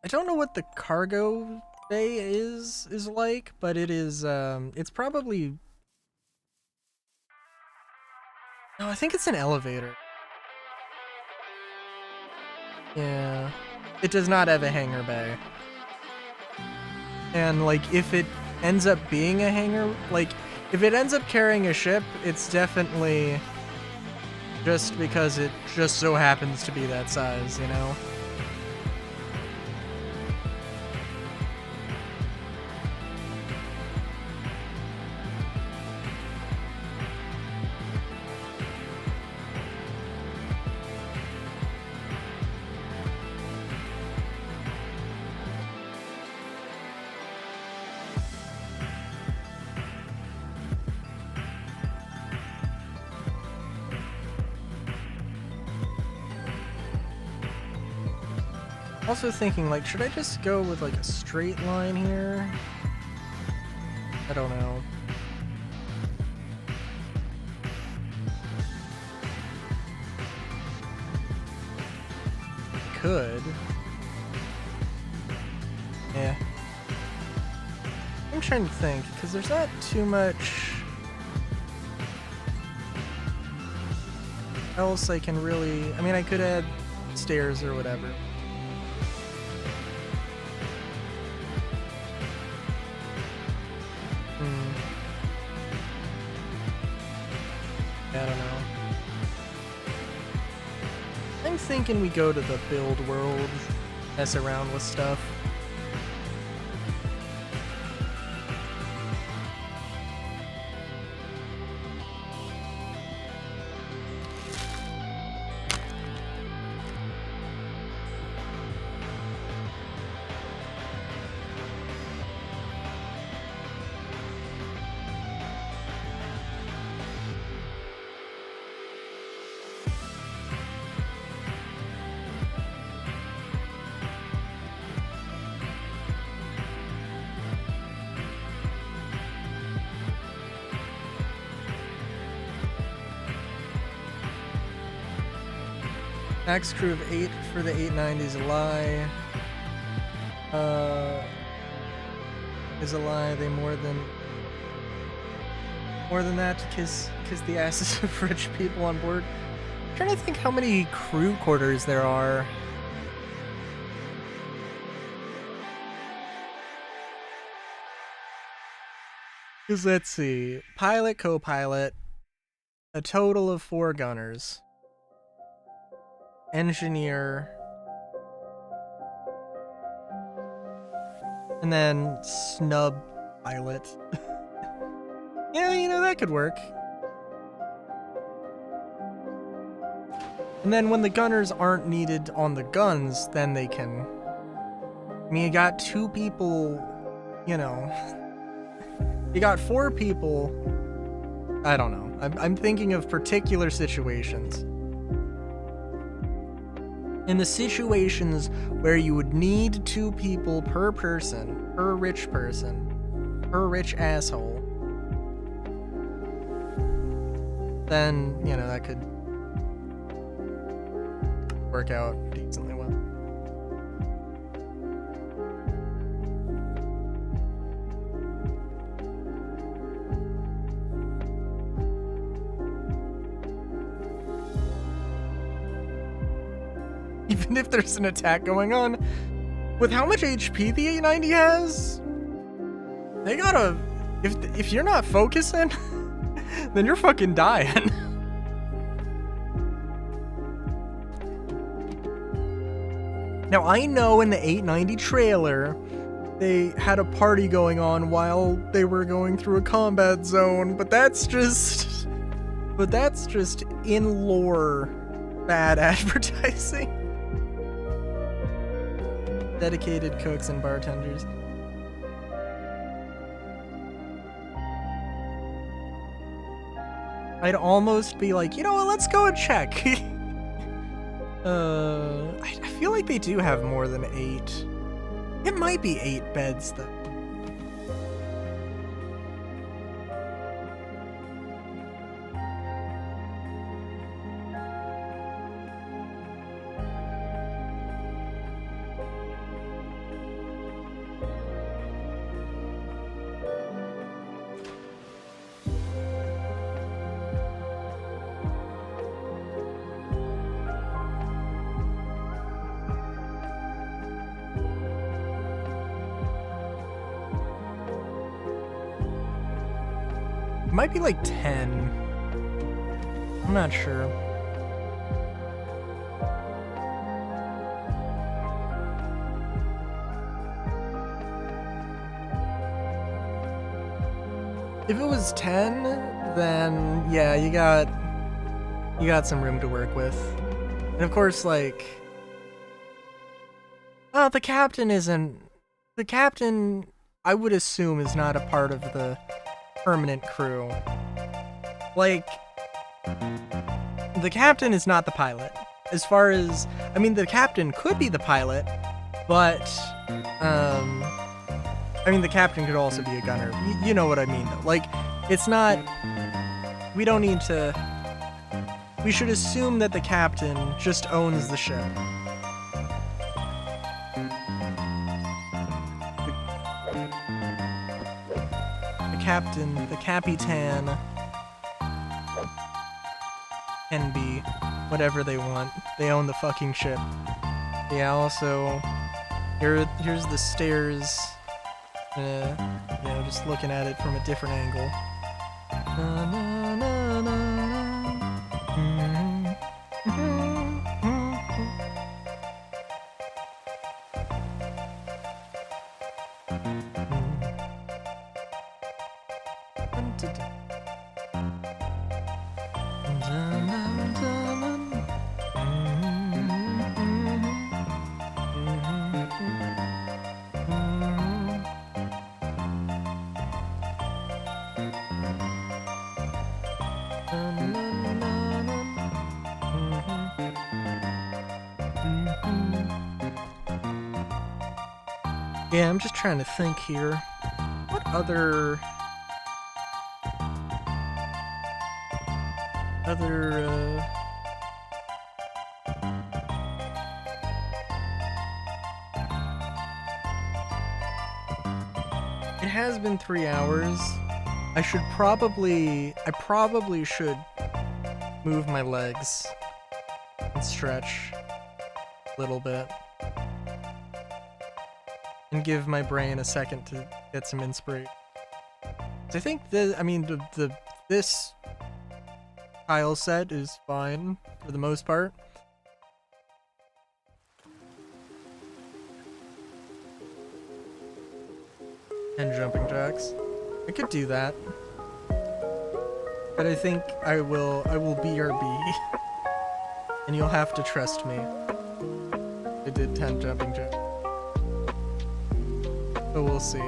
Speaker 1: I don't know what the cargo bay is like, but it is, it's probably... No, I think it's an elevator. Yeah. It does not have a hangar bay. And, like, if it ends up being a hangar, like, if it ends up carrying a ship, it's definitely just because it just so happens to be that size, you know? Also thinking, like, should I just go with, like, a straight line here? I don't know. I could. Yeah. I'm trying to think, because there's not too much else I can really... I mean, I could add stairs or whatever. I don't know. I'm thinking we go to the build world, mess around with stuff. Max crew of 8 for the 890 is a lie. Is a lie. They more than that to kiss the asses of rich people on board. I'm trying to think how many crew quarters there are. Because let's see, pilot, co-pilot, a total of 4 gunners, engineer, and then snub pilot. Yeah, you know, that could work. And then when the gunners aren't needed on the guns, then they can... I mean, you got 2 people, you know... You got 4 people... I don't know. I'm thinking of particular situations. In the situations where you would need 2 people per person, per rich asshole, then, you know, that could work out decently well. Even if there's an attack going on, with how much HP the 890 has, they gotta... If you're not focusing, then you're fucking dying. Now, I know in the 890 trailer, they had a party going on while they were going through a combat zone, but that's just in lore bad advertising. Dedicated cooks and bartenders. I'd almost be like, you know what, let's go and check. I feel like they do have more than 8. It might be 8 beds, though. It might be like 10. I'm not sure. If it was 10, then yeah, you got some room to work with. And of course, like, oh, the captain, I would assume, is not a part of the permanent crew. Like, the captain is not the pilot. As far as, I mean, the captain could be the pilot, but, I mean, the captain could also be a gunner. You know what I mean, though. Like, it's not, we don't need to, we should assume that the captain just owns the ship. The Capitan can be whatever they want. They own the fucking ship. Yeah, also, here's the stairs. You know, just looking at it from a different angle. Na, na, na, na. Yeah, I'm just trying to think here. What other has been 3 hours. I probably should move my legs and stretch a little bit. And give my brain a second to get some inspiration. I think this tile set is fine for the most part. And jumping jacks. I could do that. But I think I will BRB. And you'll have to trust me. I did 10 jumping jacks. So we'll see.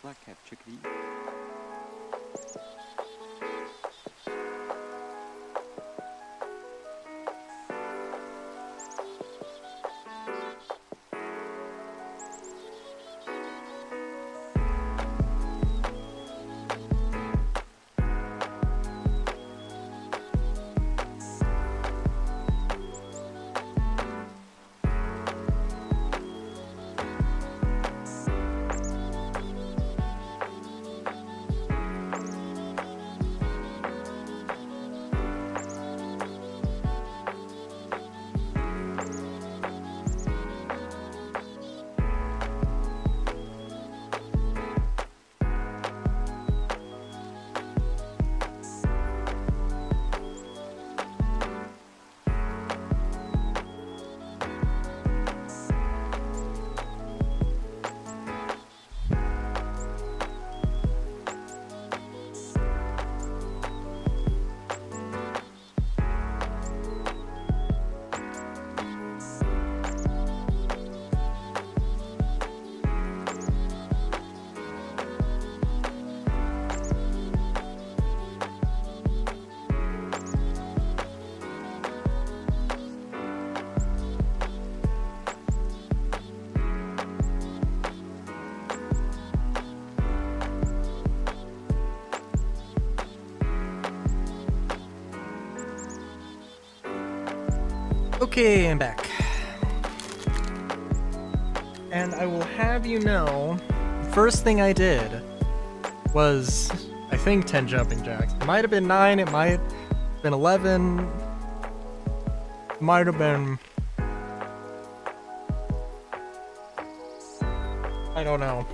Speaker 3: Black cap chickadee.
Speaker 1: Okay, I'm back. And I will have you know, the first thing I did was, I think, 10 jumping jacks. It might have been 9, it might have been 11, it might have been... I don't know.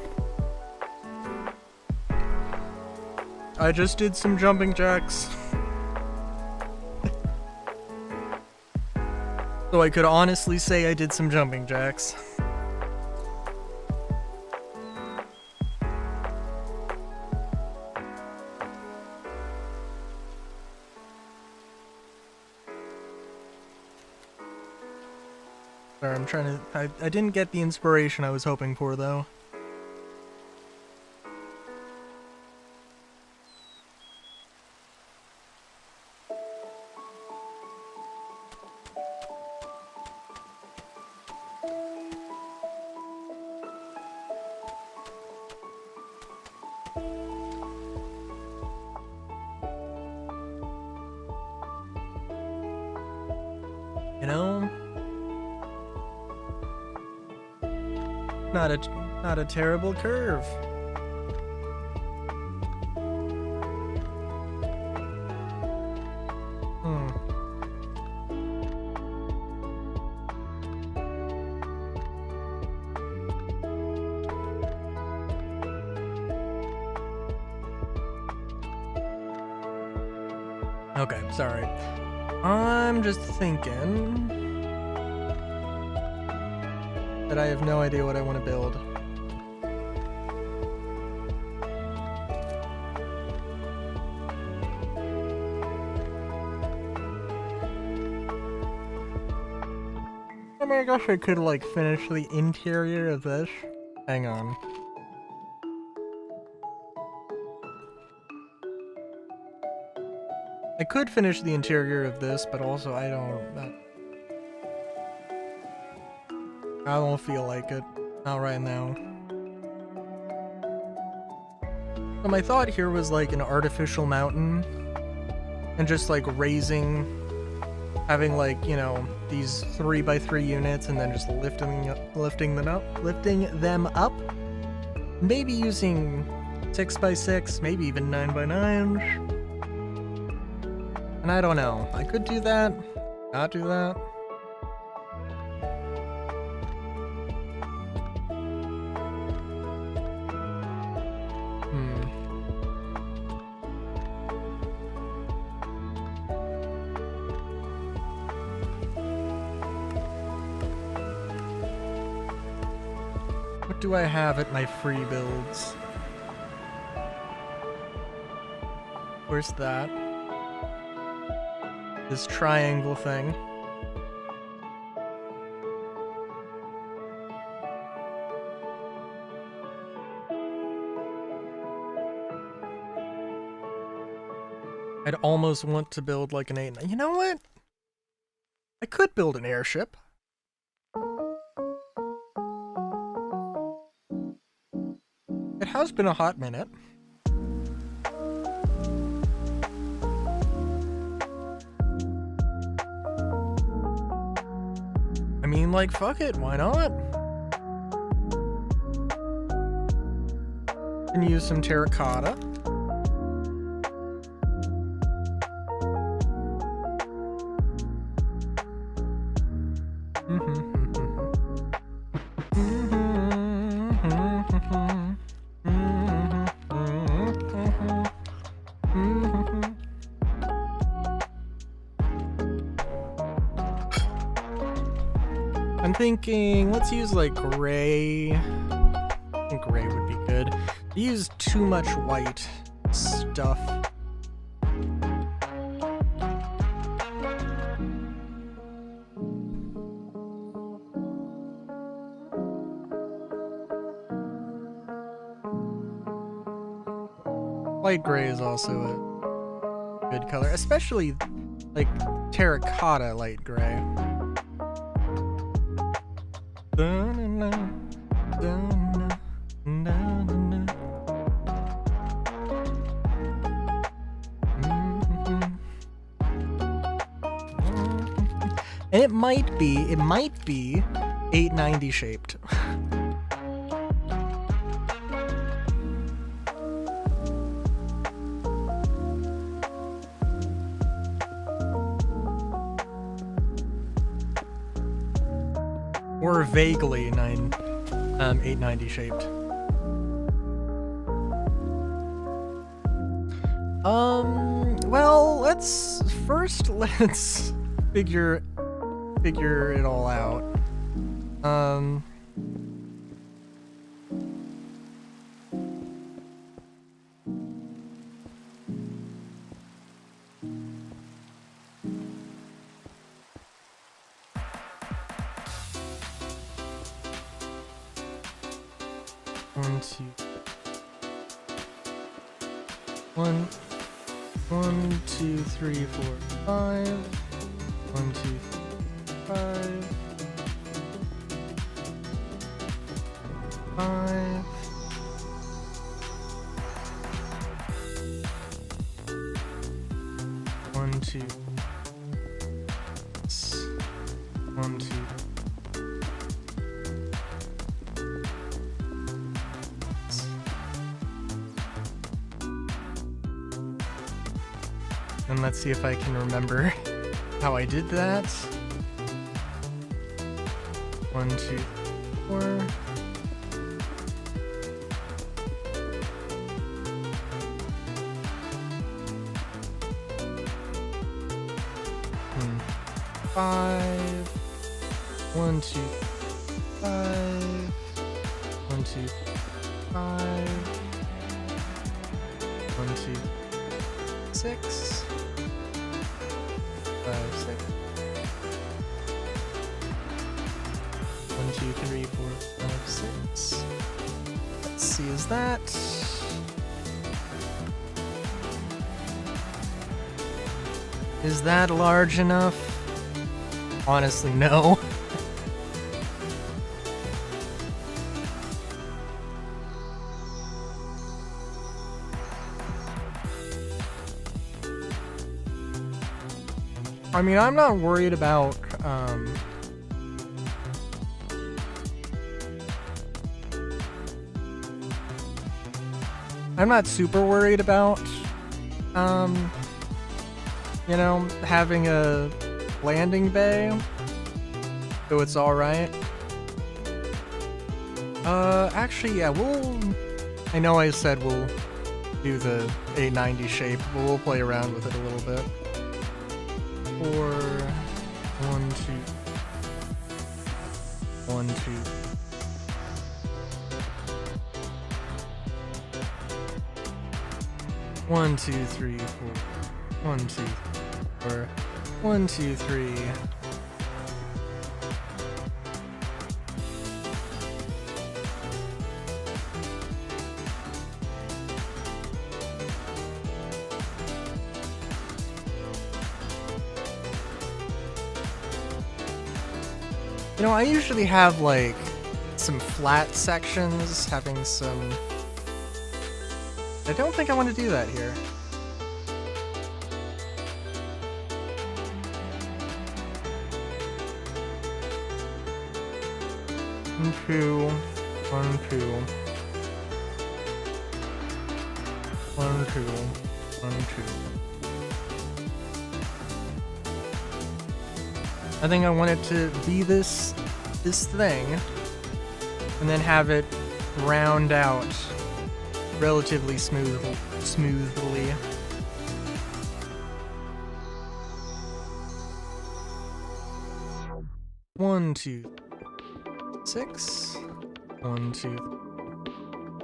Speaker 1: I just did some jumping jacks. So I could honestly say I did some jumping jacks. Sorry, I'm trying to... I didn't get the inspiration I was hoping for, though. You know? Not a terrible curve. Okay, sorry. I'm just thinking that I have no idea what I want to build. I mean, I guess I could, like, finish the interior of this. Hang on. I could finish the interior of this, but also I don't feel like it. Not right now. So my thought here was like an artificial mountain and just like having like, you know, these 3x3 units and then just lifting them up. Maybe using 6x6, maybe even 9x9s. And I don't know. I could do that, not do that. What do I have at my free builds? Where's that? This triangle thing. I'd almost want to build like an 8. You know what? I could build an airship. It has been a hot minute. I mean, like, fuck it, why not? Can use some terracotta. I'm thinking, let's use like gray. I think gray would be good. I use too much white stuff. Light gray is also a good color, especially like terracotta light gray. And it might be 890 shaped. Or vaguely 890 shaped. Well, let's figure it all out. 1, 2. 1, 2, 3, 4, 5. 1, 2, 3, 5. 5. 1, 2. 1, 2. And let's see if I can remember how I did that. 1, 2, 4. Five. 1, 2, 5. 1, 2, 5. 1, 2, 6. 5, 6. 1, 2, 3, 4, 5, 6. Let's see, is that? Is that large enough? Honestly, no. I mean, I'm not worried about, I'm not super worried about, you know, having a landing bay, so it's alright. Actually, yeah, I know I said we'll do the 890 shape, but we'll play around with it a little bit. 4, 1, 2, 1, 2. One, 2, 3, 4. 1, 2, 4. 1, 2, 3. You know, I usually have like some flat sections, having some. I don't think I want to do that here. One, two, 1, 2. 1, 2, 1, 2. I think I want it to be this thing, and then have it round out relatively smoothly. 1, 2, 6. 1, 2,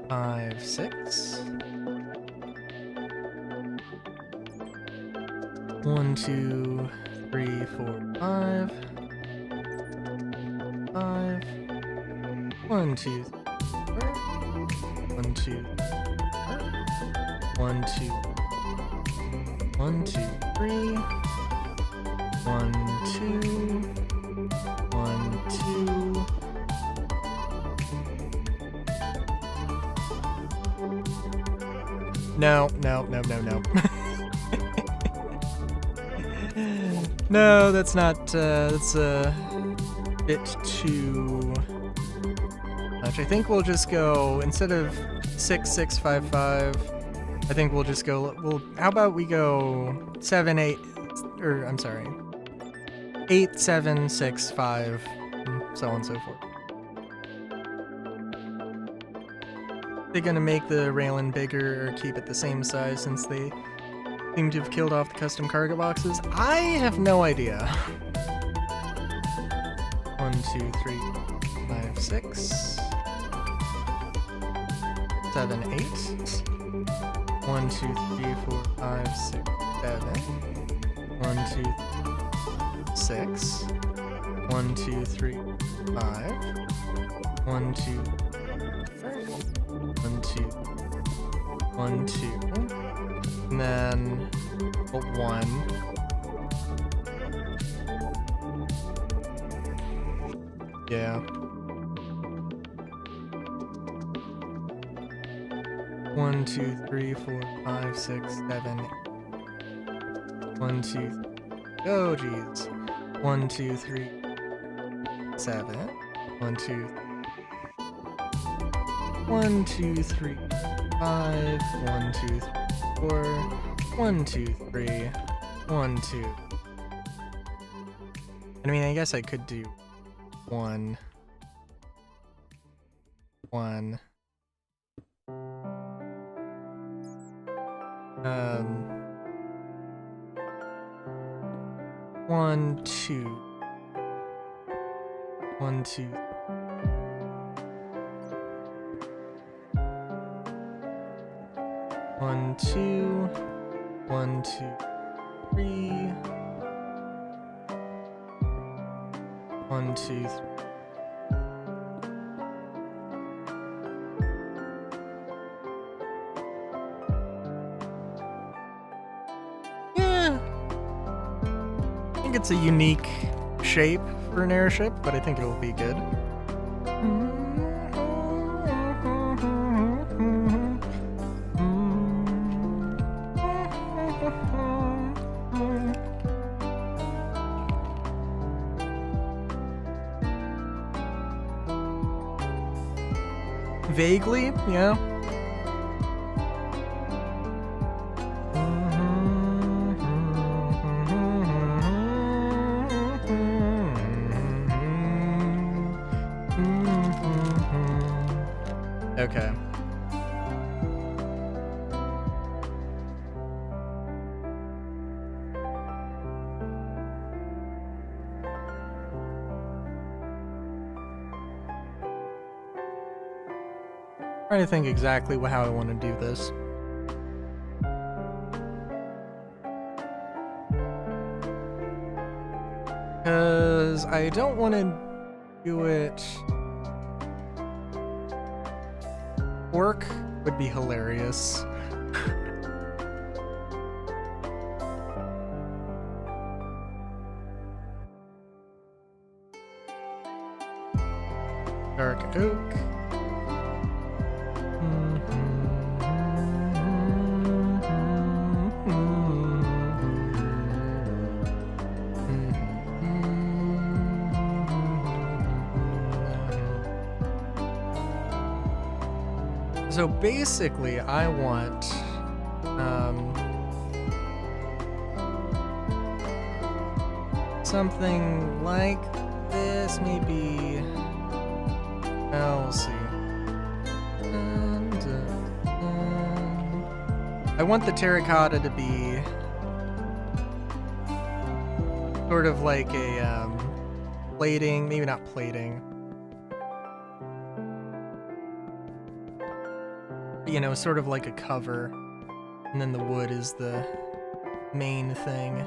Speaker 1: 5, 6. 1, 2, 3, 4, 5. 5. 1, 2, 3. 1, 2. 1, 2. 1, 2, 3. 1, 2. 1, 2. No. No, that's not, that's a bit too much. I think we'll just go, instead of 6, 6, 5, 5, I think we'll just go, how about we go 7, 8, or, I'm sorry, 8, 7, 6, 5, and so on and so forth. They're gonna make the Raylan bigger or keep it the same size since they seem to have killed off the custom cargo boxes? I have no idea. 1, 2, 3, 5, 6, 7, 8. 1, 2, 3, 4, 5, 6, 7. 1, 2, 6. 1, 2, 3, 5. 1, 2, 3. 1, 2, 1, 2, and then a 1. Yeah. 1, 2, 3, 4, 5, 6, 7. 1, 2, 3. Oh, jeez. 1, 2, 3, 7. 1, 2, 1, 2, 3, 5. 1, 2, 3, 4. 1, 2, 3. 1, 2. I mean, I guess I could do 1. 1. 1, 2. 1, 2. 1, 2. 1, 2, 3. 1, 2, 3. Yeah. I think it's a unique shape for an airship, but I think it'll be good. Vaguely, yeah. Okay. Trying to think exactly how I want to do this. Because I don't want to do it. Work would be hilarious. Dark oak. So basically, I want something like this, maybe. Well, we'll see. I want the terracotta to be sort of like a plating, maybe not plating. You know, sort of like a cover, and then the wood is the main thing.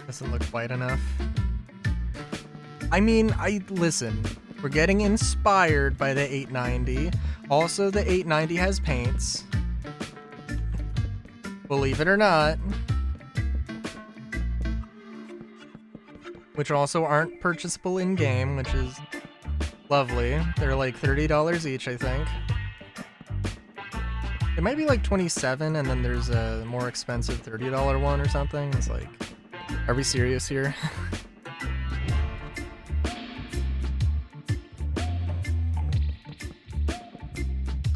Speaker 1: Doesn't look white enough. I mean, listen, we're getting inspired by the 890. Also, the 890 has paints. Believe it or not. Which also aren't purchasable in-game, which is lovely. They're like $30 each, I think. It might be like $27, and then there's a more expensive $30 one or something. It's like, are we serious here?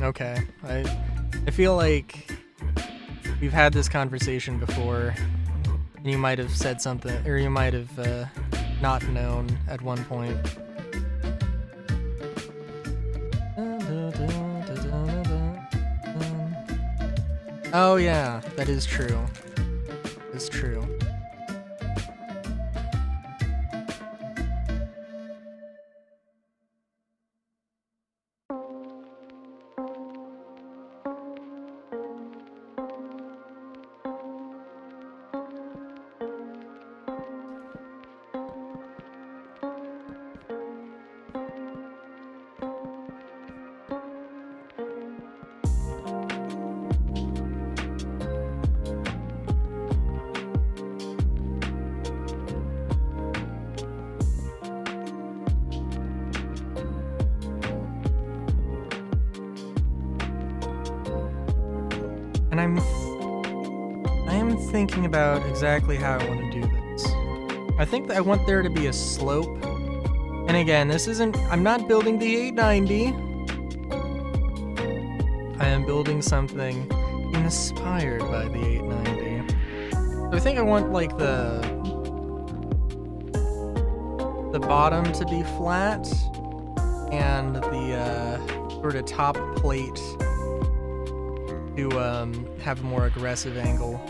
Speaker 1: Okay. I feel like we've had this conversation before, and you might have said something, or you might have not known at one point. Oh yeah, that is true. It's true. And I am thinking about exactly how I want to do this. I think that I want there to be a slope. And again, this isn't, I'm not building the 890. I am building something inspired by the 890. So I think I want like the bottom to be flat and the sort of top plate to have a more aggressive angle.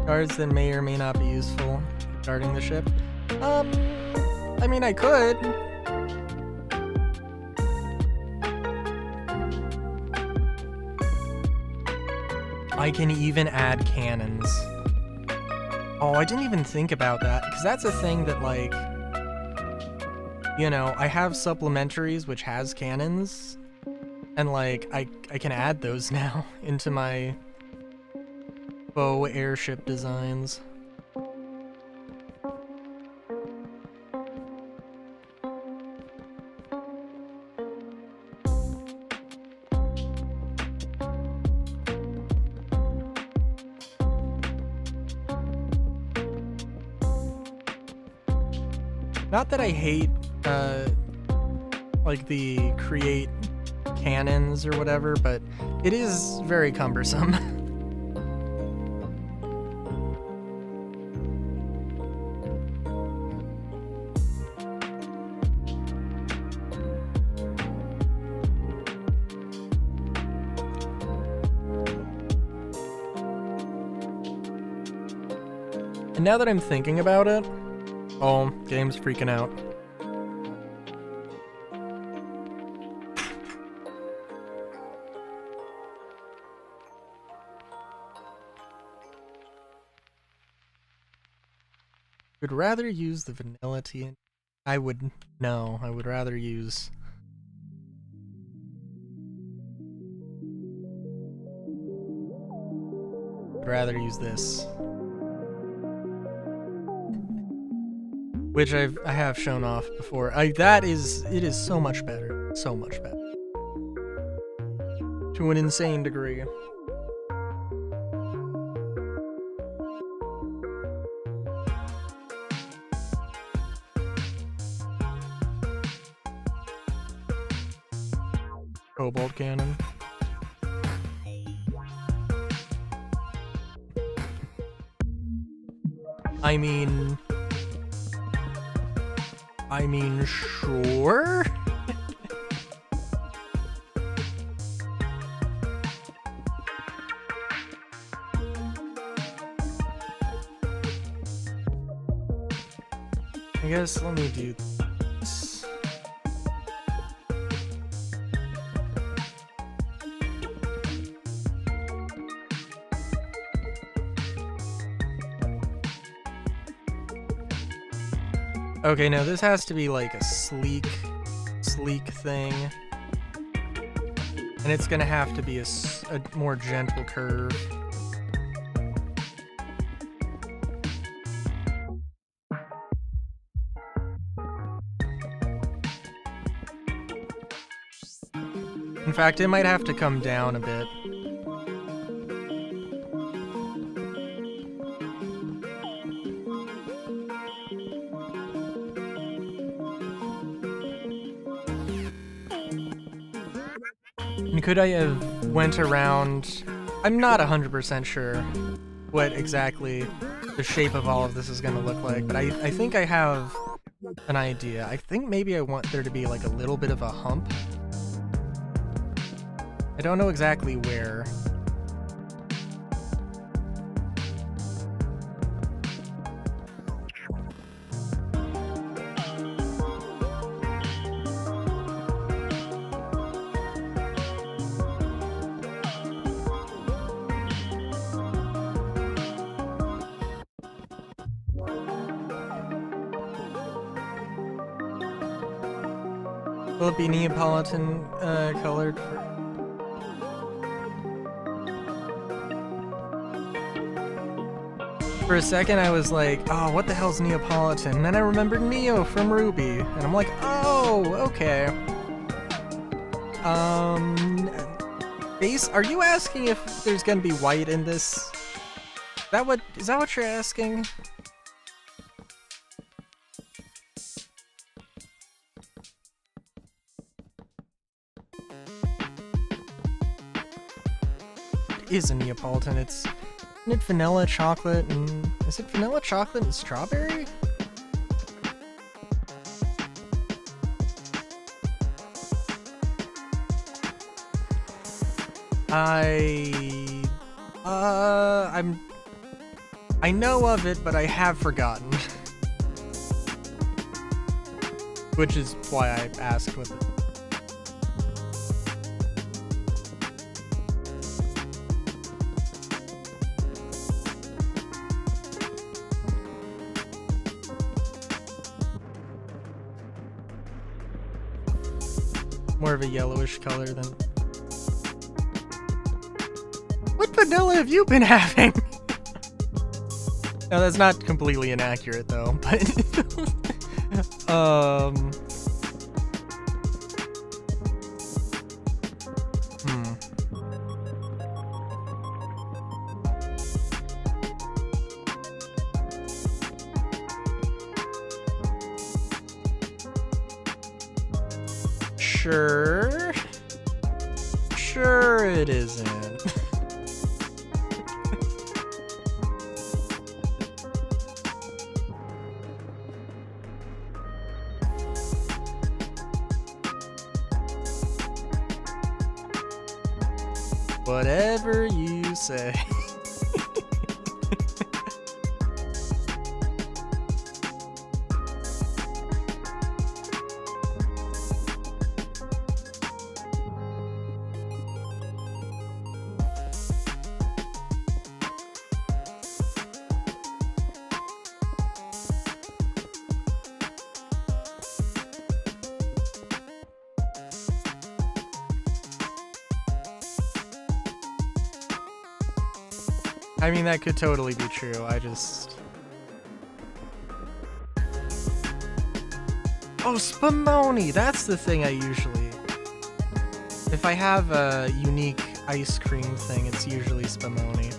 Speaker 1: Cards that may or may not be useful guarding the ship. I mean, I could. I can even add cannons. Oh, I didn't even think about that, because that's a thing that, like, you know, I have supplementaries which has cannons, and, like, I can add those now into my bow airship designs. Not that I hate, like the create cannons or whatever, but it is very cumbersome. And now that I'm thinking about it, oh, game's freaking out. Would rather use the vanilla tea. I would rather use this. Which I have shown off before. It is so much better. So much better. To an insane degree. Cobalt cannon. I mean, sure? I guess let me do this. Okay, now this has to be like a sleek thing. And it's gonna have to be a more gentle curve. In fact, it might have to come down a bit. And could I have went around... I'm not 100% sure what exactly the shape of all of this is going to look like, but I think I have an idea. I think maybe I want there to be like a little bit of a hump. I don't know exactly where. Will it be Neapolitan colored? For a second I was like, oh, what the hell's Neapolitan? And then I remembered Neo from Ruby, and I'm like, oh, okay. Base, are you asking if there's gonna be white in this? Is that what you're asking? It is a Neapolitan. Isn't it vanilla, chocolate, and... Is it vanilla, chocolate, and strawberry? I know of it, but I have forgotten. Which is why I asked with it. More of a yellowish color than... What vanilla have you been having? No, that's not completely inaccurate though, but... Sure it isn't. Whatever you say. I mean, that could totally be true, I just... Oh, Spumoni! That's the thing I usually... If I have a unique ice cream thing, it's usually Spumoni.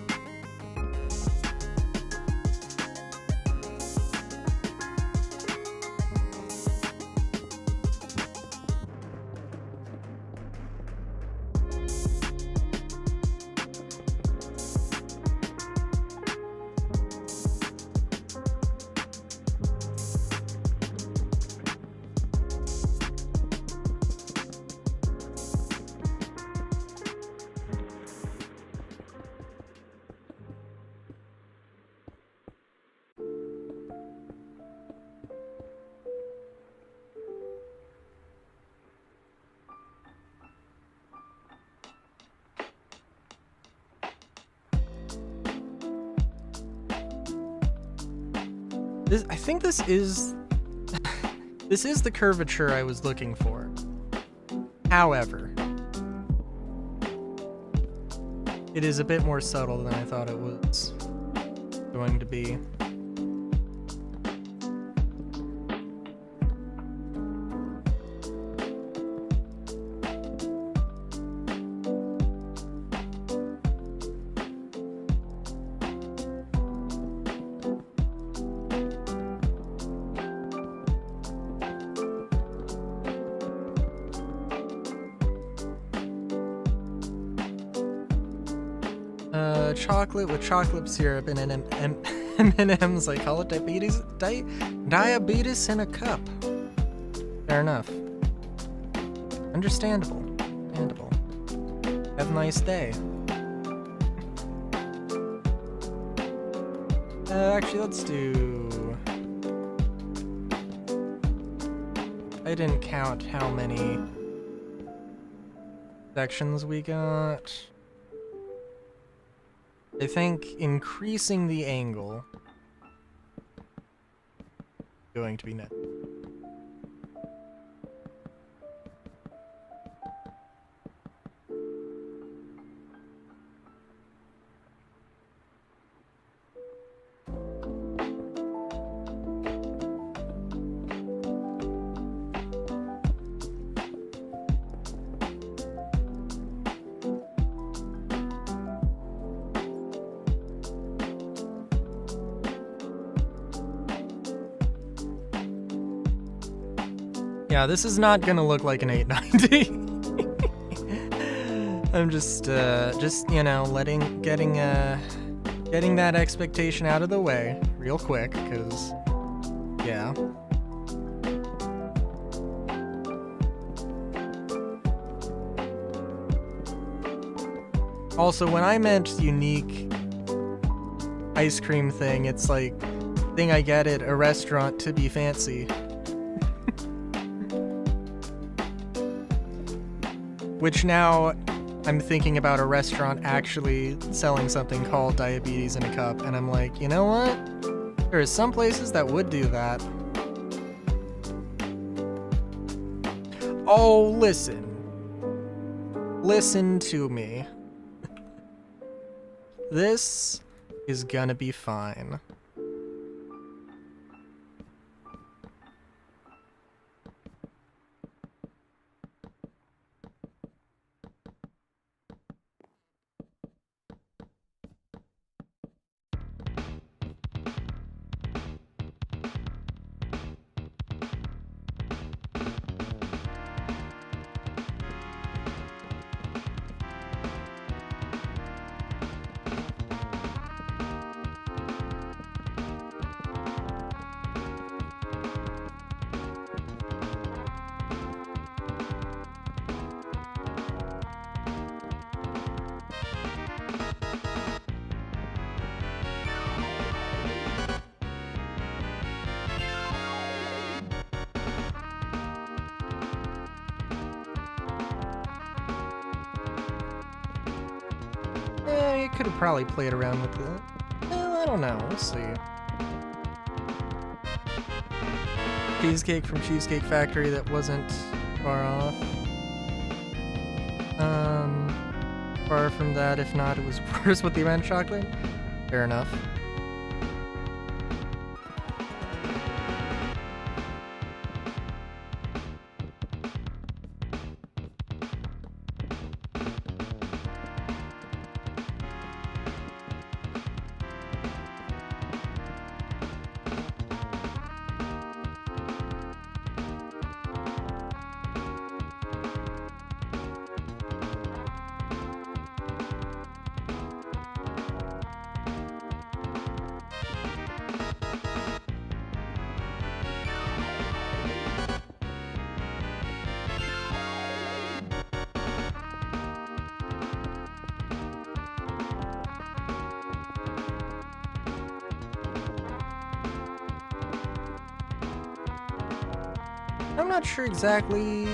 Speaker 1: I think this is... this is the curvature I was looking for. However, it is a bit more subtle than I thought it was going to be. Chocolate with chocolate syrup and M&M's. I call it diabetes in a cup. Fair enough. Understandable. Have a nice day. Actually, let's do... I didn't count how many sections we got. I think increasing the angle is going to be net. Yeah, this is not gonna look like an 890. I'm just you know, getting that expectation out of the way real quick, cause yeah. Also, when I meant unique ice cream thing, it's like thing I get at a restaurant to be fancy. Which now I'm thinking about a restaurant actually selling something called diabetes in a cup, and I'm like, you know what? There are some places that would do that. Oh, listen. Listen to me. This is gonna be fine. You could have probably played around with it. I don't know. We'll see. Cheesecake from Cheesecake Factory that wasn't far off. Far from that. If not, it was worse with the amount of chocolate. Fair enough. I'm not sure exactly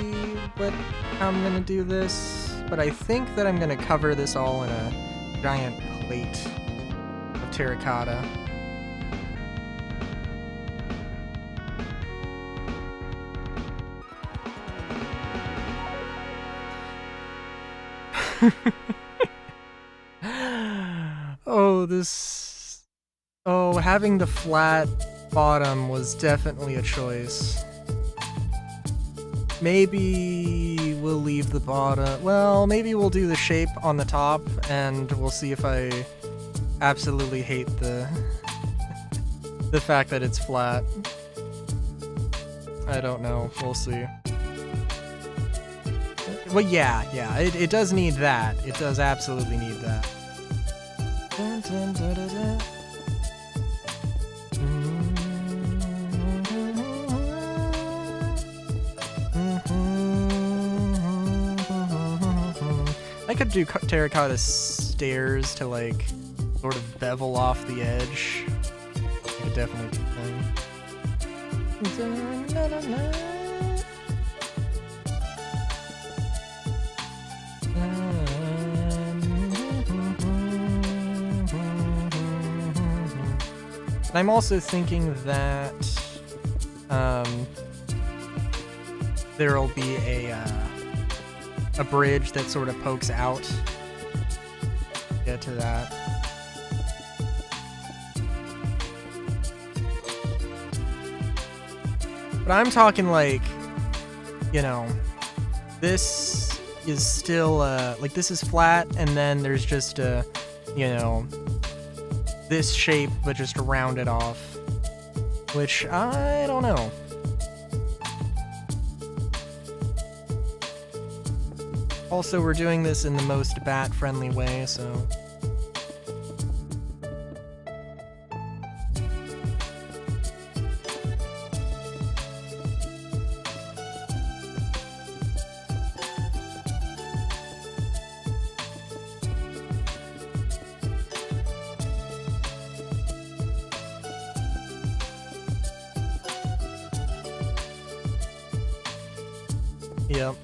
Speaker 1: how I'm gonna do this, but I think that I'm gonna cover this all in a giant plate of terracotta. this... Oh, having the flat bottom was definitely a choice. Maybe we'll leave the bottom... Well, maybe we'll do the shape on the top, and we'll see if I absolutely hate the... the fact that it's flat. I don't know. We'll see. Well, yeah, it does need that. It does absolutely need that. Dun, dun, dun, dun, dun. I could do terracotta stairs to like sort of bevel off the edge. I could definitely do that. I'm also thinking that there'll be a bridge that sort of pokes out. Get to that. But I'm talking like, you know, this is still like this is flat, and then there's just a, you know, this shape, but just round it off, which I don't know. Also, we're doing this in the most bat-friendly way, so... Yep.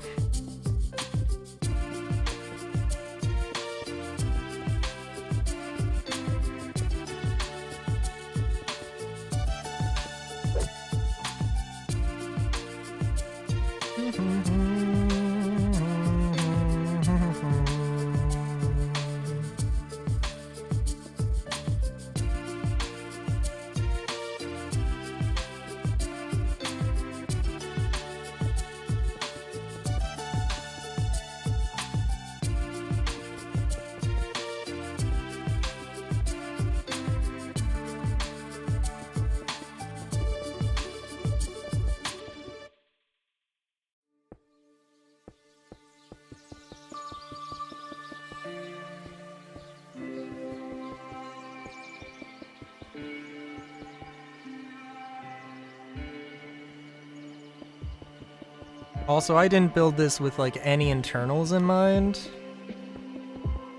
Speaker 1: Also, I didn't build this with like any internals in mind,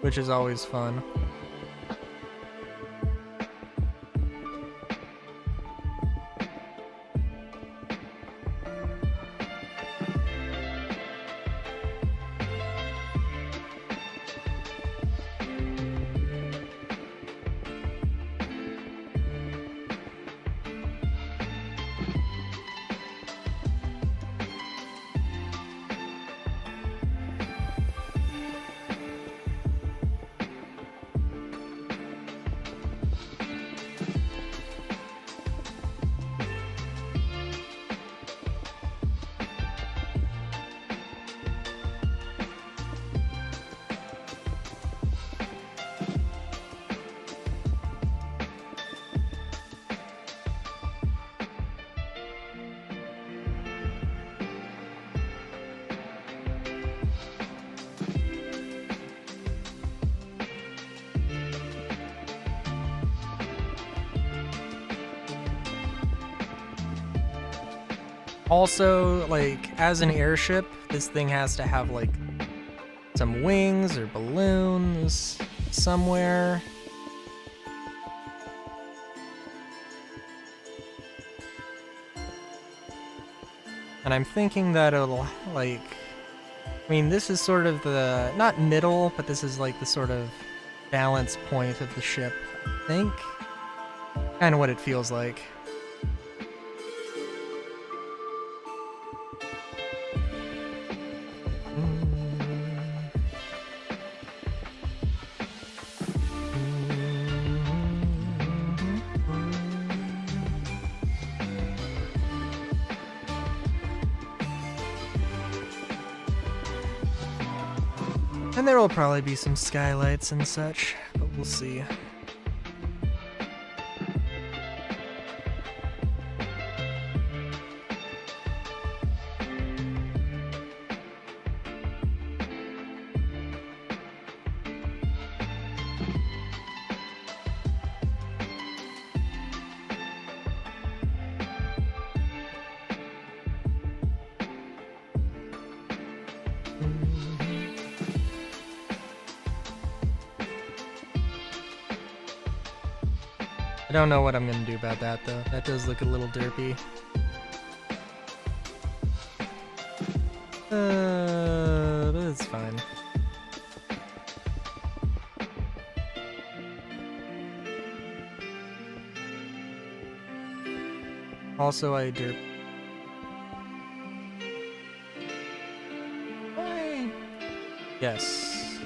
Speaker 1: which is always fun. Also, like, as an airship, this thing has to have, like, some wings or balloons somewhere. And I'm thinking that it'll, like... I mean, this is sort of the... not middle, but this is, like, the sort of balance point of the ship, I think. Kind of what it feels like. And there will probably be some skylights and such, but we'll see. I don't know what I'm gonna do about that though. That does look a little derpy. But it's fine. Also, I derp. Why? Yes.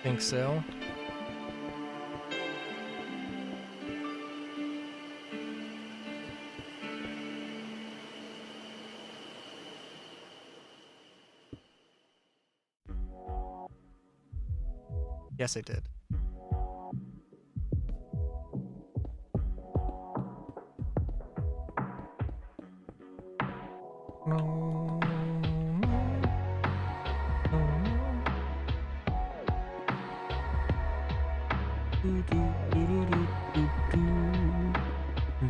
Speaker 1: Think so. Yes, I did.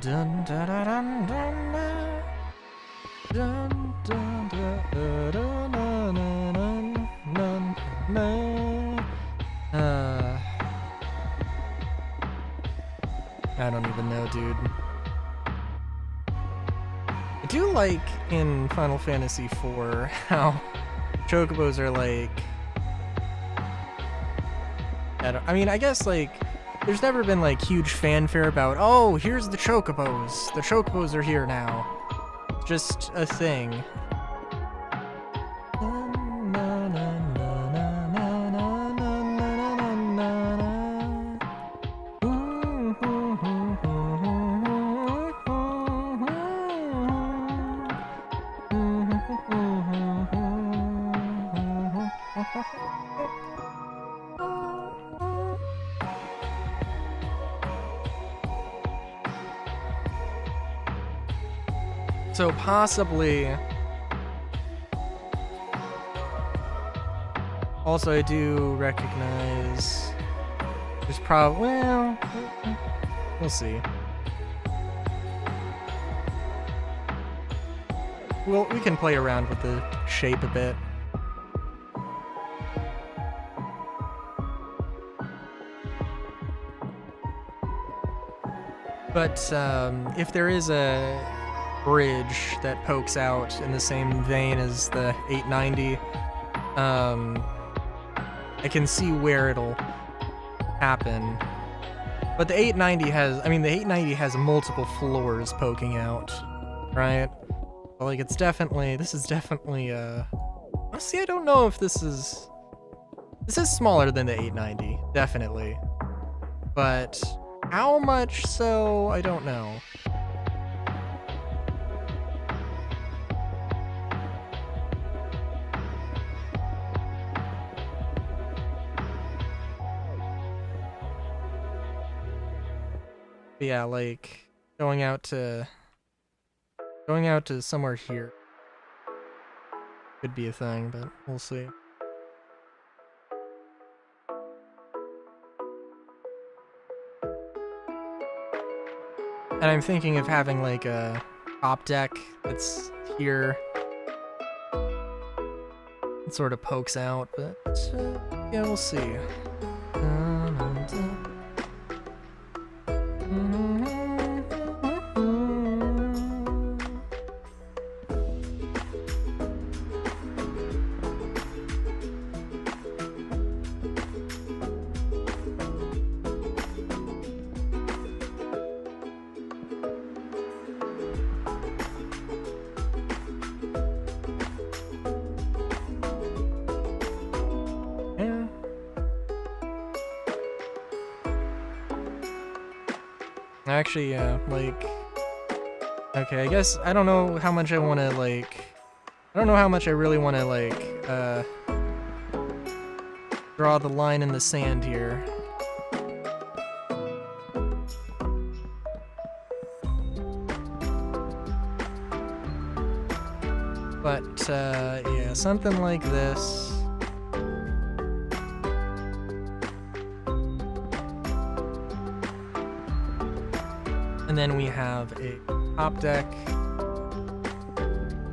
Speaker 1: Dun dun dun dun dun dun dun dun dun dun dun. I don't even know, dude. I do like in Final Fantasy IV how chocobos are like. I mean, I guess like there's never been like huge fanfare about, oh, here's the chocobos. The chocobos are here now. It's just a thing. So possibly. Also, I do recognize there's probably, well, we'll see. Well, we can play around with the shape a bit. But if there is a bridge that pokes out in the same vein as the 890, I can see where it'll happen. But the 890 has multiple floors poking out, right? But like this is definitely honestly, I don't know if this is smaller than the 890, definitely. But how much so, I don't know. But yeah, like going out to somewhere here could be a thing, but we'll see. And I'm thinking of having like a top deck that's here. It sort of pokes out, but yeah, we'll see. Actually, yeah, like, okay, I guess I don't know how much I want to, like, I don't know how much I really want to, like, draw the line in the sand here. But, yeah, something like this. And then we have a top deck,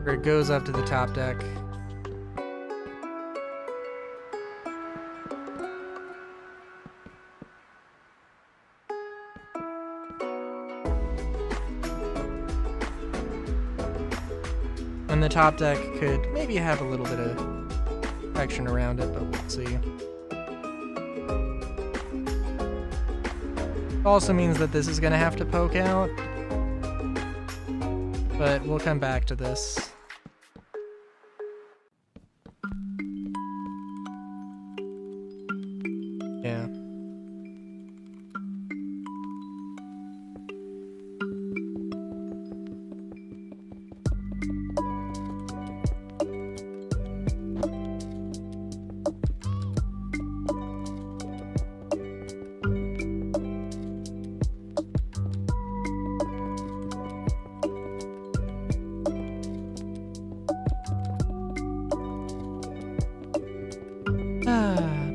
Speaker 1: where it goes up to the top deck. And the top deck could maybe have a little bit of protection around it, but we'll see. It also means that this is going to have to poke out, but we'll come back to this. Yeah.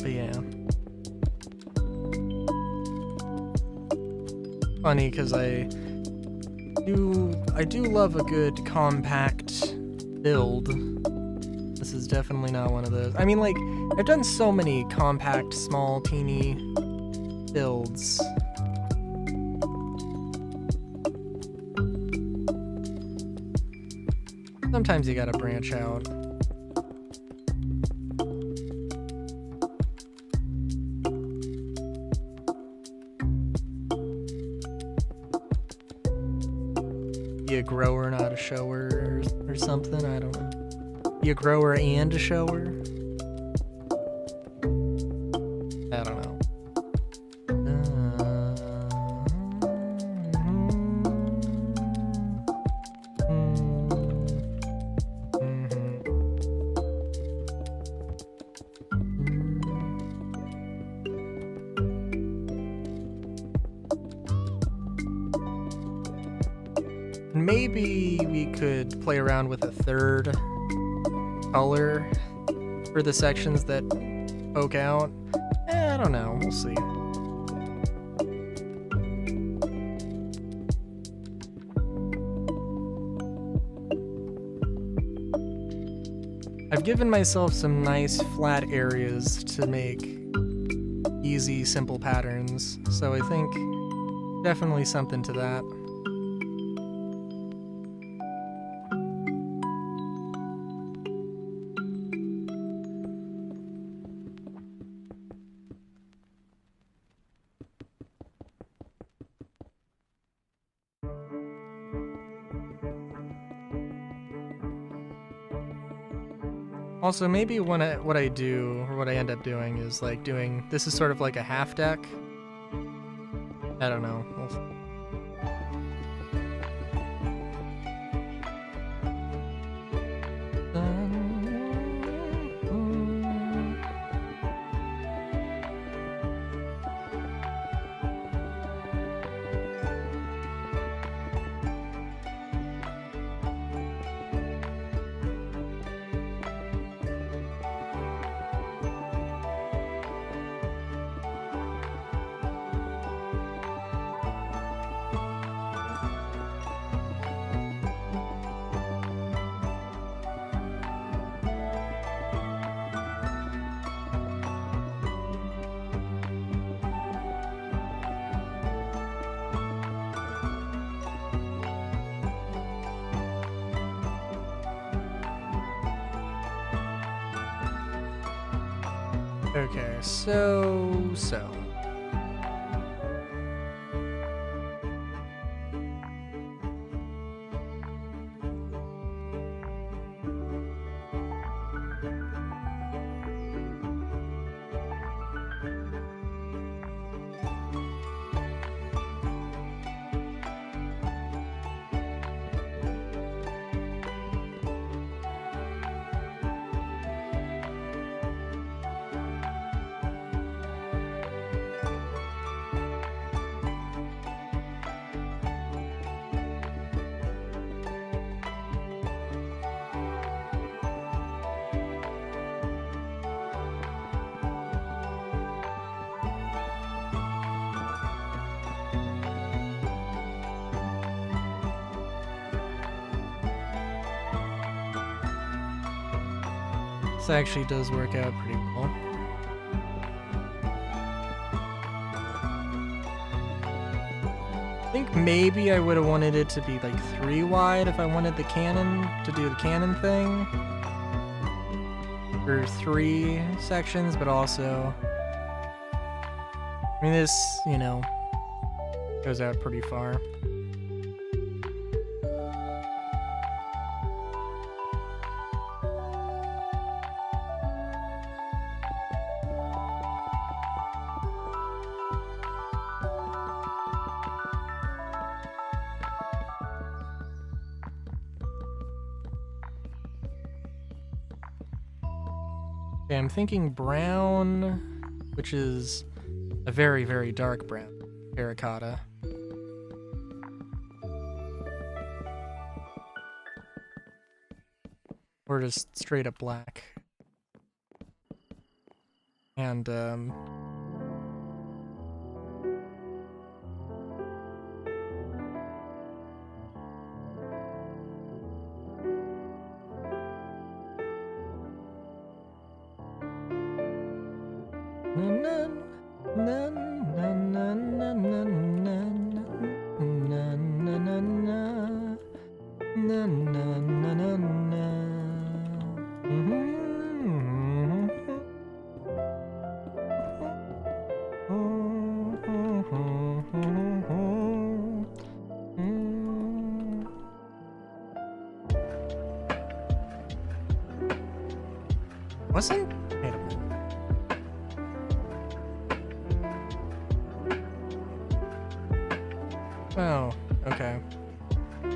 Speaker 1: But yeah. Funny, because I do love a good compact build. This is definitely not one of those. I mean, like, I've done so many compact, small, teeny builds. Sometimes you gotta branch out. Be a grower, not a shower, or something. I don't know. Be a grower and a shower. I don't know. Maybe we could play around with a third color for the sections that poke out. I don't know. We'll see. I've given myself some nice flat areas to make easy, simple patterns, so I think definitely something to that. Also, maybe what I do, or what I end up doing, is like doing, this is sort of like a half deck. I don't know. Okay, so... This actually does work out pretty well. I think maybe I would have wanted it to be like 3 wide if I wanted the cannon to do the cannon thing. For 3 sections, but also, I mean, this, you know, goes out pretty far. Okay, I'm thinking brown, which is a very, very dark brown terracotta. Or just straight up black. And, wasn't? Wait a minute. Oh, okay.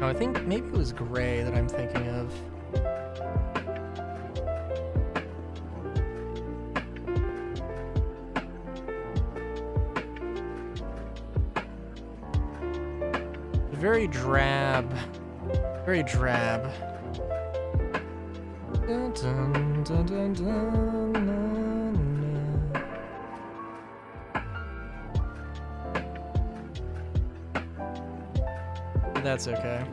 Speaker 1: No, I think maybe it was gray that I'm thinking of. Very drab. Very drab. Dun, dun, dun, dun, dun, dun, dun. That's okay.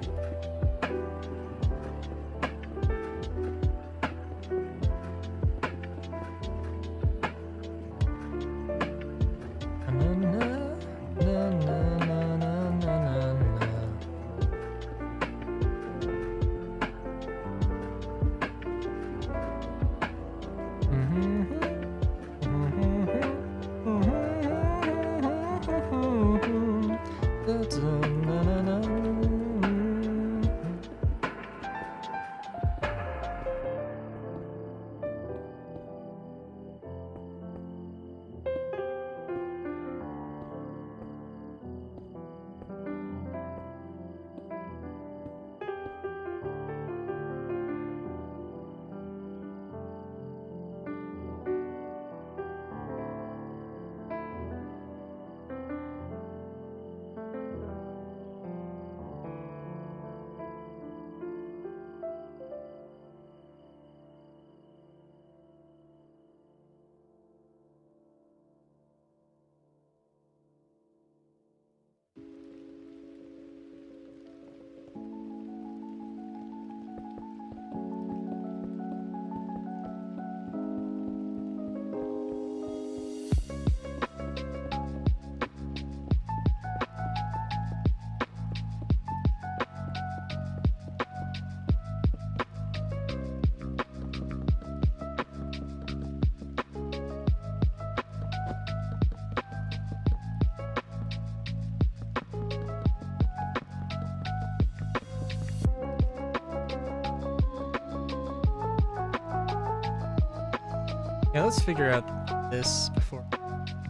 Speaker 1: Yeah, let's figure out this before we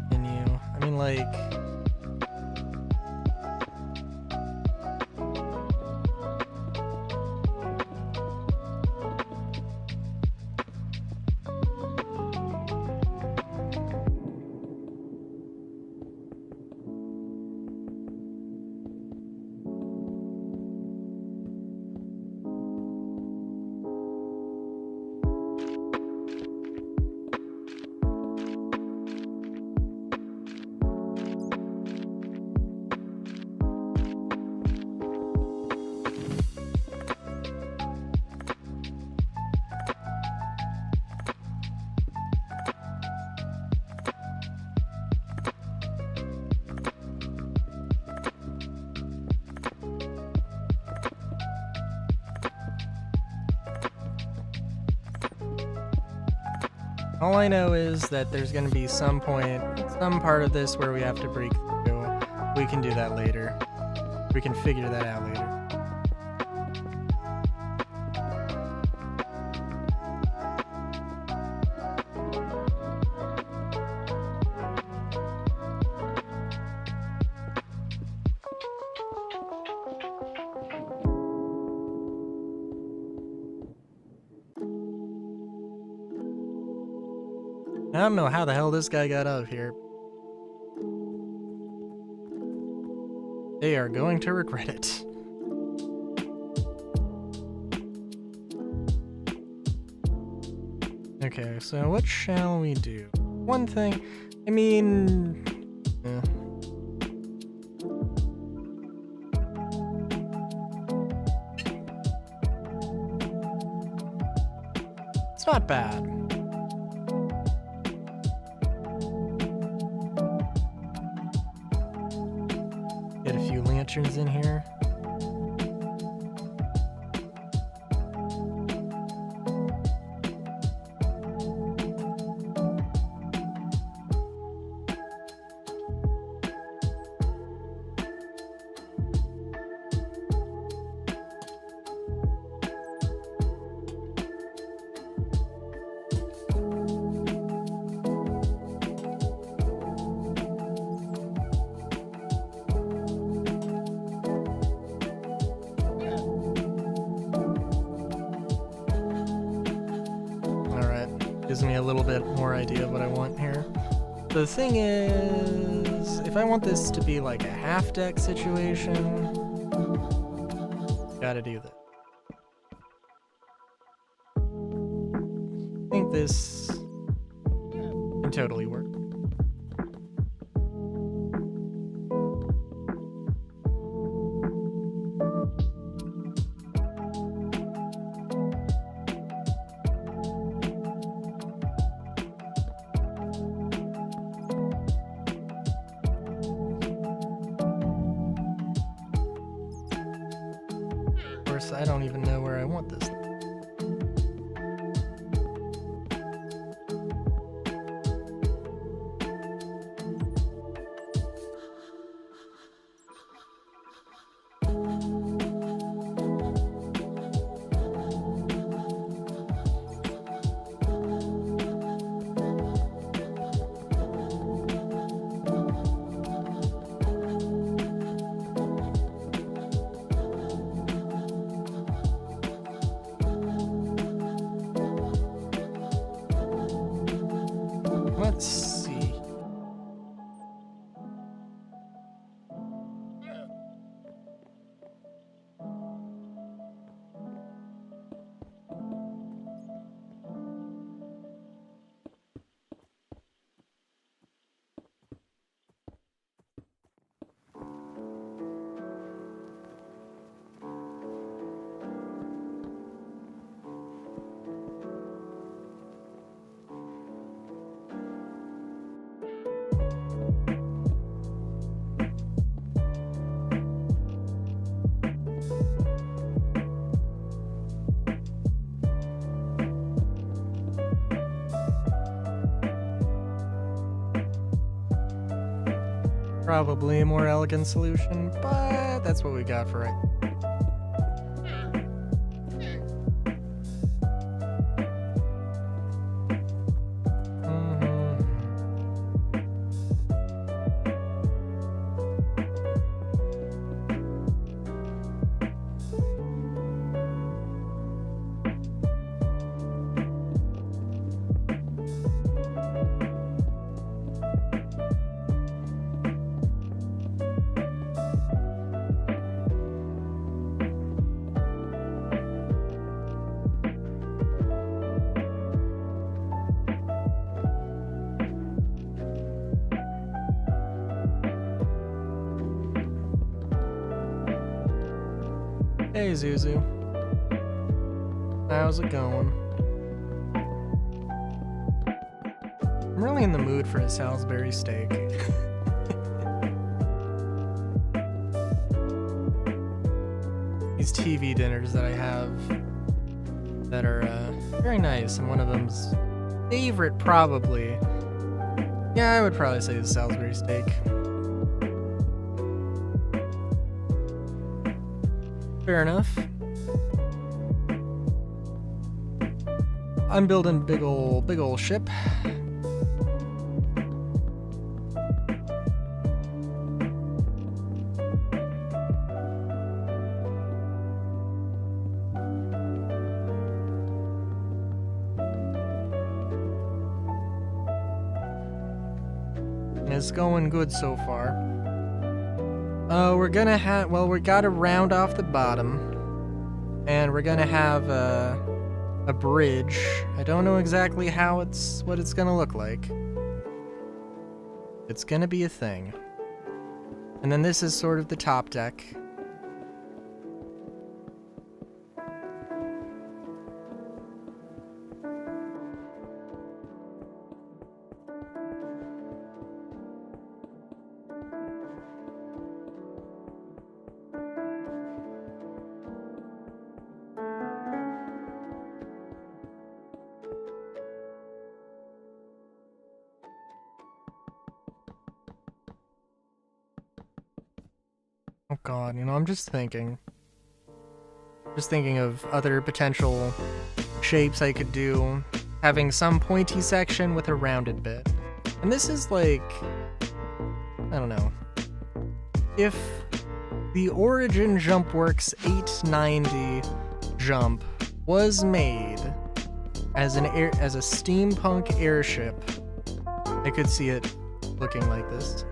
Speaker 1: continue. I mean, like... All I know is that there's going to be some point, some part of this where we have to break through. We can do that later. We can figure that out later. I don't know how the hell this guy got out of here. They are going to regret it. Okay, so what shall we do? One thing, I mean... It's not bad. Get a few lanterns in here. Gives me a little bit more idea of what I want here. The thing is, if I want this to be like a half-deck situation, gotta do that. I think this can totally work. I don't even know where I want this. Let's see. Probably a more elegant solution, but that's what we got for right. Hey Zuzu, how's it going? I'm really in the mood for a Salisbury steak. These TV dinners that I have that are very nice, and one of them's favorite, probably. Yeah, I would probably say the Salisbury steak. Fair enough. I'm building big ol' ship. It's going good so far. We're gonna have, well, we gotta round off the bottom, and we're gonna have a bridge. I don't know exactly what it's gonna look like. It's gonna be a thing. And then this is sort of the top deck. Oh god, you know, I'm just thinking of other potential shapes I could do, having some pointy section with a rounded bit. And this is like, I don't know, if the Origin JumpWorks 890 jump was made as a steampunk airship, I could see it looking like this.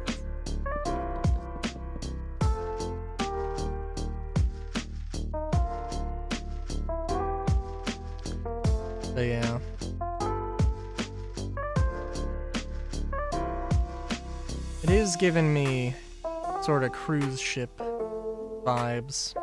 Speaker 1: But yeah. It is giving me sort of cruise ship vibes.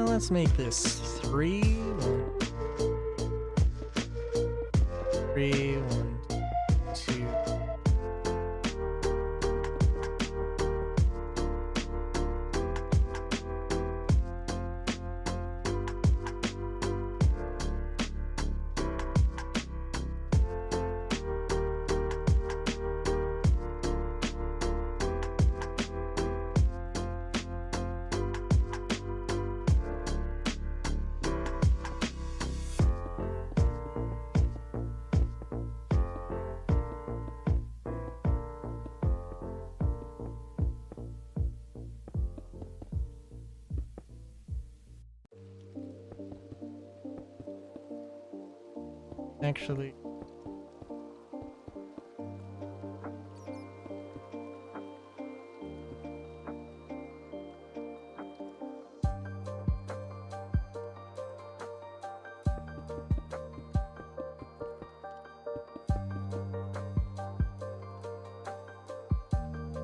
Speaker 1: Let's make this 3, 1, 3, 1, 2. Actually,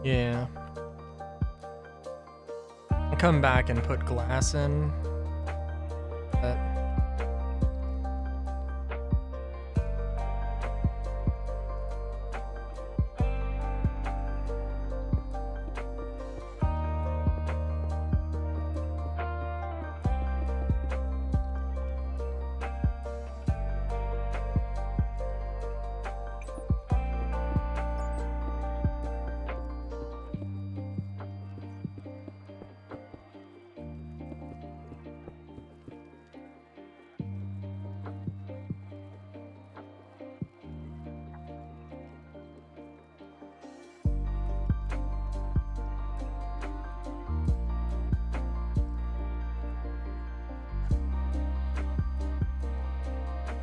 Speaker 1: yeah. I'll come back and put glass in. But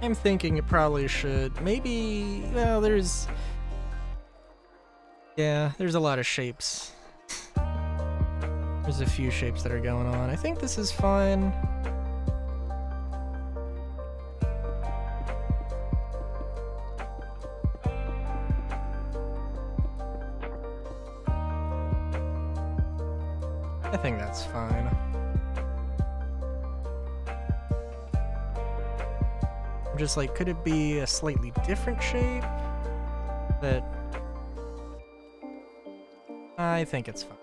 Speaker 1: I'm thinking it probably should. Maybe, well, there's a lot of shapes. There's a few shapes that are going on. I think this is fine. I think that's fine. I'm just like, could it be a slightly different shape? But I think it's fine.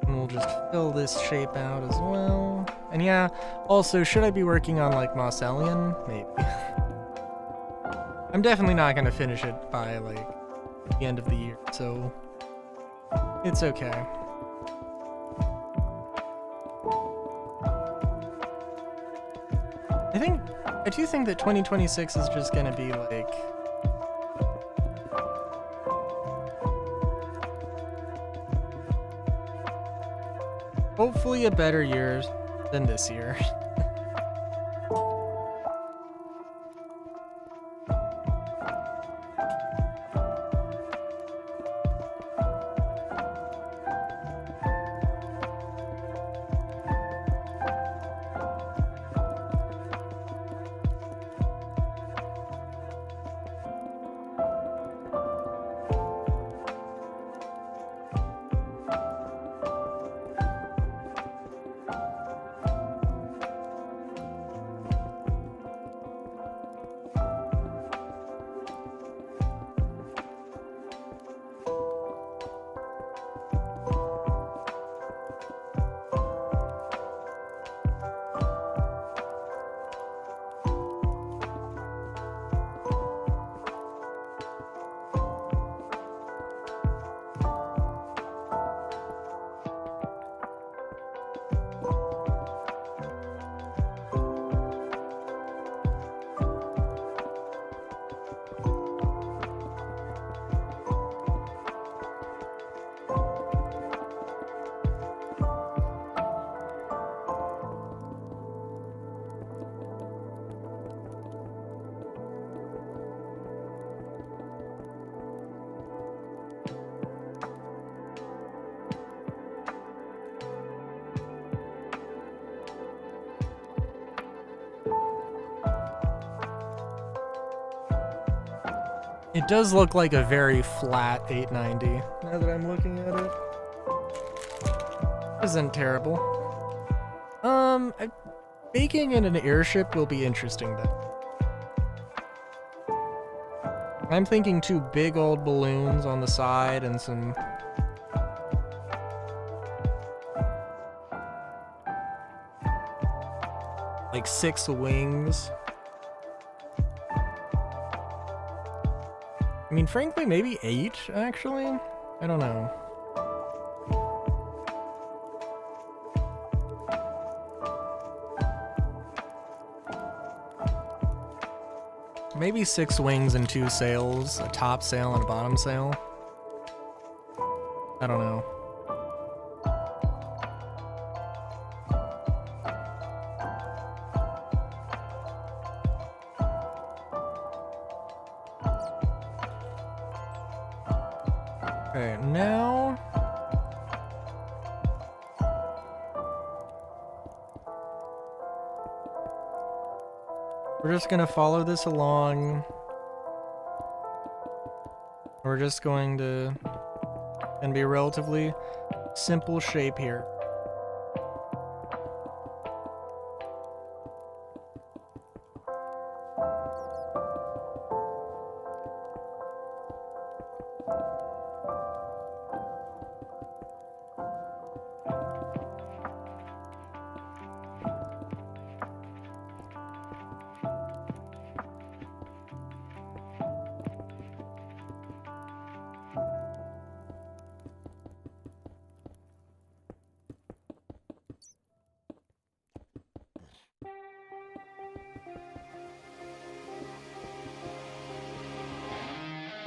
Speaker 1: And we'll just fill this shape out as well. And yeah, also, should I be working on like Moss Alien? Maybe. I'm definitely not gonna finish it by like the end of the year, so it's okay. I do think that 2026 is just gonna be like hopefully a better year than this year. It does look like a very flat 890, now that I'm looking at it. Isn't terrible. Baking in an airship will be interesting though. I'm thinking two big old balloons on the side and some... like 6 wings. I mean, frankly, maybe 8, actually? I don't know. Maybe 6 wings and 2 sails, a top sail and a bottom sail. I don't know. Okay, now... we're just gonna follow this along. We're just going to... and be a relatively simple shape here.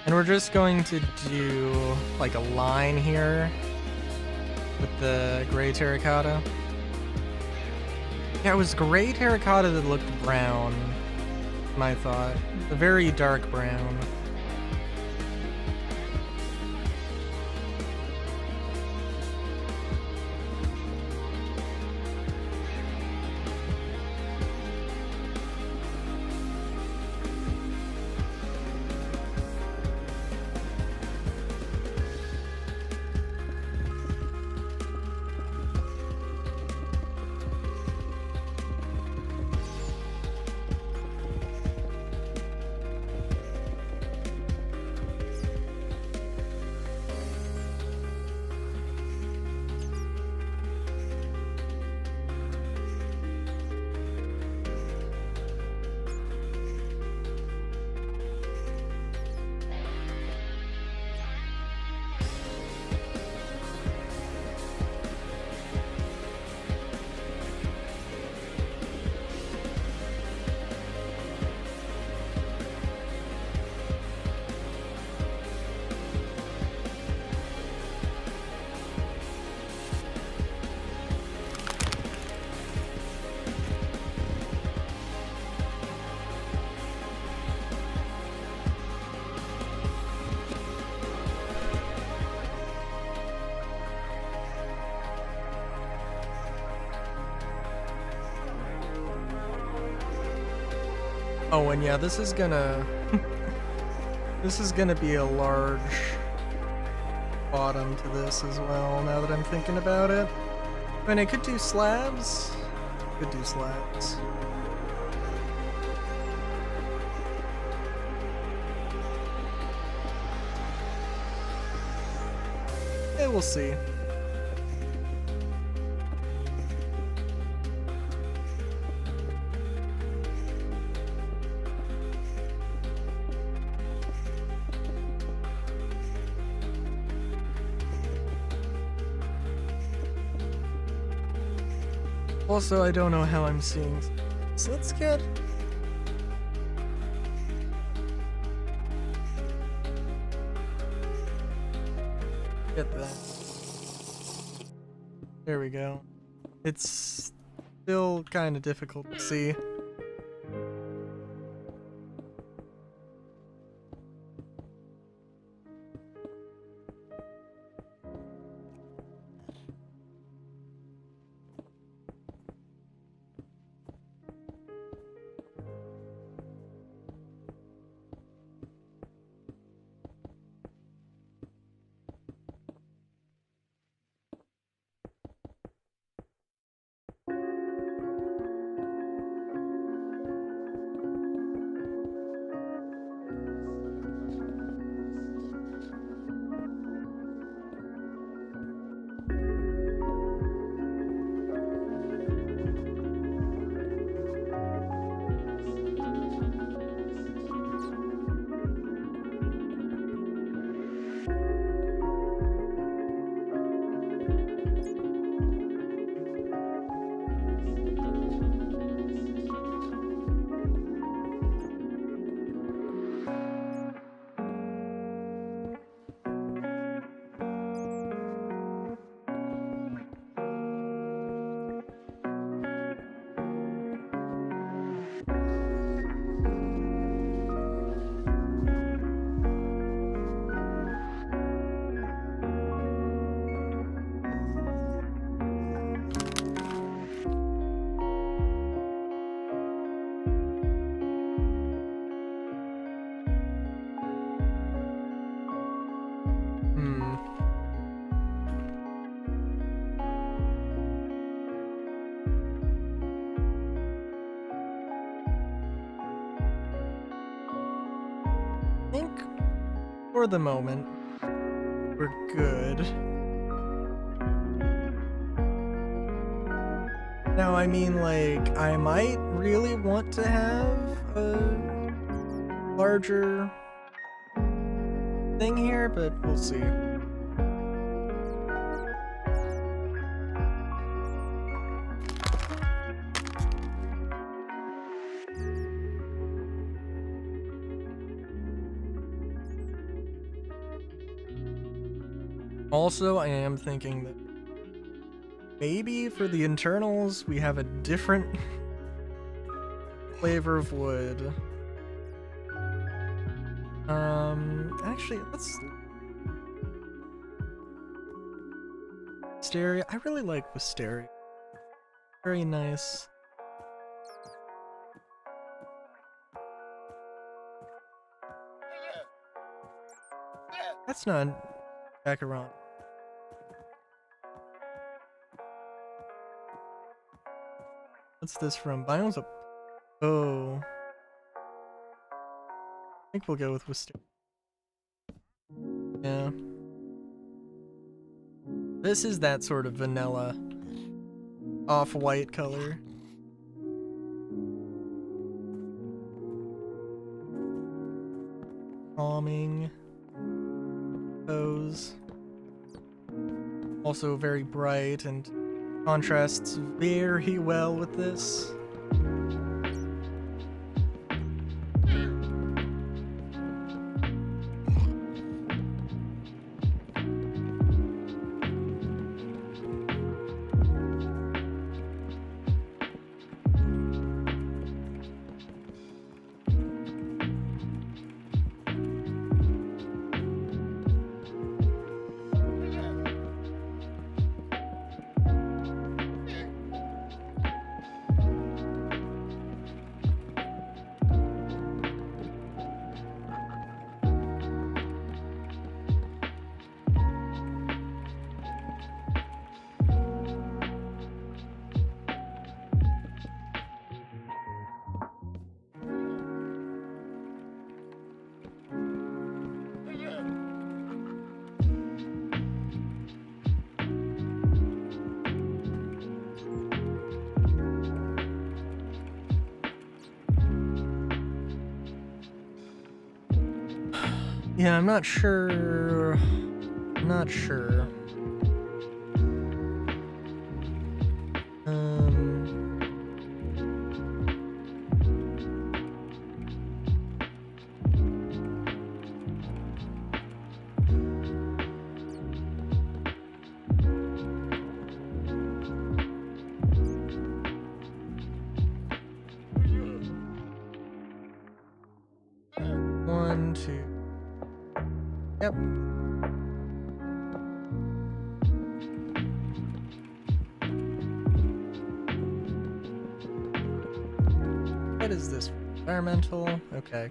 Speaker 1: And we're just going to do like a line here with the gray terracotta. Yeah, it was gray terracotta that looked brown, my thought. A very dark brown. Oh, and yeah, this is gonna this is gonna be a large bottom to this as well, now that I'm thinking about it. I mean, I could do slabs. Could do slabs. Yeah, we'll see. Also, I don't know how I'm seeing. So let's get. Get that. There we go. It's still kind of difficult to see. For the moment, we're good. Now, I mean, like, I might really want to have a larger thing here, but we'll see. Also, I am thinking that maybe for the internals we have a different flavor of wood. Actually, let's... Wisteria. I really like wisteria. Very nice. That's not macaron. What's this from? Biomes up. Oh. I think we'll go with wisteria. Yeah. This is that sort of vanilla off-white color. Calming. Those. Also very bright and contrasts very well with this. Yeah, I'm not sure. I'm not sure. One, two. Yep. What is this? Environmental? Okay.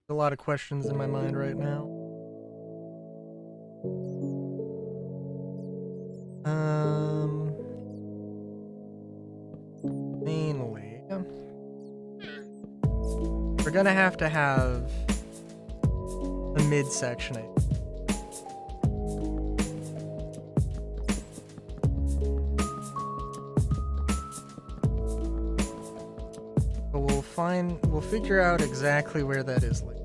Speaker 1: A lot of questions in my mind right now. Mainly, we're gonna have to have a midsection. But we'll figure out exactly where that is later.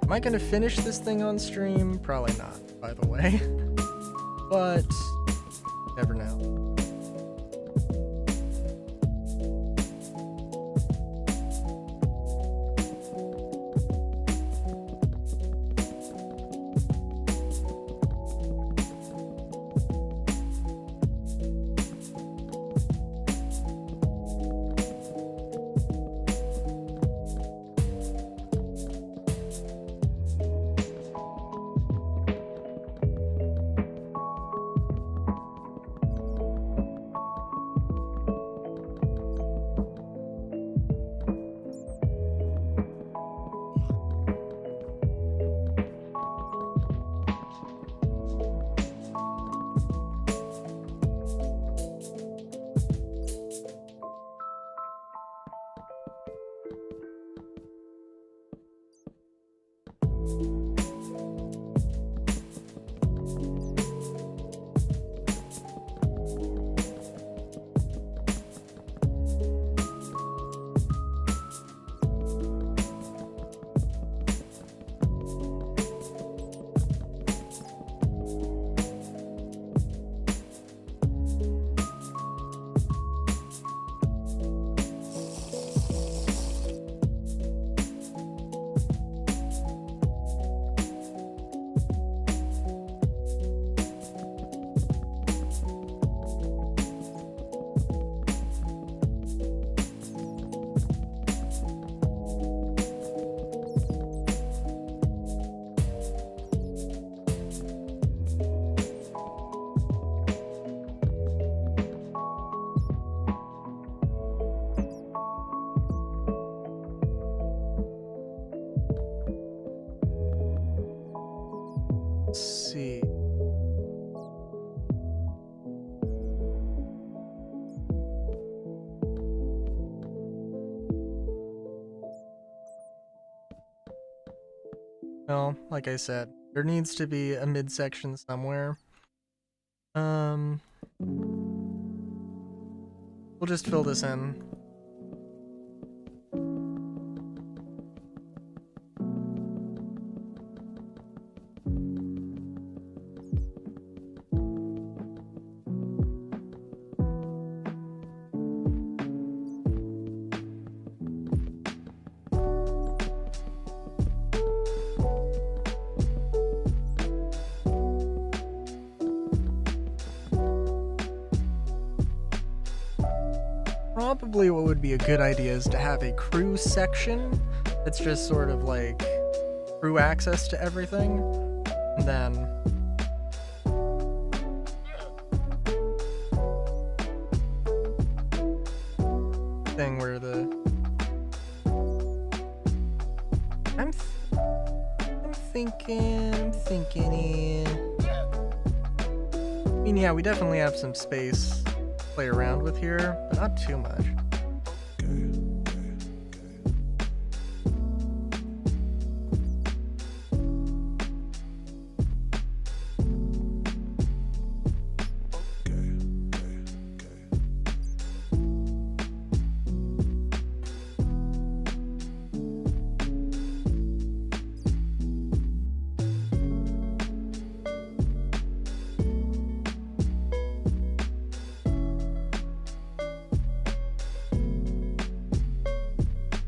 Speaker 1: Am I gonna finish this thing on stream? Probably not, by the way. But never know. Let's see. Well, like I said, there needs to be a midsection somewhere. We'll just fill this in. Probably what would be a good idea is to have a crew section that's just sort of like crew access to everything, and then thing where the I'm thinking I mean, yeah, we definitely have some space to play around with here, but not too much.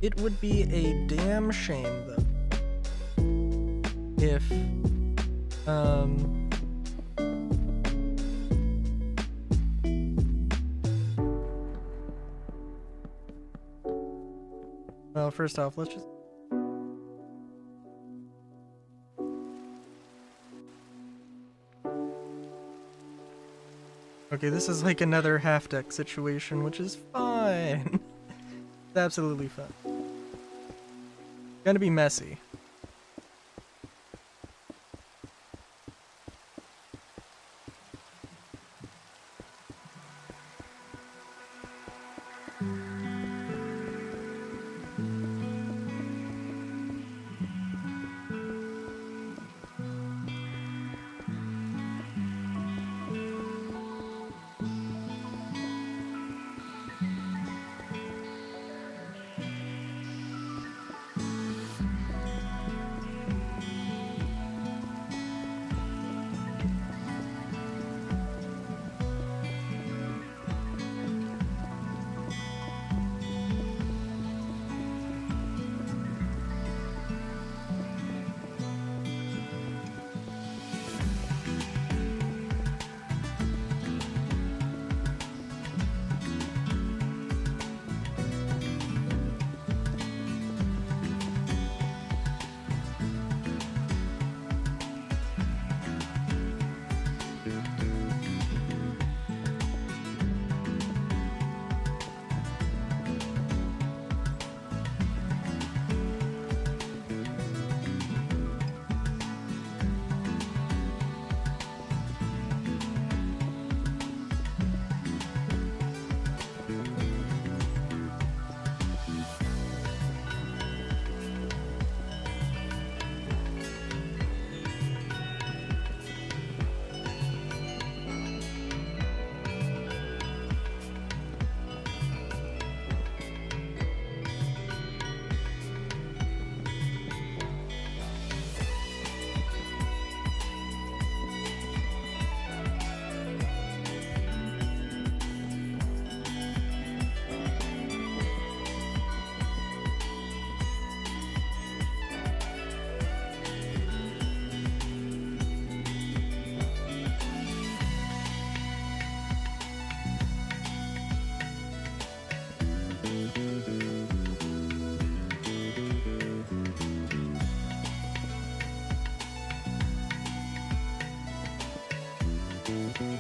Speaker 1: It would be a damn shame, though, if, well, first off, let's just... Okay, this is like another half-deck situation, which is fine. It's absolutely fine. Gonna be messy.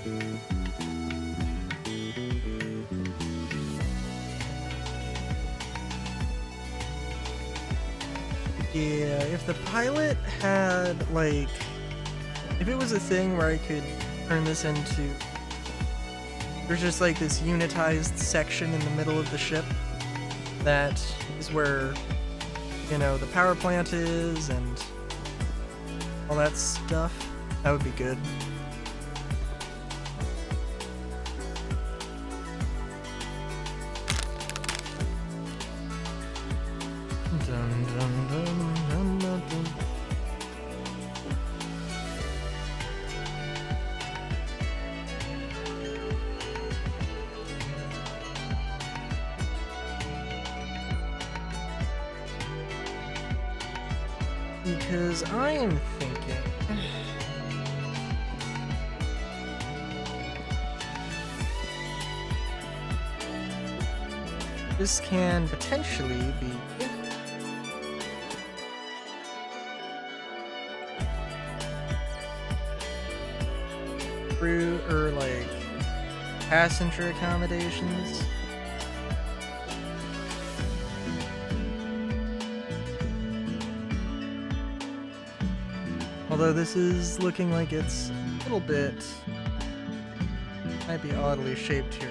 Speaker 1: Yeah, if the pilot had, like, if it was a thing where I could turn this into, there's just like this unitized section in the middle of the ship that is where, you know, the power plant is and all that stuff, that would be good. Dun, dun, dun, dun, dun, dun. Because I am thinking this can potentially be crew or like passenger accommodations. Although this is looking like it's a little bit, might be oddly shaped here.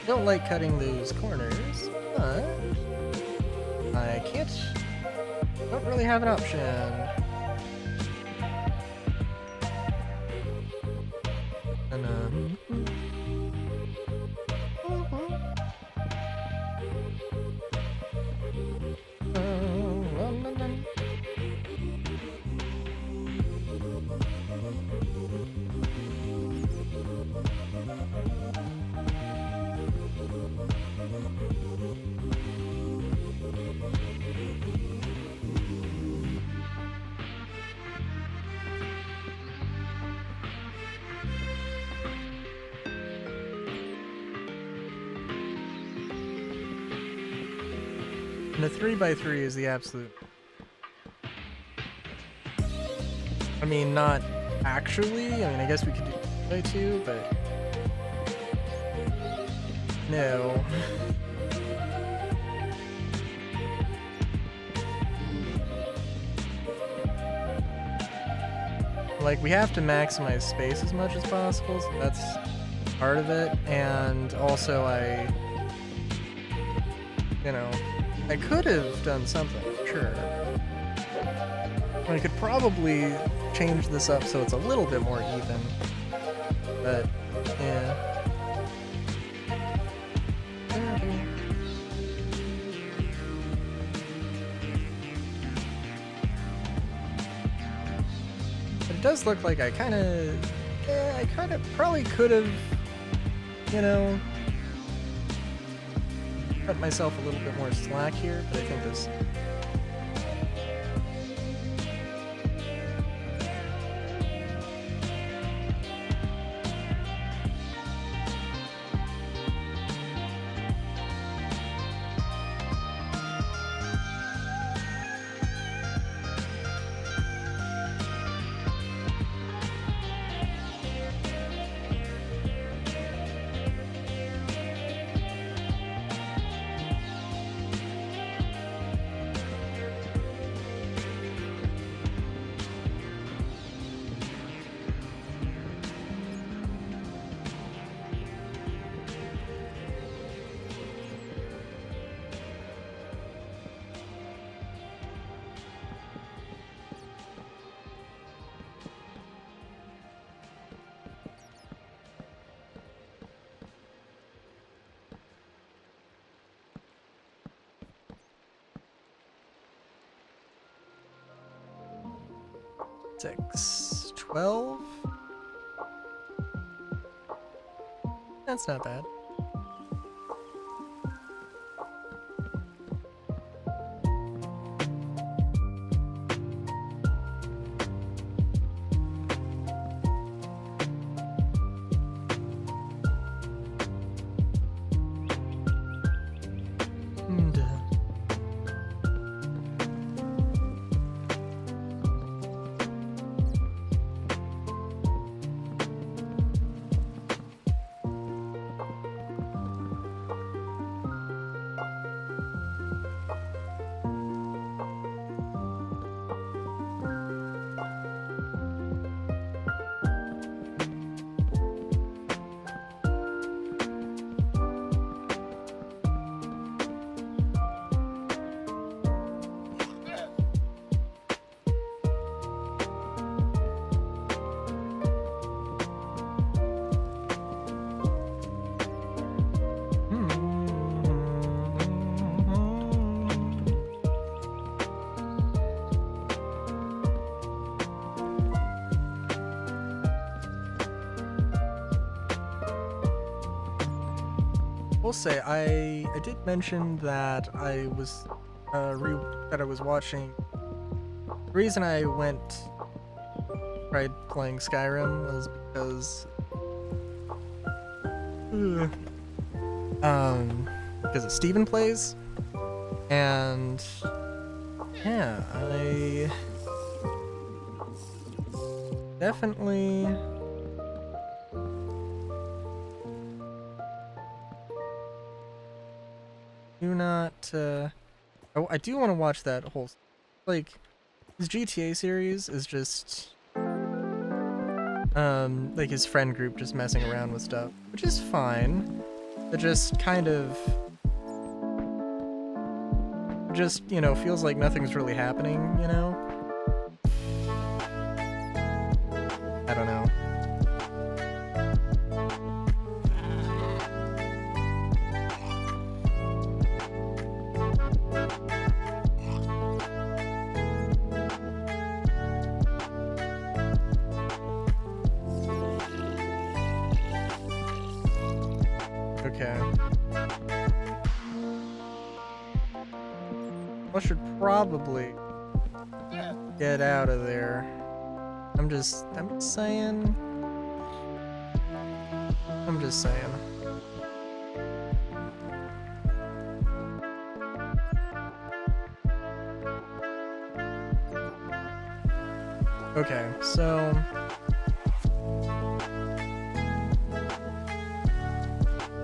Speaker 1: Don't like cutting those corners, but I can't. Don't really have an option. And a 3x3 is the absolute. I mean, not actually. I mean, I guess we could do 2x2, but no. Like, we have to maximize space as much as possible, so that's part of it. And also, you know, I could have done something, sure. I could probably change this up so it's a little bit more even, but yeah. But it does look like I kind of probably could have, you know, cut myself a little bit more slack here, but I think this. 6, 12. That's not bad. And, We'll say I did mention that I was that I was watching. The reason I tried playing Skyrim was because Steven plays, and yeah, I definitely do not oh, I do want to watch that whole, like, his GTA series is just like his friend group just messing around with stuff, which is fine. It just kind of just, you know, feels like nothing's really happening, you know? I don't know. Okay. I should probably get out of there. I'm just saying. I'm just saying. Okay, so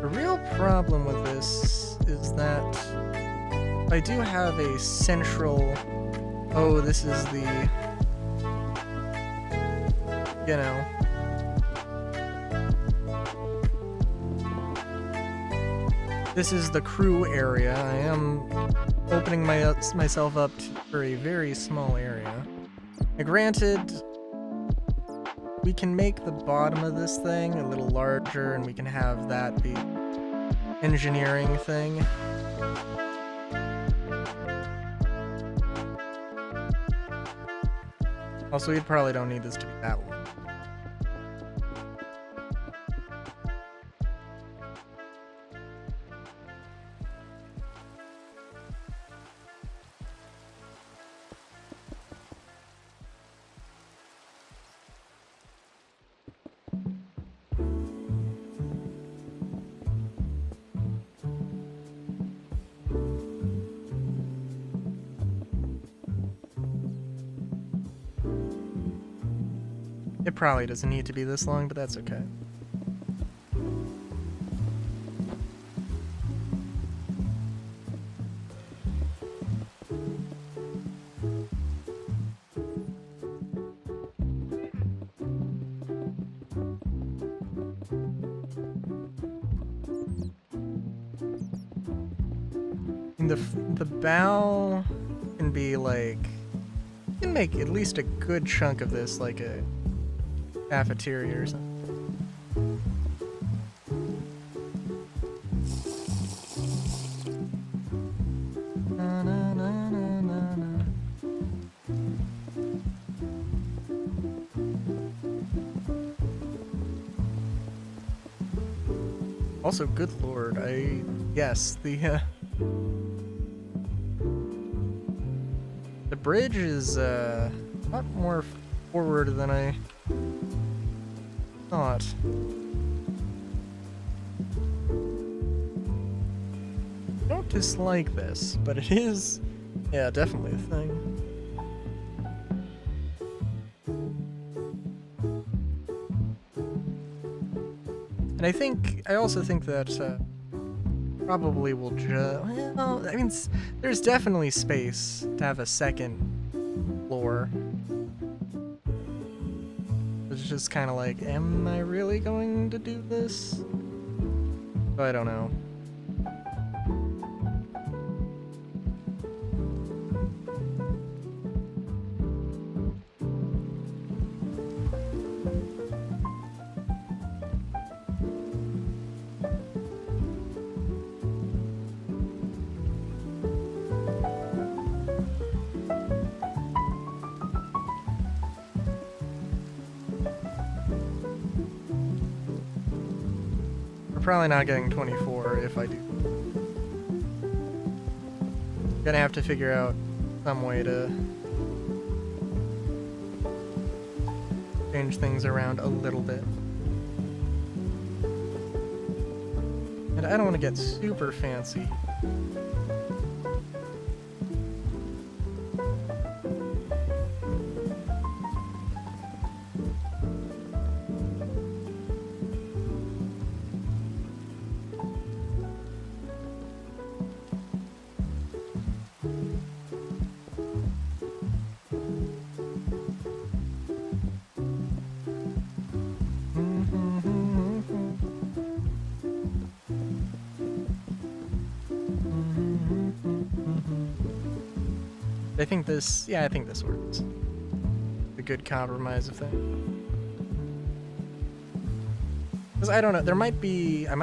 Speaker 1: the real problem with this is that I do have a central, oh, this is the, you know, this is the crew area. I am opening myself up for a very small area. Now, granted, we can make the bottom of this thing a little larger, and we can have that be engineering thing. Also, we probably don't need this to be that long. It probably doesn't need to be this long, but that's okay. And the bow can be like, you can make at least a good chunk of this like a cafeteria or something. Na, na, na, na, na, na. Also, good lord, yes, the bridge is a lot more forward than I thought. I don't dislike this, but it is, yeah, definitely a thing. And I also think that probably will well, I mean, there's definitely space to have a second floor. It's just kind of like, am I really going to do this? So I don't know. Probably not getting 24 if I do. Gonna have to figure out some way to change things around a little bit. And I don't want to get super fancy. I think this works. A good compromise of things. Because I don't know, I might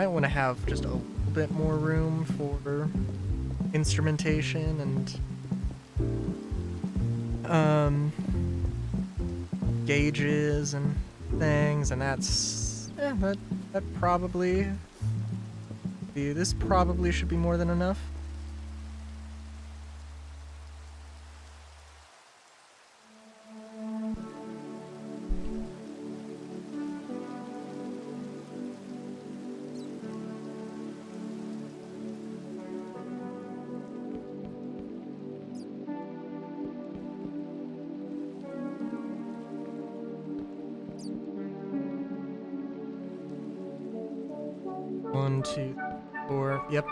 Speaker 1: want to have just a little bit more room for instrumentation and gauges and things, and that's, that probably, this probably should be more than enough. One, two, four. Yep.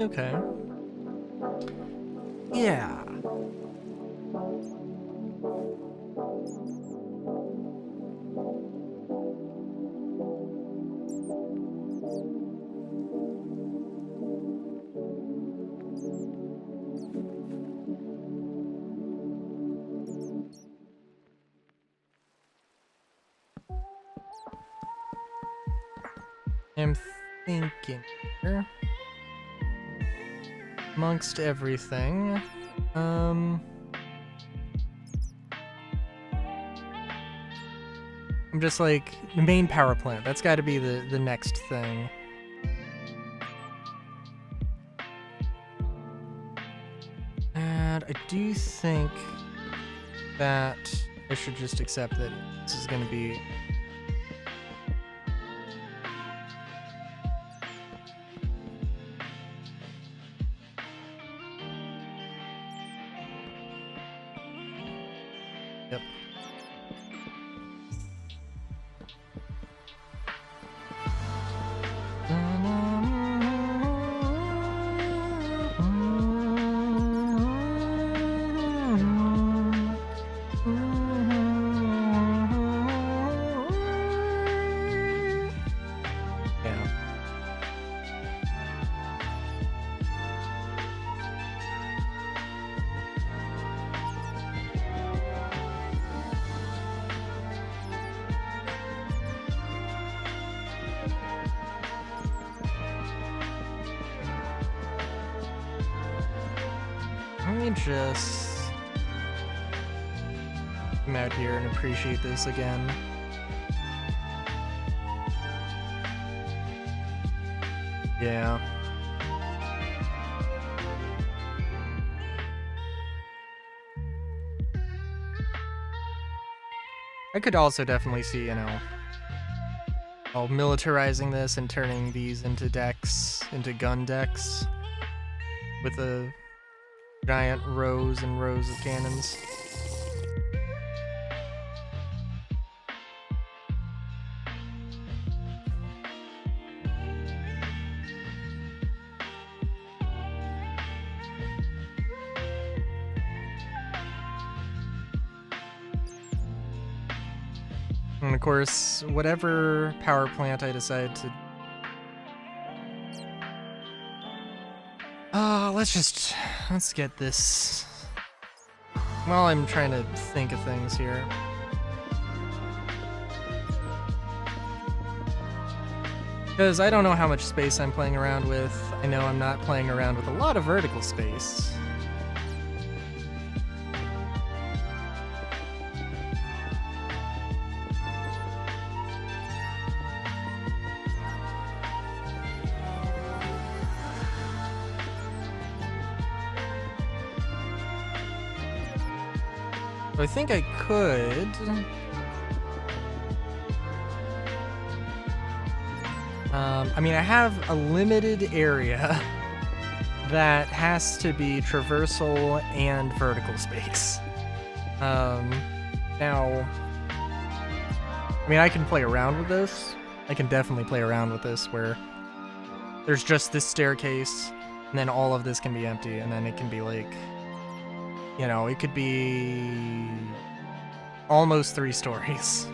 Speaker 1: Okay. Yeah. I'm thinking here. Amongst everything, I'm just like, the main power plant, that's gotta be the next thing. And I do think that I should just accept that this is gonna be... Yep. Yeah. Let me just come out here and appreciate this again. Yeah. I could also definitely see, you know, well, militarizing this and turning these into decks, into gun decks, with a giant rows and rows of cannons. And of course, whatever power plant I decide to... let's get this... While I'm trying to think of things here. Because I don't know how much space I'm playing around with. I know I'm not playing around with a lot of vertical space. I think I could... I mean, I have a limited area that has to be traversal and vertical space. Now... I mean, I can play around with this. I can definitely play around with this, where there's just this staircase, and then all of this can be empty, and then it can be like... You know, it could be almost 3 stories.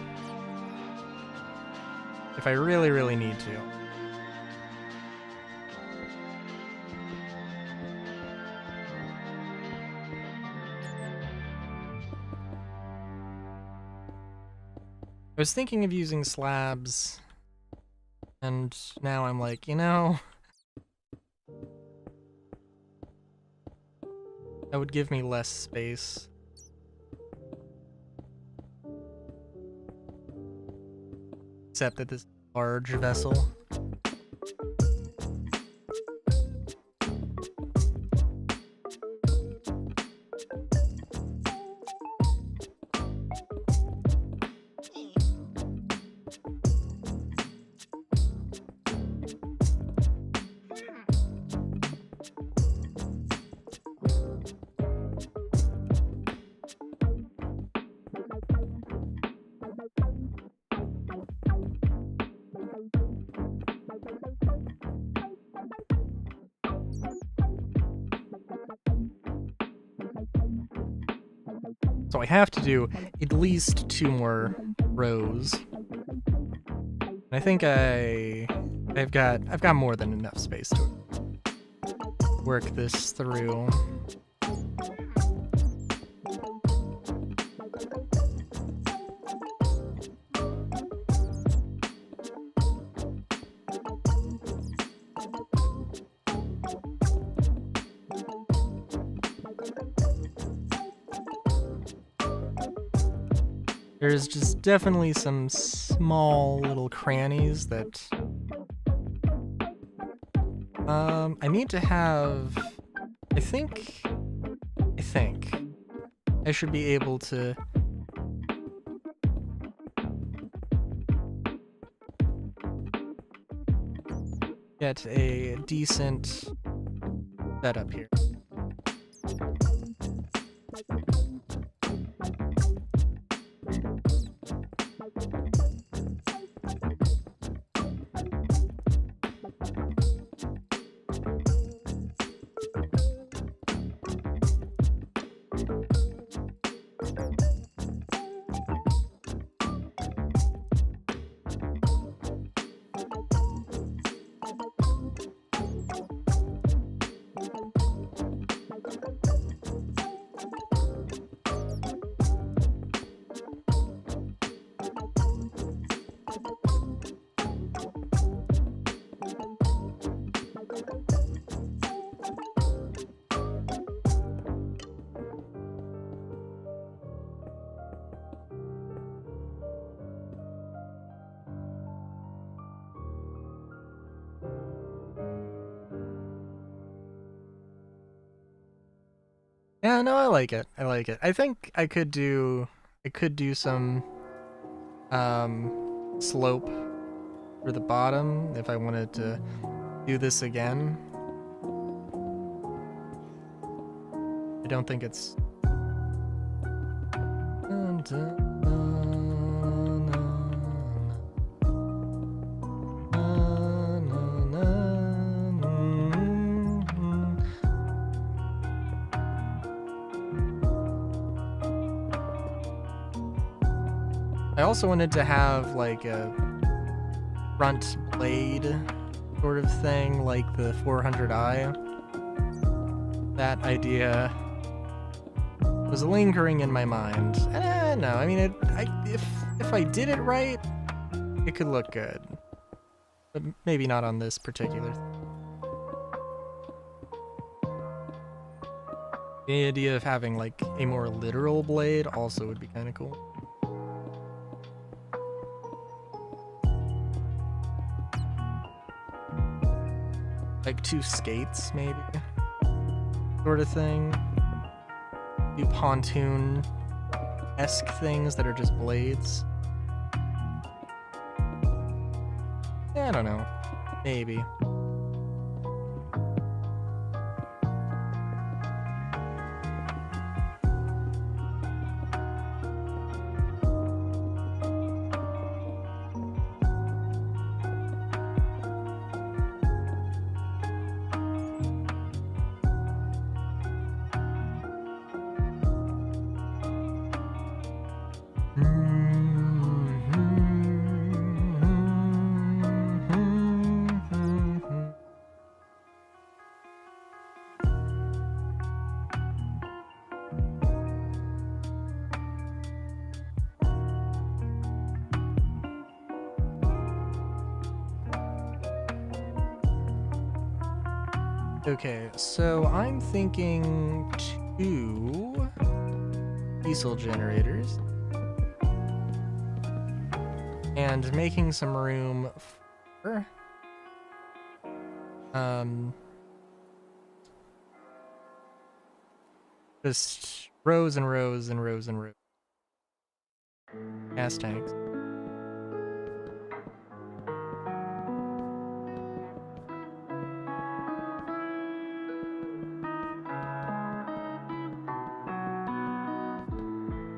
Speaker 1: If I really, really need to. I was thinking of using slabs, and now I'm like, you know... That would give me less space. Except that this large vessel. So I have to do at least 2 more rows. And I think I've got more than enough space to work this through. There's just definitely some small little crannies that I need to have. I think I should be able to get a decent setup here. Yeah, no, I like it. I like it. I think I could do some slope for the bottom if I wanted to do this again. I don't think it's I also wanted to have like a front blade sort of thing, like the 400i. That idea was lingering in my mind. No, I mean, if I did it right, it could look good, but maybe not on this particular thing. The idea of having like a more literal blade also would be kind of cool. Like 2 skates, maybe, sort of thing. 2 pontoon-esque things that are just blades. Yeah, I don't know. Maybe. Okay, so I'm thinking 2 diesel generators and making some room for just rows and rows and rows and rows gas tanks.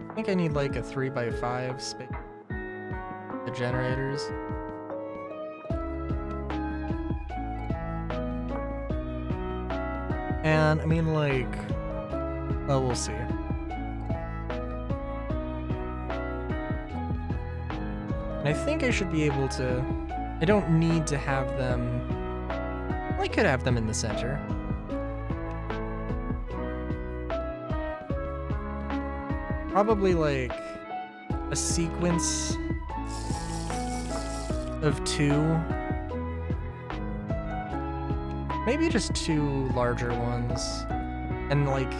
Speaker 1: I think I need like a 3x5 space. The generators. And I mean, like, well, we'll see. I think I should be able to... I don't need to have them... I could have them in the center. Probably like a sequence of 2. Maybe just 2 larger ones. And like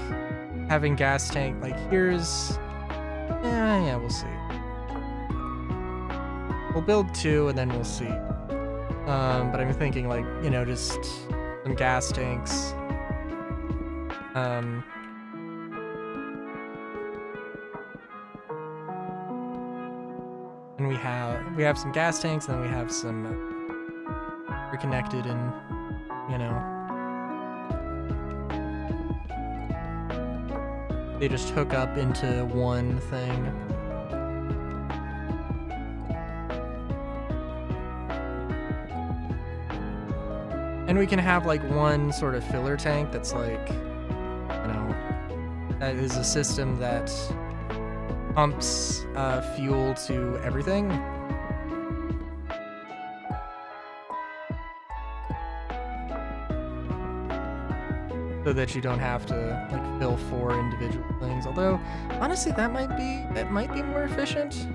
Speaker 1: having gas tank, like here's... Yeah, we'll see. We'll build 2 and then we'll see. But I'm thinking like, you know, just some gas tanks. And we have some gas tanks, and then we have some reconnected and, you know, they just hook up into one thing. And we can have like one sort of filler tank that's like, you know, that is a system that pumps fuel to everything. So that you don't have to like fill 4 individual things. Although, honestly, that might be more efficient.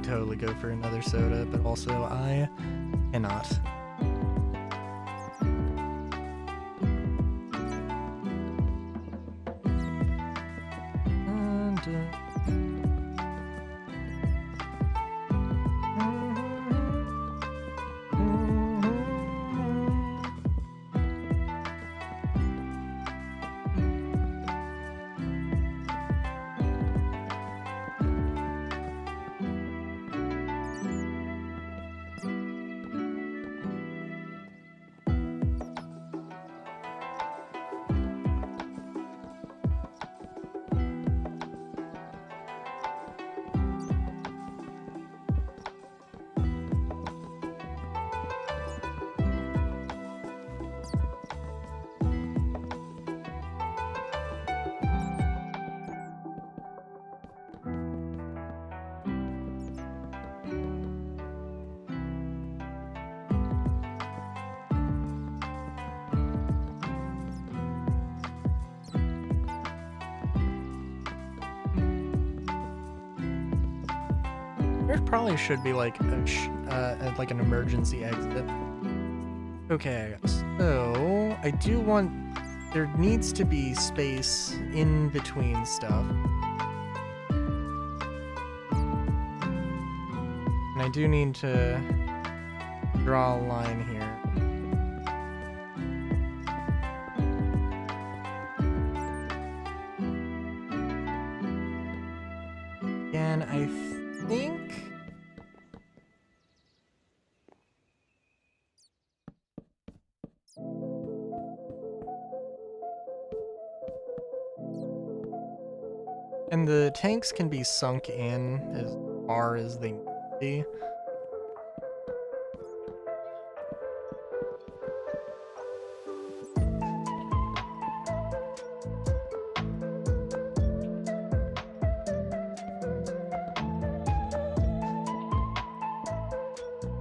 Speaker 1: Totally go for another soda, but also I cannot. There probably should be like like an emergency exit. Okay, so I do want... There needs to be space in between stuff. And I do need to draw a line here. And I think... And the tanks can be sunk in as far as they need to be.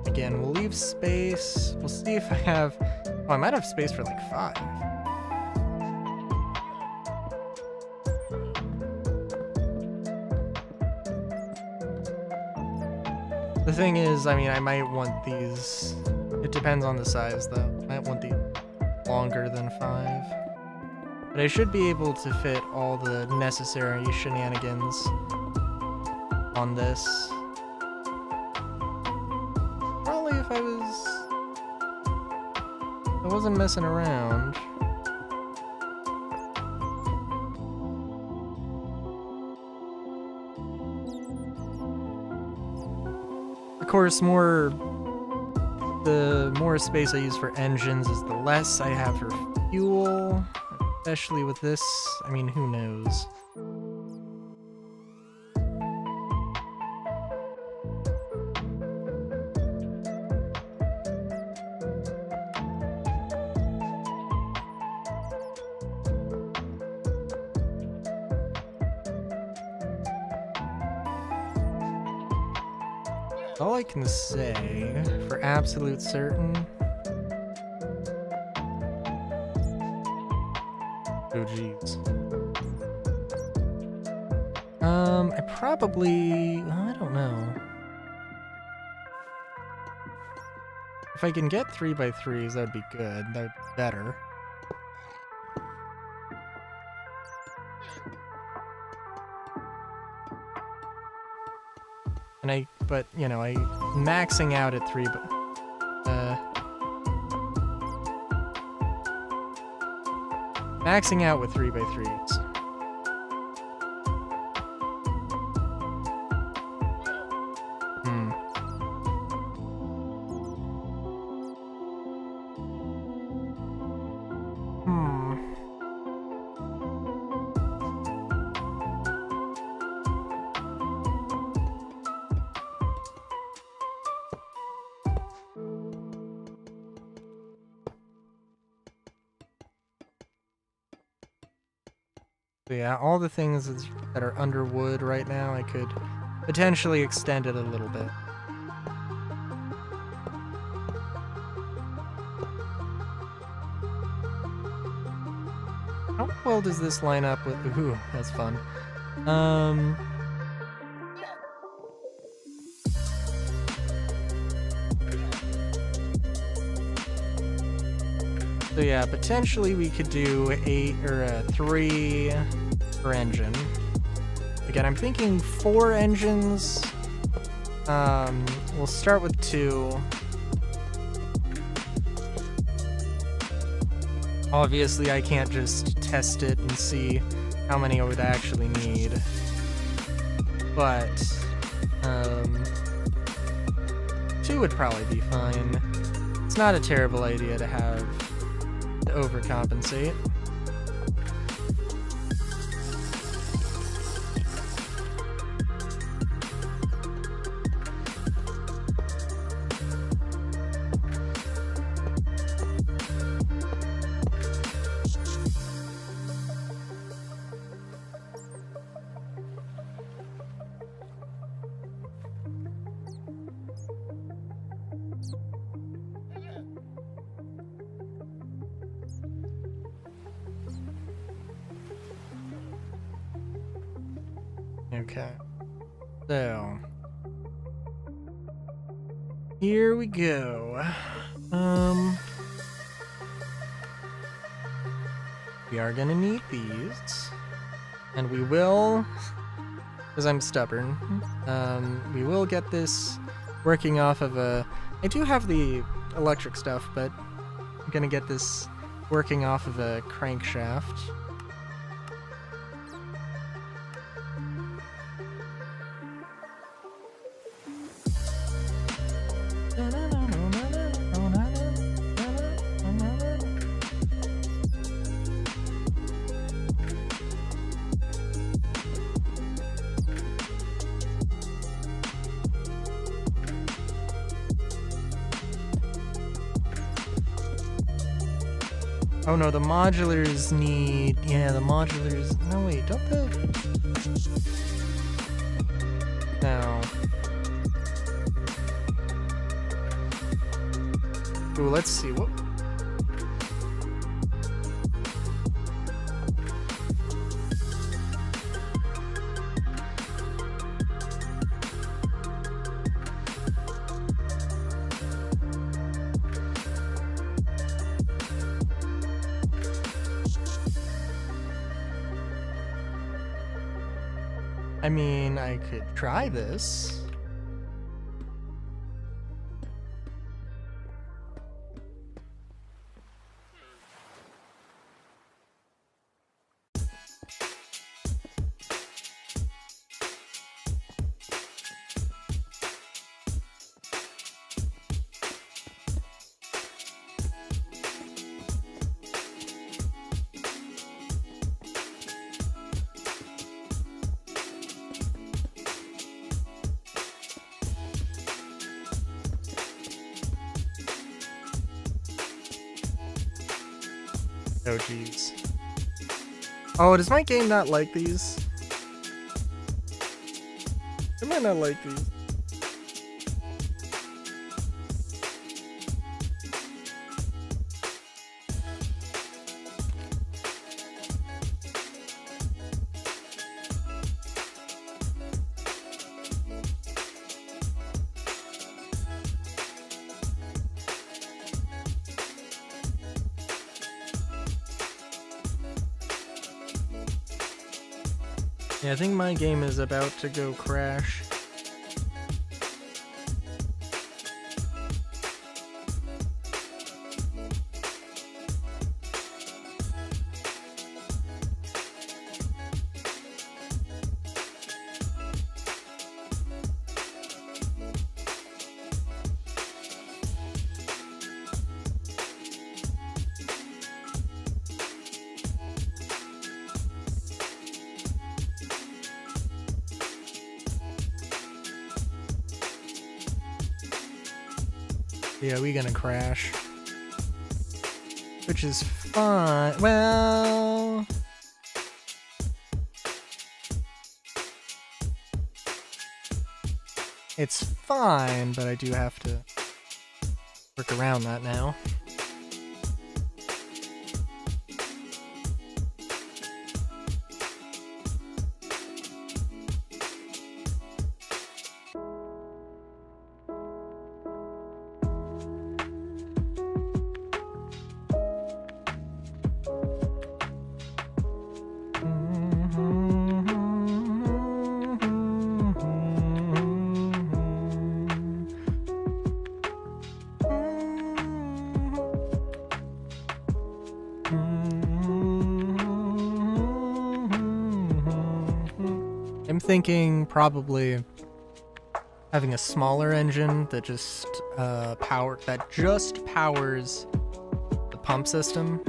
Speaker 1: Again, we'll leave space. We'll see if I have... Oh, I might have space for like 5. The thing is, I mean, I might want these... It depends on the size, though. I might want these longer than 5. But I should be able to fit all the necessary shenanigans on this. Probably if I wasn't messing around. Of course, the more space I use for engines is the less I have for fuel. Especially with this, I mean, who knows? All I can say, for absolute certain... Oh, jeez. I probably... I don't know. If I can get 3x3s, that'd be good. That would be better. But, you know, maxing out at 3, but... maxing out with 3x3s. So yeah, all the things that are under wood right now, I could potentially extend it a little bit. How well does this line up with... Ooh, that's fun. So yeah, potentially we could do 3 per engine. Again, I'm thinking 4 engines. We'll start with 2. Obviously, I can't just test it and see how many I would actually need. But 2 would probably be fine. It's not a terrible idea to have to overcompensate. Okay, so here we go. We are gonna need these, and we will, because I'm stubborn, we will get this working off of a... I do have the electric stuff, but I'm gonna get this working off of a crankshaft. Oh no, the modulars need... Yeah, the modulars... No, wait, don't the... No. Ooh, let's see, what... I mean, I could try this. Oh, jeez. Oh, does my game not like these? It might not like these. Yeah, I think my game is about to go crash. Yeah, we gonna crash. Which is fine. Well... It's fine, but I do have to work around that now. I'm thinking probably having a smaller engine that just powers the pump system.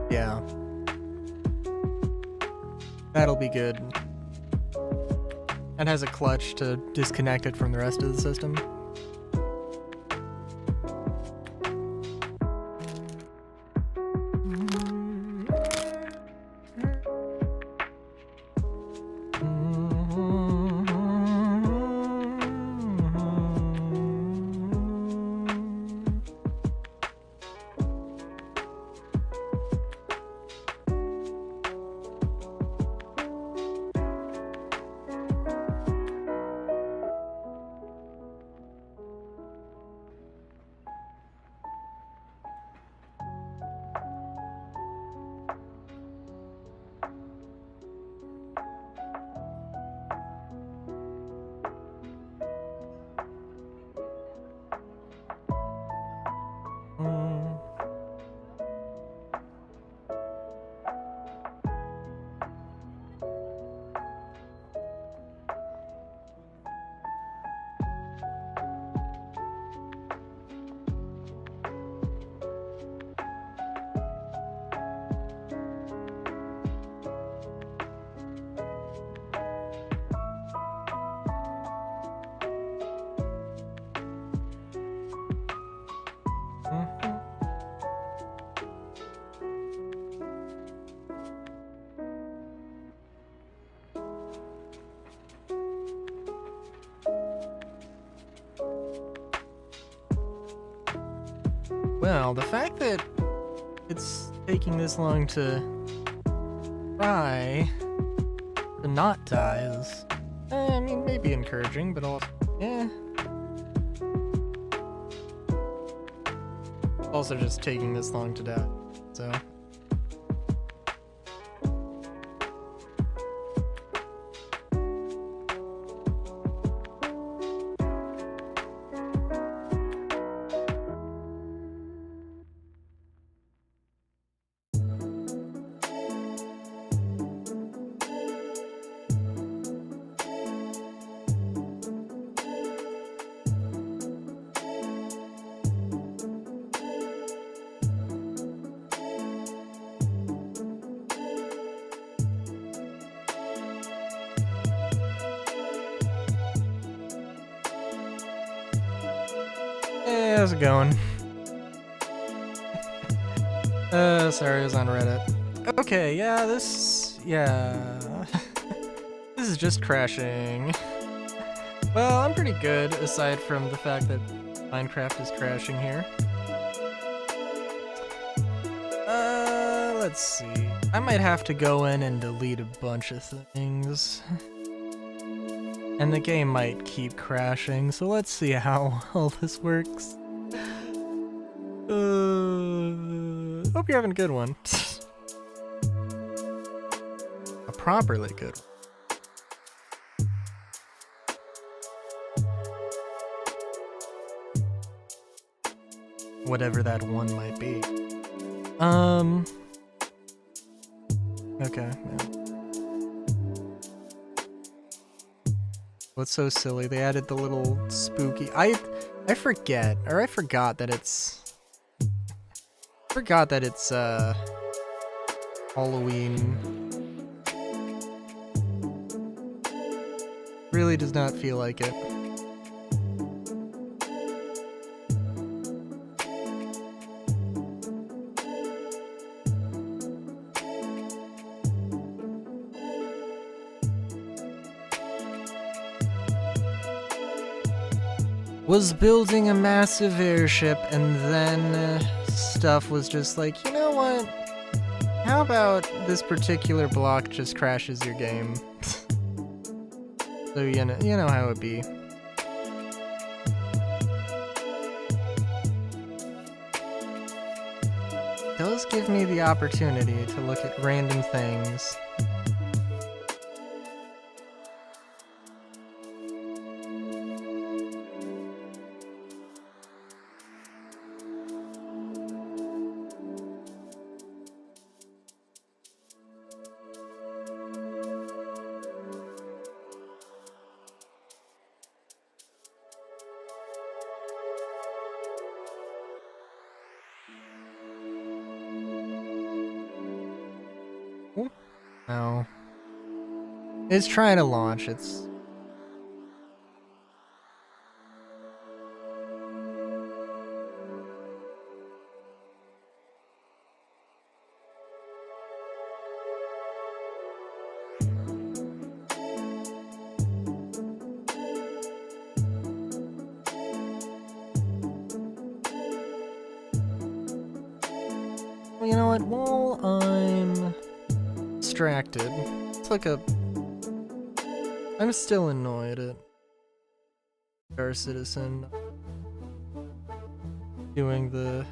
Speaker 1: Yeah. That'll be good. And has a clutch to disconnect it from the rest of the system. Well, the fact that it's taking this long to try to not die is, I mean, maybe encouraging, but also, yeah. Also just taking this long to die, so. Hey, how's it going? Sorry, I was on Reddit. Okay, yeah, this is just crashing. Well, I'm pretty good, aside from the fact that Minecraft is crashing here. Let's see. I might have to go in and delete a bunch of things. And the game might keep crashing, so let's see how all this works. Hope you're having a good one. A properly good one. Whatever that one might be. Okay, yeah. What's so silly? They added the little spooky... I forgot that it's... Halloween. Really does not feel like it. Was building a massive airship, and then stuff was just like, you know what? How about this particular block just crashes your game? So you know how it be. It does give me the opportunity to look at random things. No. It's trying to launch, it's... Well, you know what? While I'm distracted, it's like a... I'm still annoyed at Star Citizen doing the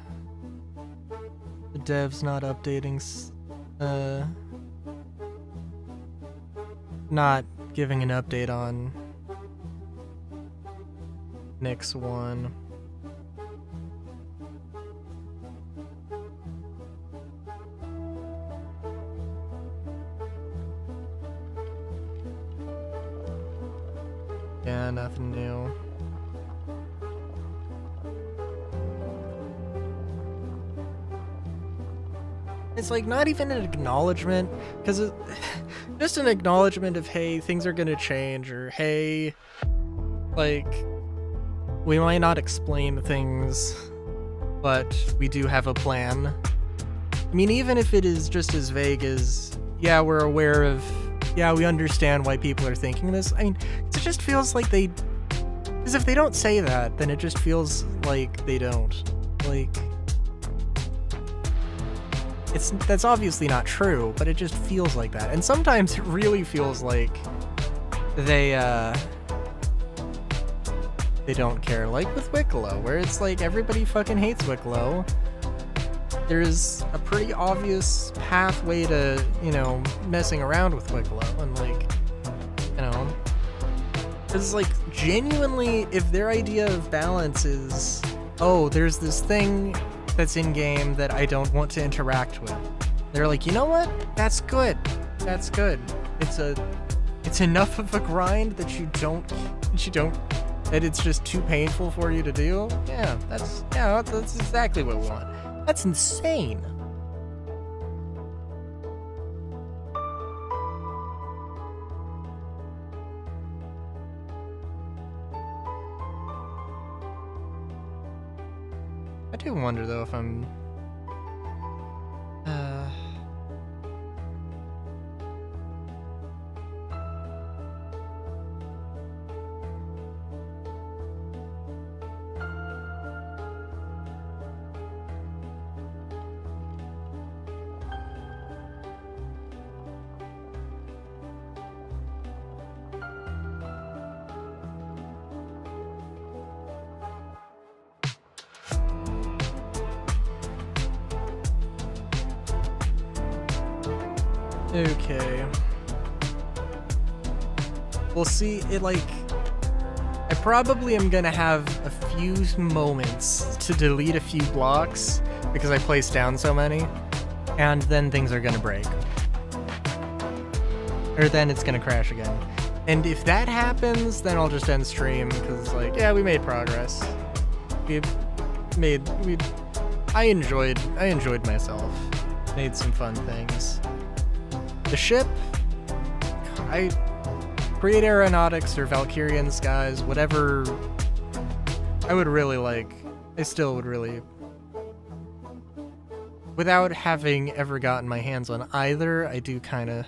Speaker 1: devs not updating, not giving an update on Nyx 1. Yeah, nothing new. It's like not even an acknowledgement, because just an acknowledgement of, hey, things are gonna change, or hey, like, we might not explain things, but we do have a plan. I mean, even if it is just as vague as, yeah, we're aware of, yeah, we understand why people are thinking this. I mean, it just feels like they... Because if they don't say that, then it just feels like they don't. Like... That's obviously not true, but it just feels like that. And sometimes it really feels like they don't care. Like with Wicklow, where it's like everybody fucking hates Wicklow. There's a pretty obvious pathway to, you know, messing around with Wicklow, and like, you know, it's like genuinely, if their idea of balance is, oh, there's this thing that's in game that I don't want to interact with, they're like, you know what? That's good. That's good. It's enough of a grind that that it's just too painful for you to do. Yeah, that's exactly what we want. That's insane. I do wonder though if I'm okay. We'll see. It like I probably am gonna have a few moments to delete a few blocks because I placed down so many, and then things are gonna break. Or then it's gonna crash again. And if that happens, then I'll just end stream because like, yeah, we made progress. I enjoyed myself. Made some fun things. The ship, Create Aeronautics or Valkyrian Skies, whatever. I would really like. I still would really. Without having ever gotten my hands on either, I do kind of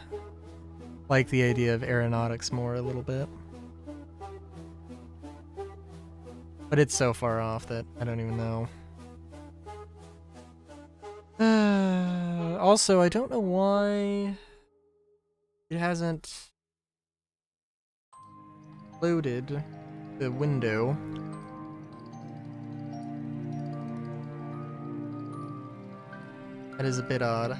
Speaker 1: like the idea of Aeronautics more a little bit. But it's so far off that I don't even know. Also, I don't know why it hasn't loaded the window. That is a bit odd.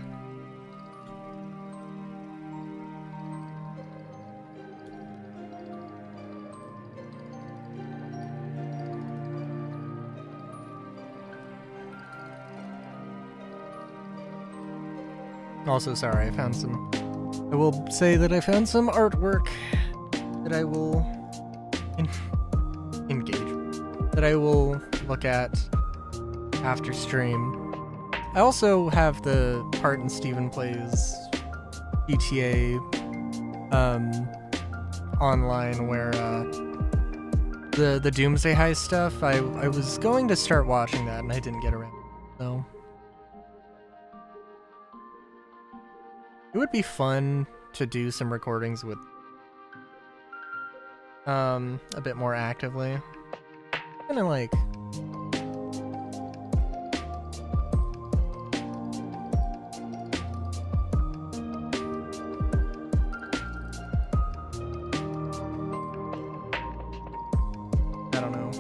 Speaker 1: Also, sorry, I found some. I will say that I found some artwork that I will engage. That I will look at after stream. I also have the part in Steven Plays GTA online where the Doomsday Heist stuff. I was going to start watching that and I didn't get around. So it would be fun to do some recordings with a bit more actively. Kind of like I don't know.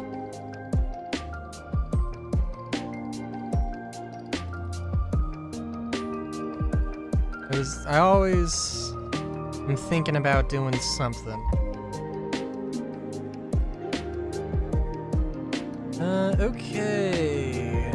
Speaker 1: I always am thinking about doing something. Okay.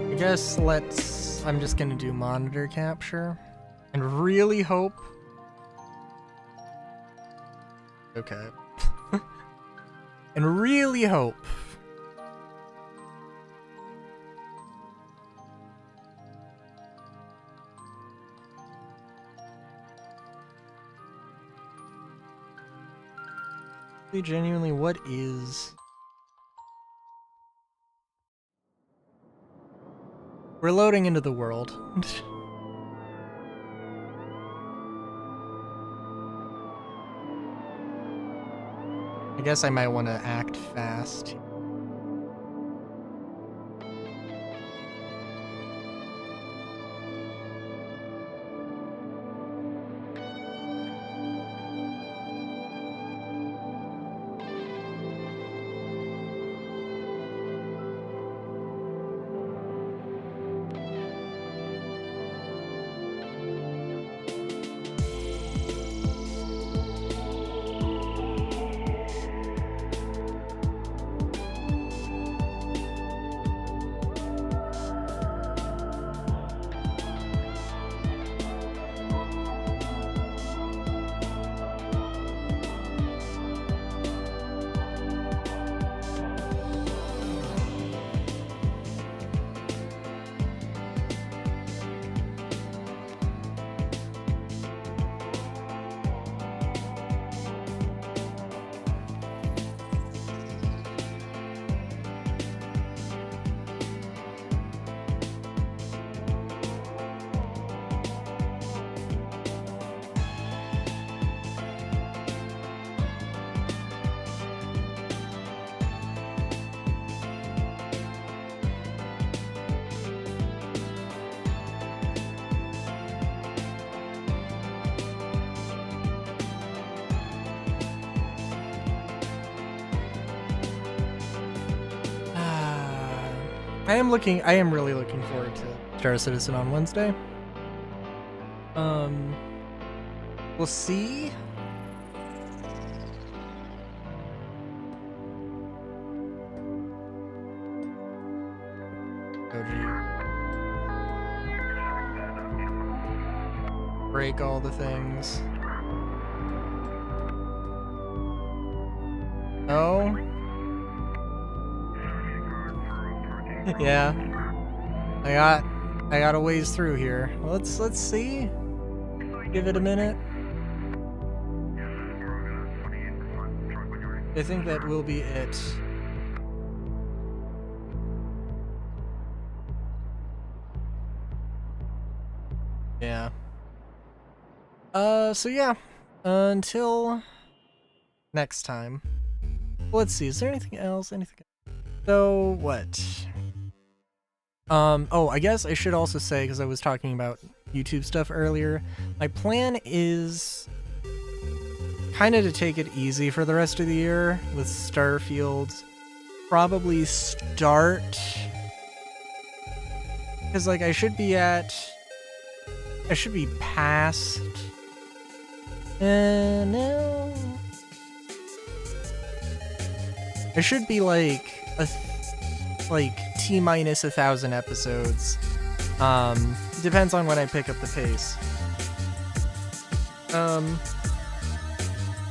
Speaker 1: I guess I'm just gonna do monitor capture and really hope. Okay. And really hope. Genuinely, what is? We're loading into the world. I guess I might want to act fast. I am really looking forward to Star Citizen on Wednesday. We'll see. Break all the things. Oh. Yeah. I got a ways through here. Let's see. Give it a minute. I think that will be it. Yeah. So yeah. Until next time. Let's see, is there anything else? So, what? Oh, I guess I should also say, because I was talking about YouTube stuff earlier, my plan is kind of to take it easy for the rest of the year with Starfield. Probably start... Because, like, I should be past... No... I should be like T-minus 1,000 episodes. Depends on when I pick up the pace.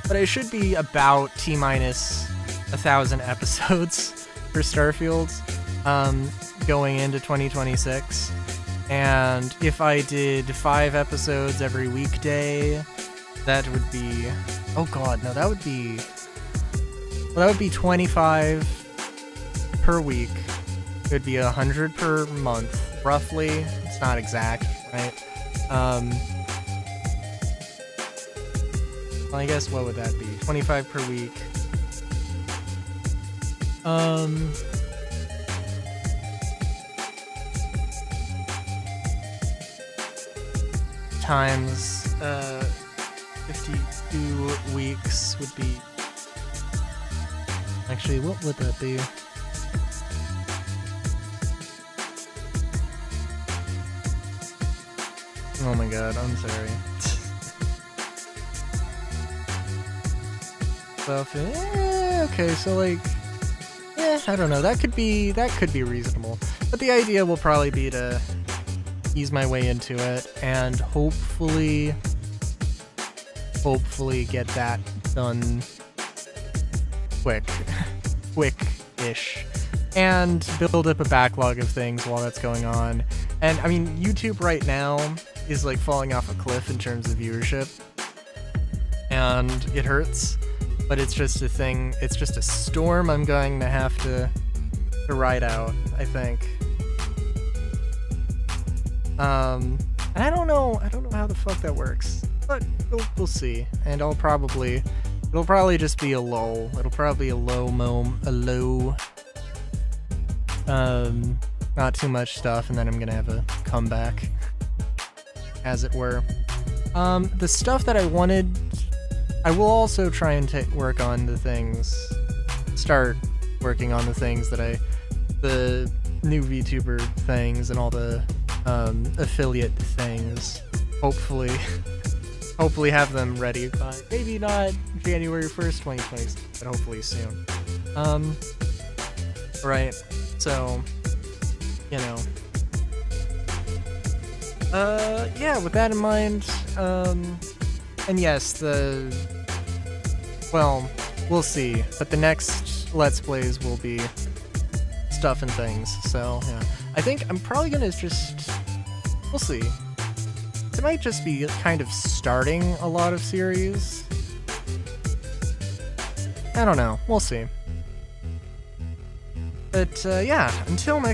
Speaker 1: But I should be about T-minus 1,000 episodes for Starfield, going into 2026. And if I did 5 episodes every weekday, that would be... Oh god, no, that would be... Well, that would be 25 per week. It would be 100 per month, roughly. It's not exact, right? Well, I guess what would that be? 25 per week. Times 52 weeks would be... Actually, what would that be? Oh my god, I'm sorry. Okay, so like, I don't know. That could be reasonable. But the idea will probably be to ease my way into it and hopefully get that done quick-ish, and build up a backlog of things while that's going on. And I mean, YouTube right now is like falling off a cliff in terms of viewership, and it hurts, but it's just a thing. It's just a storm I'm going to have to ride out, I think. And I don't know how the fuck that works, but we'll see. And it'll probably just be a lull. It'll probably be a low, not too much stuff, and then I'm gonna have a comeback, as it were. The stuff that I wanted, I will also try and start working on the things that the new VTuber things and all the affiliate things. Hopefully have them ready by maybe not January 1st, 2026, but hopefully soon. Right. So, you know. Yeah, with that in mind, and yes, well, we'll see, but the next Let's Plays will be stuff and things, so, yeah. I think I'm probably gonna we'll see. It might just be kind of starting a lot of series. I don't know, we'll see. But, yeah, until next